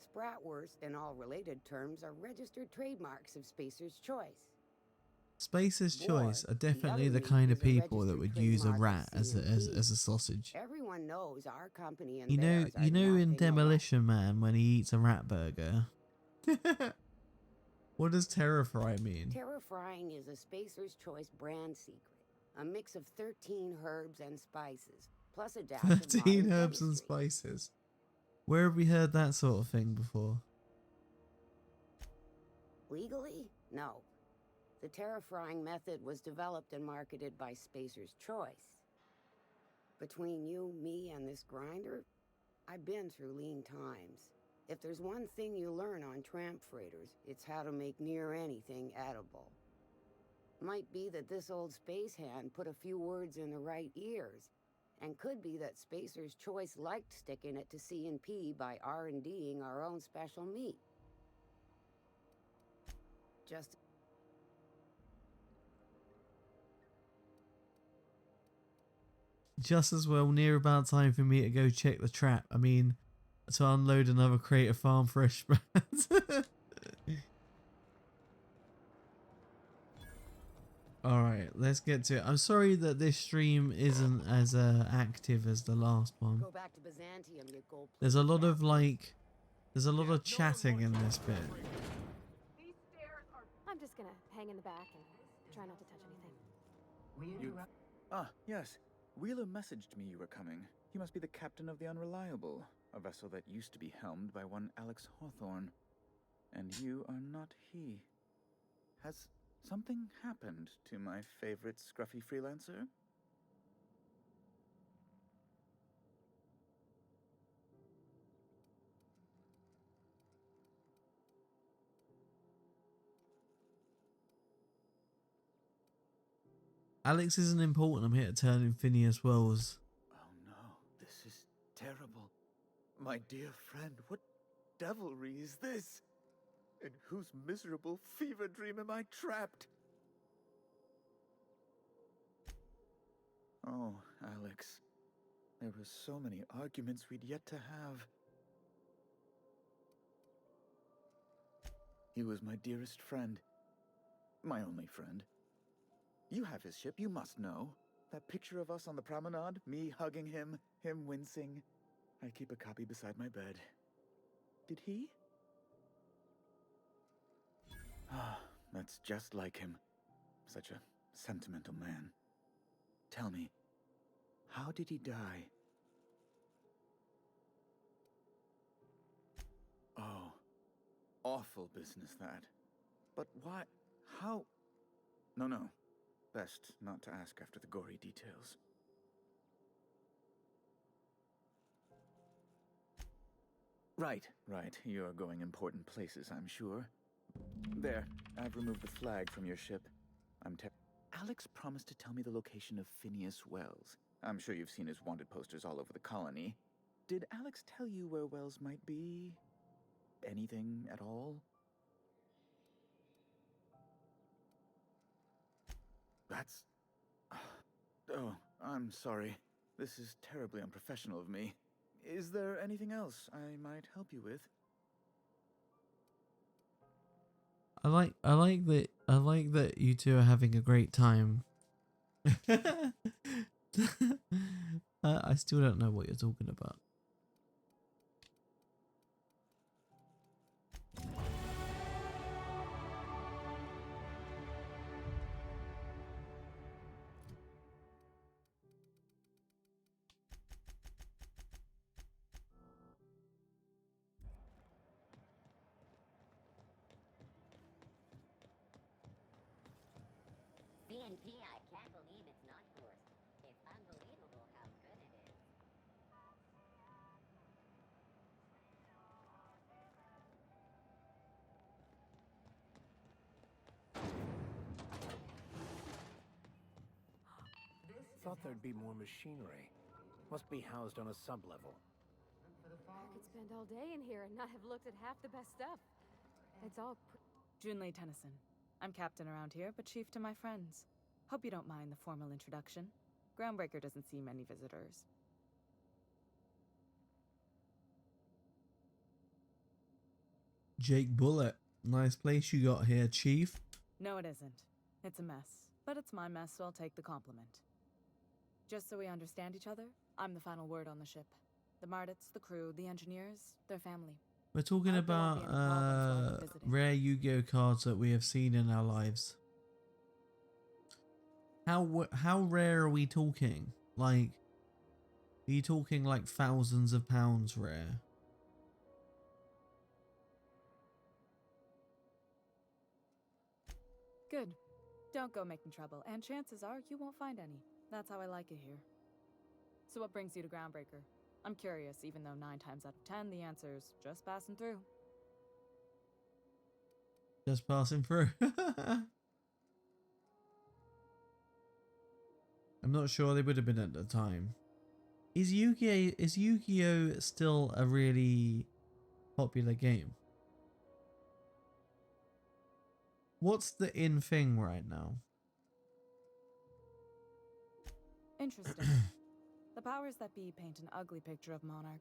[SPEAKER 4] Spratwurst and all related terms are registered trademarks of Spacer's Choice.
[SPEAKER 1] Spacer's Choice are
[SPEAKER 4] the
[SPEAKER 1] definitely
[SPEAKER 4] other
[SPEAKER 1] the
[SPEAKER 4] meat
[SPEAKER 1] kind of
[SPEAKER 4] is a
[SPEAKER 1] people that
[SPEAKER 4] registered
[SPEAKER 1] would use a
[SPEAKER 4] trademark of
[SPEAKER 1] rat as
[SPEAKER 4] CMP.
[SPEAKER 1] a sausage.
[SPEAKER 4] Everyone knows our company and
[SPEAKER 1] You know
[SPEAKER 4] theirs are
[SPEAKER 1] in
[SPEAKER 4] nothing
[SPEAKER 1] Demolition Man when he eats a rat burger. What does terra-fry mean?
[SPEAKER 4] Terra-frying is a Spacer's Choice brand secret. A mix of 13 herbs and spices, plus a dash of
[SPEAKER 1] 13
[SPEAKER 4] modern
[SPEAKER 1] herbs and
[SPEAKER 4] chemistry.
[SPEAKER 1] spices. Where have we heard that sort of thing before?
[SPEAKER 4] Legally? No. The terra-frying method was developed and marketed by Spacer's Choice. Between you, me, and this grinder, I've been through lean times. If there's one thing you learn on tramp freighters, it's how to make near anything edible. Might be that this old space hand put a few words in the right ears, and could be that Spacer's Choice liked sticking it to C&P by R&D'ing our own special meat.
[SPEAKER 1] Just as well near about time for me to go check the trap. I mean, to unload another crate of farm fresh sprats. Alright, let's get to it. I'm sorry that this stream isn't as active as the last one.
[SPEAKER 4] Go back to Byzantium, you gold.
[SPEAKER 1] There's a lot of there's a lot of chatting in this bit.
[SPEAKER 3] I'm just gonna hang in the back and try not to touch anything.
[SPEAKER 7] Ah, yes. Wheeler messaged me you were coming. He must be the captain of the Unreliable, a vessel that used to be helmed by one Alex Hawthorne. And you are not he. Has something happened to my favorite scruffy freelancer?
[SPEAKER 1] Alex isn't important. I'm here to turn in Phineas Wells.
[SPEAKER 7] Oh no, this is terrible. My dear friend, what devilry is this? In whose miserable fever dream am I trapped? Oh, Alex. There were so many arguments we'd yet to have. He was my dearest friend. My only friend. You have his ship, you must know. That picture of us on the promenade, me hugging him, him wincing. I keep a copy beside my bed. Did he? Ah, that's just like him. Such a sentimental man. Tell me, how did he die? Oh, awful business that. But why? How? No. Best not to ask after the gory details. Right. You're going important places, I'm sure. There, I've removed the flag from your ship. Alex promised to tell me the location of Phineas Wells. I'm sure you've seen his wanted posters all over the colony. Did Alex tell you where Wells might be? Anything at all? That's... Oh, I'm sorry. This is terribly unprofessional of me. Is there anything else I might help you with?
[SPEAKER 1] I like that you two are having a great time. I still don't know what you're talking about.
[SPEAKER 20] CNP, I can't believe it's not yours. It's unbelievable how good it is.
[SPEAKER 11] Thought there'd be more machinery. Must be housed on a sublevel.
[SPEAKER 3] I could spend all day in here and not have looked at half the best stuff. It's all
[SPEAKER 6] Junlei Tennyson. I'm captain around here, but chief to my friends. Hope you don't mind the formal introduction. Groundbreaker doesn't see many visitors.
[SPEAKER 1] Jake Bullet, nice place you got here, Chief.
[SPEAKER 6] No, it isn't. It's a mess. But it's my mess, so I'll take the compliment. Just so we understand each other, I'm the final word on the ship. The Mardits, the crew, the engineers, their family.
[SPEAKER 1] We're talking about rare Yu-Gi-Oh cards that we have seen in our lives. How rare are we talking? Like, are you talking like thousands of pounds rare?
[SPEAKER 6] Good. Don't go making trouble, and chances are you won't find any. That's how I like it here. So what brings you to Groundbreaker? I'm curious, even though 9 times out of 10 the answer's just passing through.
[SPEAKER 1] Just passing through. I'm not sure they would have been at the time. Is Yu-Gi-Oh still a really popular game? What's the in thing right now?
[SPEAKER 6] Interesting. The powers that be paint an ugly picture of Monarch.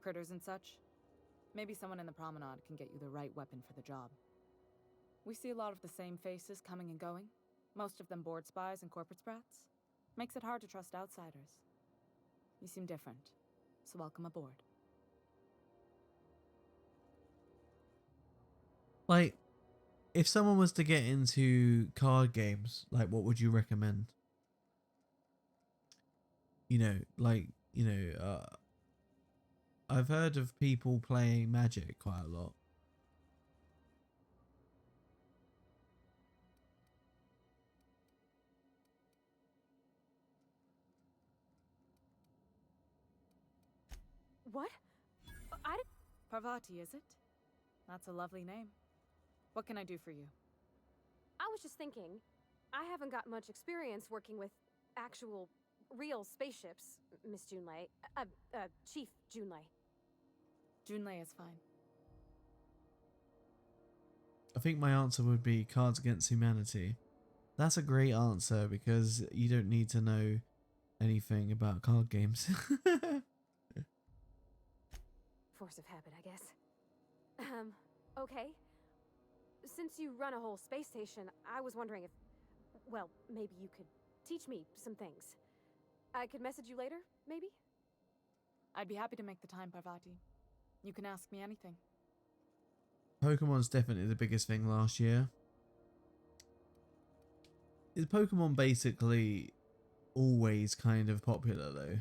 [SPEAKER 6] Critters and such. Maybe someone in the promenade can get you the right weapon for the job. We see a lot of the same faces coming and going. Most of them board spies and corporate sprats. Makes it hard to trust outsiders. You seem different, so welcome aboard.
[SPEAKER 1] Like, if someone was to get into card games, like, what would you recommend? You know, I've heard of people playing Magic quite a lot.
[SPEAKER 3] What?
[SPEAKER 6] Parvati, is it? That's a lovely name. What can I do for you?
[SPEAKER 3] I was just thinking, I haven't got much experience working with actual, real spaceships, Miss Junlei. Chief Junlei.
[SPEAKER 6] Junlei is fine.
[SPEAKER 1] I think my answer would be Cards Against Humanity. That's a great answer because you don't need to know anything about card games.
[SPEAKER 3] Force of habit, I guess. Okay. Since you run a whole space station, I was wondering if, well, maybe you could teach me some things. I could message you later, maybe?
[SPEAKER 6] I'd be happy to make the time, Parvati. You can ask me anything.
[SPEAKER 1] Pokemon's definitely the biggest thing last year. Is Pokemon basically always kind of popular though?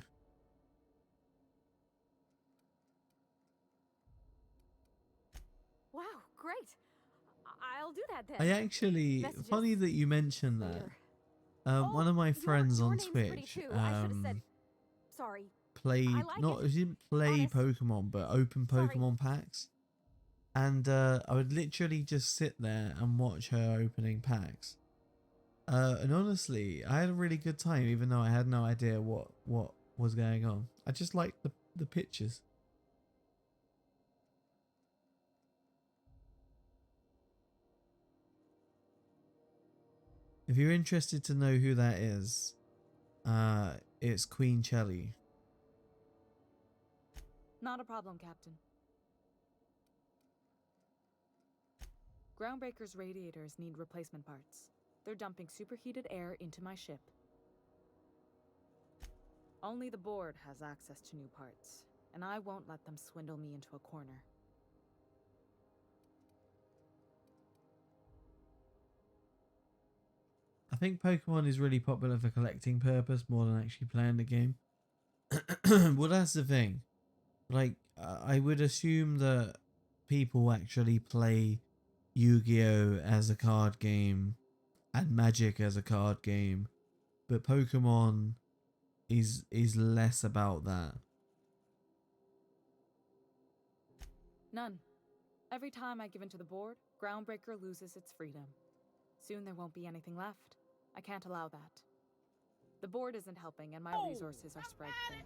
[SPEAKER 3] Wow, great. I'll do that then.
[SPEAKER 1] I actually,
[SPEAKER 3] Messages
[SPEAKER 1] funny that you mentioned that.
[SPEAKER 3] later. Oh,
[SPEAKER 1] one of my friends
[SPEAKER 3] your
[SPEAKER 1] on
[SPEAKER 3] name's pretty
[SPEAKER 1] Twitch
[SPEAKER 3] too. I should have said. Sorry.
[SPEAKER 1] played
[SPEAKER 3] like
[SPEAKER 1] not
[SPEAKER 3] it.
[SPEAKER 1] he didn't play
[SPEAKER 3] Honest.
[SPEAKER 1] Pokemon but open Pokemon packs, and I would literally just sit there and watch her opening packs. And honestly, I had a really good time, even though I had no idea what was going on. I just liked the pictures. If you're interested to know who that is, it's Queen Chelly.
[SPEAKER 6] Not a problem, Captain. Groundbreaker's radiators need replacement parts. They're dumping superheated air into my ship. Only the board has access to new parts, and I won't let them swindle me into a corner.
[SPEAKER 1] I think Pokemon is really popular for collecting purpose more than actually playing the game. Well, that's the thing. Like, I would assume that people actually play Yu-Gi-Oh as a card game and Magic as a card game, but Pokemon is less about that.
[SPEAKER 6] None. Every time I give in to the board, Groundbreaker loses its freedom. Soon there won't be anything left. I can't allow that. The board isn't helping, and my resources are spread thin.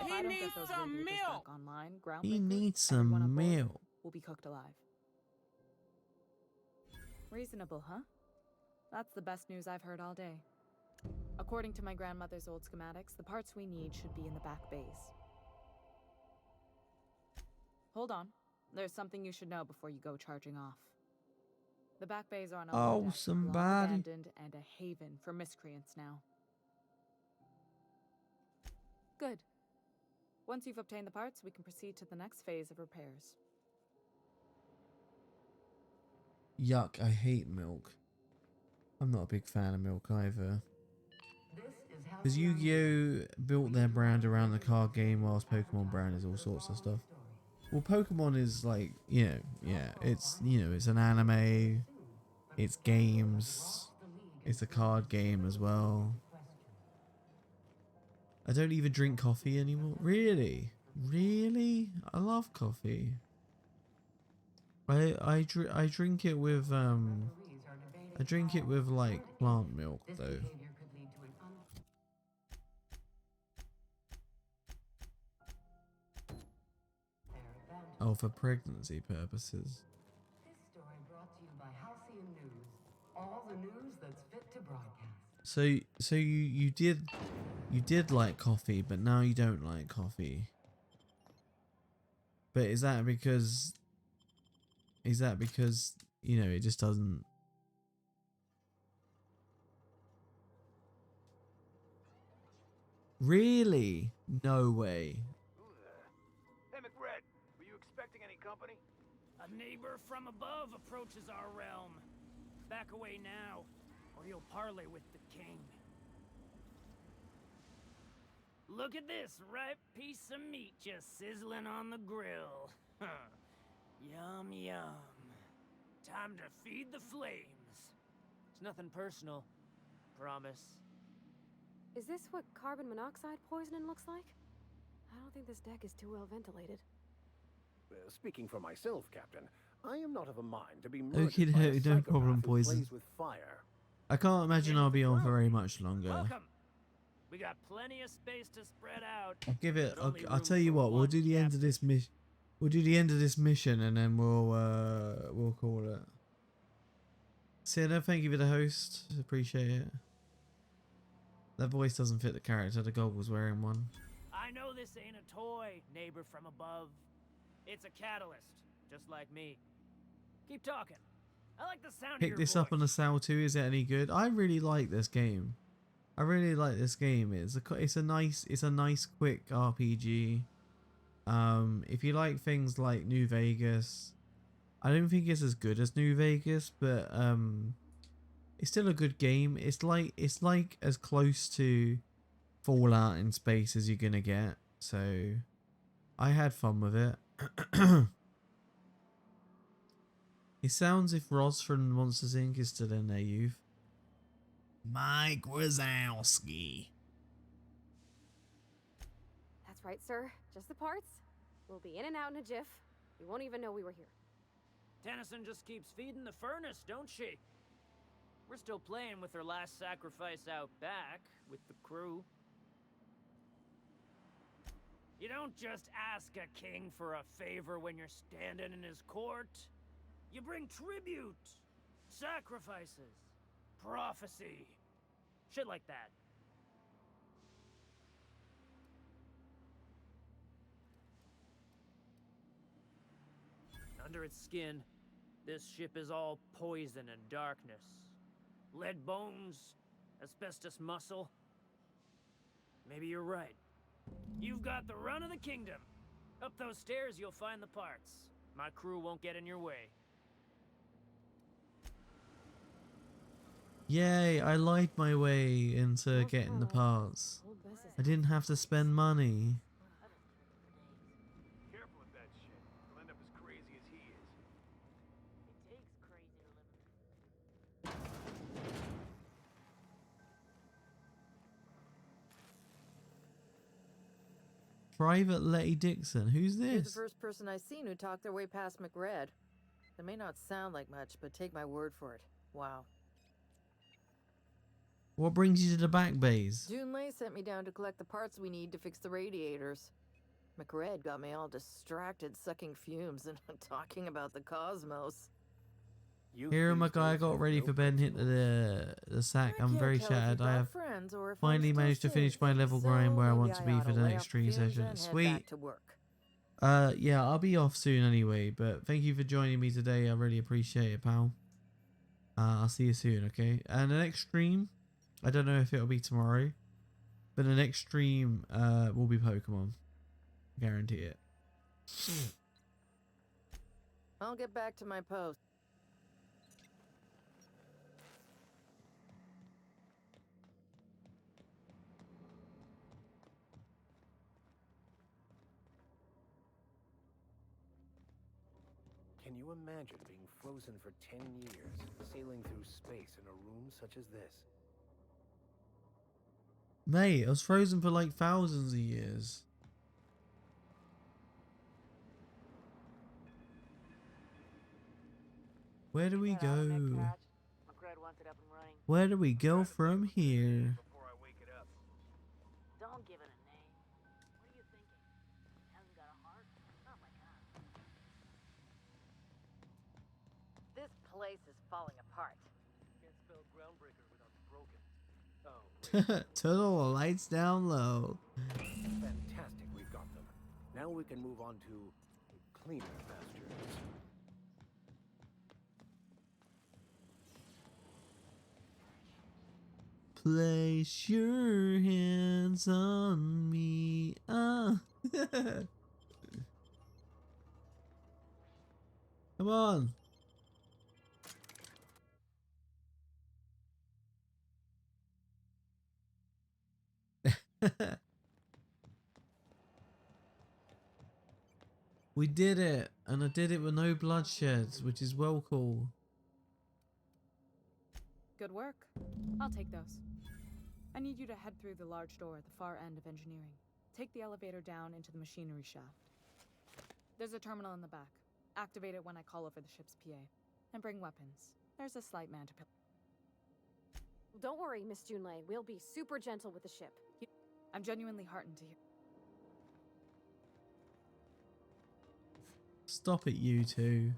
[SPEAKER 6] If I don't get those radiators back online, Groundbreaker,
[SPEAKER 1] He needs
[SPEAKER 6] everyone on
[SPEAKER 1] some
[SPEAKER 6] board
[SPEAKER 1] milk.
[SPEAKER 6] will be cooked alive. Reasonable, huh? That's the best news I've heard all day. According to my grandmother's old schematics, the parts we need should be in the back bays. Hold on. There's something you should know before you go charging off. The back bays are on a
[SPEAKER 1] Oh,
[SPEAKER 6] long
[SPEAKER 1] somebody.
[SPEAKER 6] abandoned and a haven for miscreants now. Good. Once you've obtained the parts, we can proceed to the next phase of repairs.
[SPEAKER 1] Yuck, I hate milk. I'm not a big fan of milk either. Because Yu-Gi-Oh built their brand around the card game, whilst Pokemon brand is all sorts of stuff. Well, Pokemon is like, yeah, it's an anime, it's games, it's a card game as well. I don't even drink coffee anymore. Really? I love coffee. I drink it with like plant milk though. Oh, for pregnancy purposes.
[SPEAKER 18] This story brought to you by Halcyon News. All the news that's fit to broadcast.
[SPEAKER 1] So you did like coffee, but now you don't like coffee. But is that because it just doesn't? Really? No way.
[SPEAKER 10] Hey, McRed, were you expecting any company?
[SPEAKER 14] A neighbor from above approaches our realm. Back away now, or you'll parley with the king. Look at this ripe piece of meat just sizzling on the grill. Yum, yum. Time to feed the flames.
[SPEAKER 21] It's nothing personal. Promise.
[SPEAKER 3] Is this what carbon monoxide poisoning looks like? I don't think this deck is too well ventilated.
[SPEAKER 11] Speaking for myself, Captain, I am not of a mind to be
[SPEAKER 1] Okay,
[SPEAKER 11] murdered by a
[SPEAKER 1] no
[SPEAKER 11] psychopath
[SPEAKER 1] problem,
[SPEAKER 11] who
[SPEAKER 1] Poison.
[SPEAKER 11] plays with fire.
[SPEAKER 1] I can't imagine I'll be on very much longer.
[SPEAKER 14] Welcome. We got plenty of space to spread out.
[SPEAKER 1] I'll give it.
[SPEAKER 14] but only
[SPEAKER 1] I'll
[SPEAKER 14] room
[SPEAKER 1] tell you
[SPEAKER 14] for
[SPEAKER 1] what. We'll
[SPEAKER 14] one
[SPEAKER 1] do the end of this mission. We'll do the end of this mission, and then we'll call it. Sienna, thank you for the host. Appreciate it. That voice doesn't fit the character. The goggle's wearing one.
[SPEAKER 14] I know this ain't a toy, neighbor from above. It's a catalyst, just like me. Keep talking. I like the sound of
[SPEAKER 1] Pick
[SPEAKER 14] your
[SPEAKER 1] this
[SPEAKER 14] voice.
[SPEAKER 1] up on the sale too. Is it any good? I really like this game. I really like this game. It's a nice quick RPG. If you like things like New Vegas, I don't think it's as good as New Vegas, but it's still a good game. It's like as close to Fallout in space as you're gonna get. So I had fun with it. It sounds if Roz from Monsters Inc. is still in their youth. Mike Wazowski.
[SPEAKER 3] That's right, sir. Just the parts. We'll be in and out in a jiff. You won't even know we were here.
[SPEAKER 14] Tennyson just keeps feeding the furnace, don't she? We're still playing with her last sacrifice out back with the crew. You don't just ask a king for a favor when you're standing in his court. You bring tribute, sacrifices, prophecy, shit like that. Under its skin, this ship is all poison and darkness. Lead bones, asbestos muscle. Maybe you're right. You've got the run of the kingdom. Up those stairs, you'll find the parts. My crew won't get in your way.
[SPEAKER 1] Yay, I lied my way into getting the parts. I didn't have to spend money.
[SPEAKER 10] Careful with that shit. You'll end up as crazy as he is.
[SPEAKER 9] It takes crazy to live.
[SPEAKER 1] Private Letty Dixon, who's
[SPEAKER 13] You're the
[SPEAKER 1] this?
[SPEAKER 13] first person I've seen who talked their way past McRed. They may not sound like much, but take my word for it. Wow.
[SPEAKER 1] What brings you to the back bays?
[SPEAKER 13] June Lay sent me down to collect the parts we need to fix the radiators. McRed got me all distracted sucking fumes and talking about the cosmos.
[SPEAKER 1] Here, my guy got ready for Ben hit the sack. I'm very shattered. I have finally managed to finish my level grind where I want to be for the next stream session. Sweet. Yeah, I'll be off soon anyway, but thank you for joining me today. I really appreciate it, pal. I'll see you soon, okay? And the next stream, I don't know if it'll be tomorrow, but the next stream will be Pokemon. Guarantee it.
[SPEAKER 13] I'll get back to my post.
[SPEAKER 11] Can you imagine being frozen for 10 years, sailing through space in a room such as this?
[SPEAKER 1] Mate, I was frozen for like thousands of years. Where do we go? Where do we go from here?
[SPEAKER 9] Don't give it a name. What are you thinking? Hasn't got a heart? Oh my god. This place is falling apart.
[SPEAKER 10] Can't spell groundbreaker without broken. Oh.
[SPEAKER 1] Turn all the lights down low.
[SPEAKER 11] Fantastic, we've got them. Now we can move on to cleaner pastures.
[SPEAKER 1] Place your hands on me. Come on. We did it, and I did it with no bloodshed, which is well cool.
[SPEAKER 6] Good work. I'll take those. I need you to head through the large door at the far end of engineering. Take the elevator down into the machinery shaft. There's a terminal in the back. Activate it when I call over the ship's PA. And bring weapons. There's a slight man to pill.
[SPEAKER 3] Don't worry, Miss Junlei. We'll be super gentle with the ship.
[SPEAKER 6] I'm genuinely heartened to hear.
[SPEAKER 1] Stop it, you two.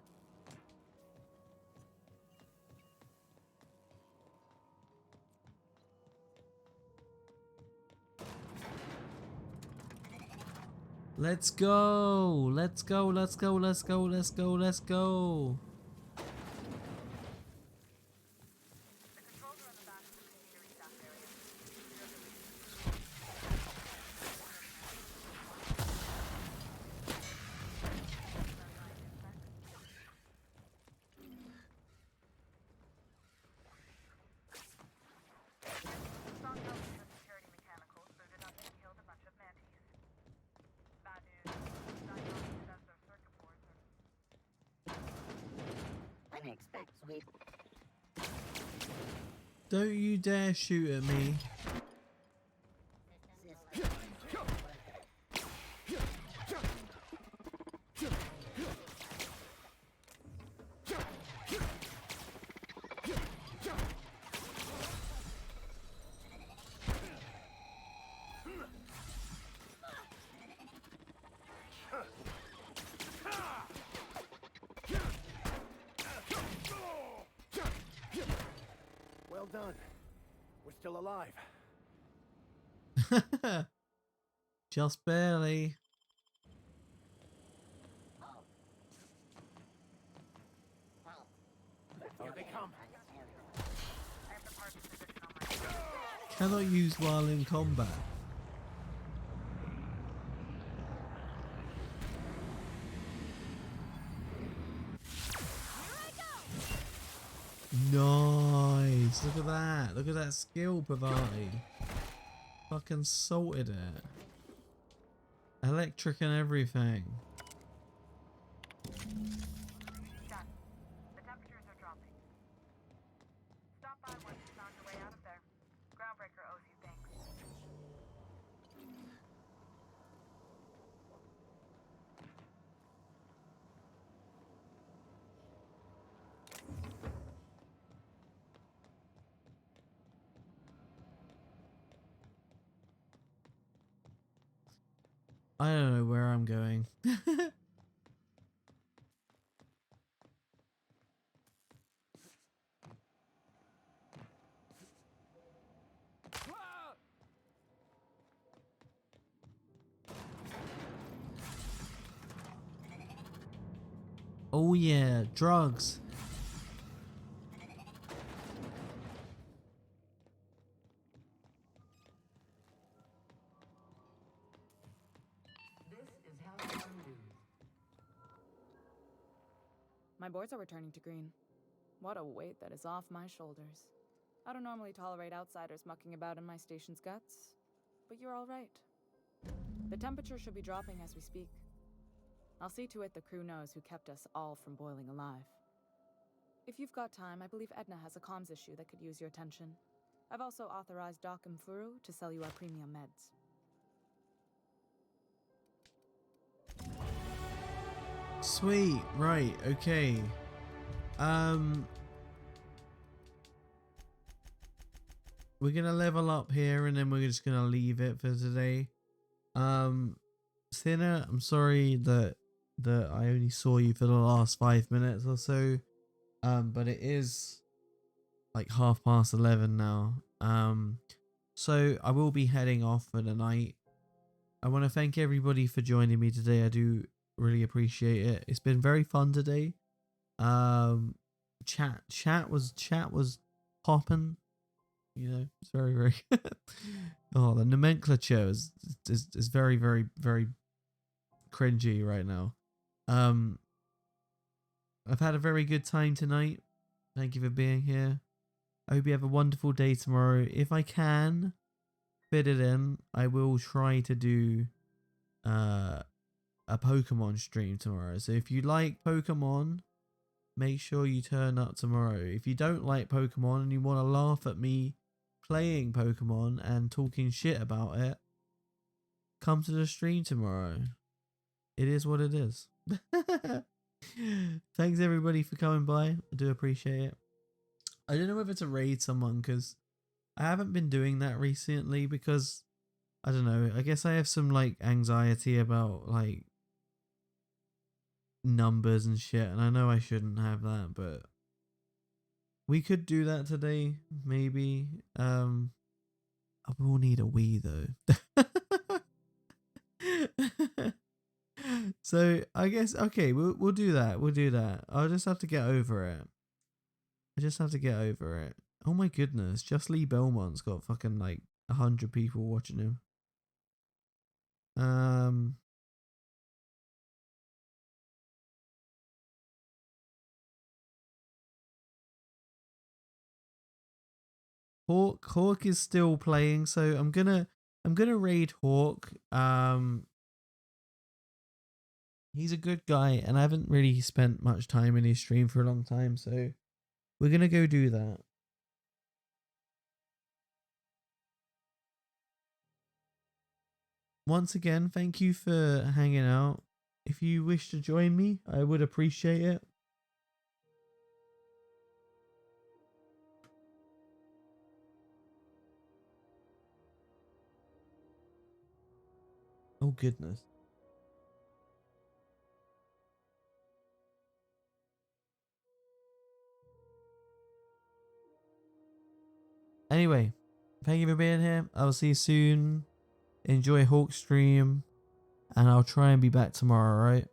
[SPEAKER 1] Let's go. Let's go. Let's go. Let's go. Let's go. Let's go. Don't you dare shoot at me.
[SPEAKER 11] Well done. We're still alive.
[SPEAKER 1] Just barely.
[SPEAKER 11] Here they come.
[SPEAKER 1] Cannot use while in combat. Nice. Look at that. Look at that skill, Pavati. Fucking salted it. Electric and everything.
[SPEAKER 18] The temperatures are dropping. Stop by once you found your way out of there. Groundbreaker owes you thanks.
[SPEAKER 1] I don't know where I'm going. Oh yeah, drugs.
[SPEAKER 18] This is how you lose.
[SPEAKER 6] My boards are returning to green. What a weight that is off my shoulders. I don't normally tolerate outsiders mucking about in my station's guts, but you're all right. The temperature should be dropping as we speak. I'll see to it the crew knows who kept us all from boiling alive. If you've got time, I believe Edna has a comms issue that could use your attention. I've also authorized Doc and Furu to sell you our premium meds.
[SPEAKER 1] Sweet, right, okay. We're gonna level up here and then we're just gonna leave it for today. Sinner, I'm sorry that I only saw you for the last 5 minutes or so. But it is like 11:30 now. So I will be heading off for the night. I want to thank everybody for joining me today. I do really appreciate it. It's been very fun today. Chat was popping. You know, it's very, very oh, the nomenclature is very, very, very cringy right now. I've had a very good time tonight. Thank you for being here. I hope you have a wonderful day tomorrow. If I can fit it in, I will try to do a Pokemon stream tomorrow. So if you like Pokemon, make sure you turn up tomorrow. If you don't like Pokemon and you want to laugh at me playing Pokemon and talking shit about it, come to the stream tomorrow. It is what it is. Thanks everybody for coming by. I do appreciate it. I don't know whether to raid someone because I haven't been doing that recently because I don't know. I guess I have some like anxiety about like numbers and shit, and I know I shouldn't have that, but we could do that today, maybe. I will need a Wii though. So I guess okay, we'll do that. We'll do that. I'll just have to get over it. I just have to get over it. Oh my goodness, Just Lee Belmont's got fucking like 100 people watching him. Hawk is still playing, so I'm gonna raid Hawk. He's a good guy, and I haven't really spent much time in his stream for a long time, so we're gonna go do that. once again, thank you for hanging out. If you wish to join me, I would appreciate it. Oh, goodness. Anyway, thank you for being here. I'll see you soon. Enjoy Hawk's stream. And I'll try and be back tomorrow, alright?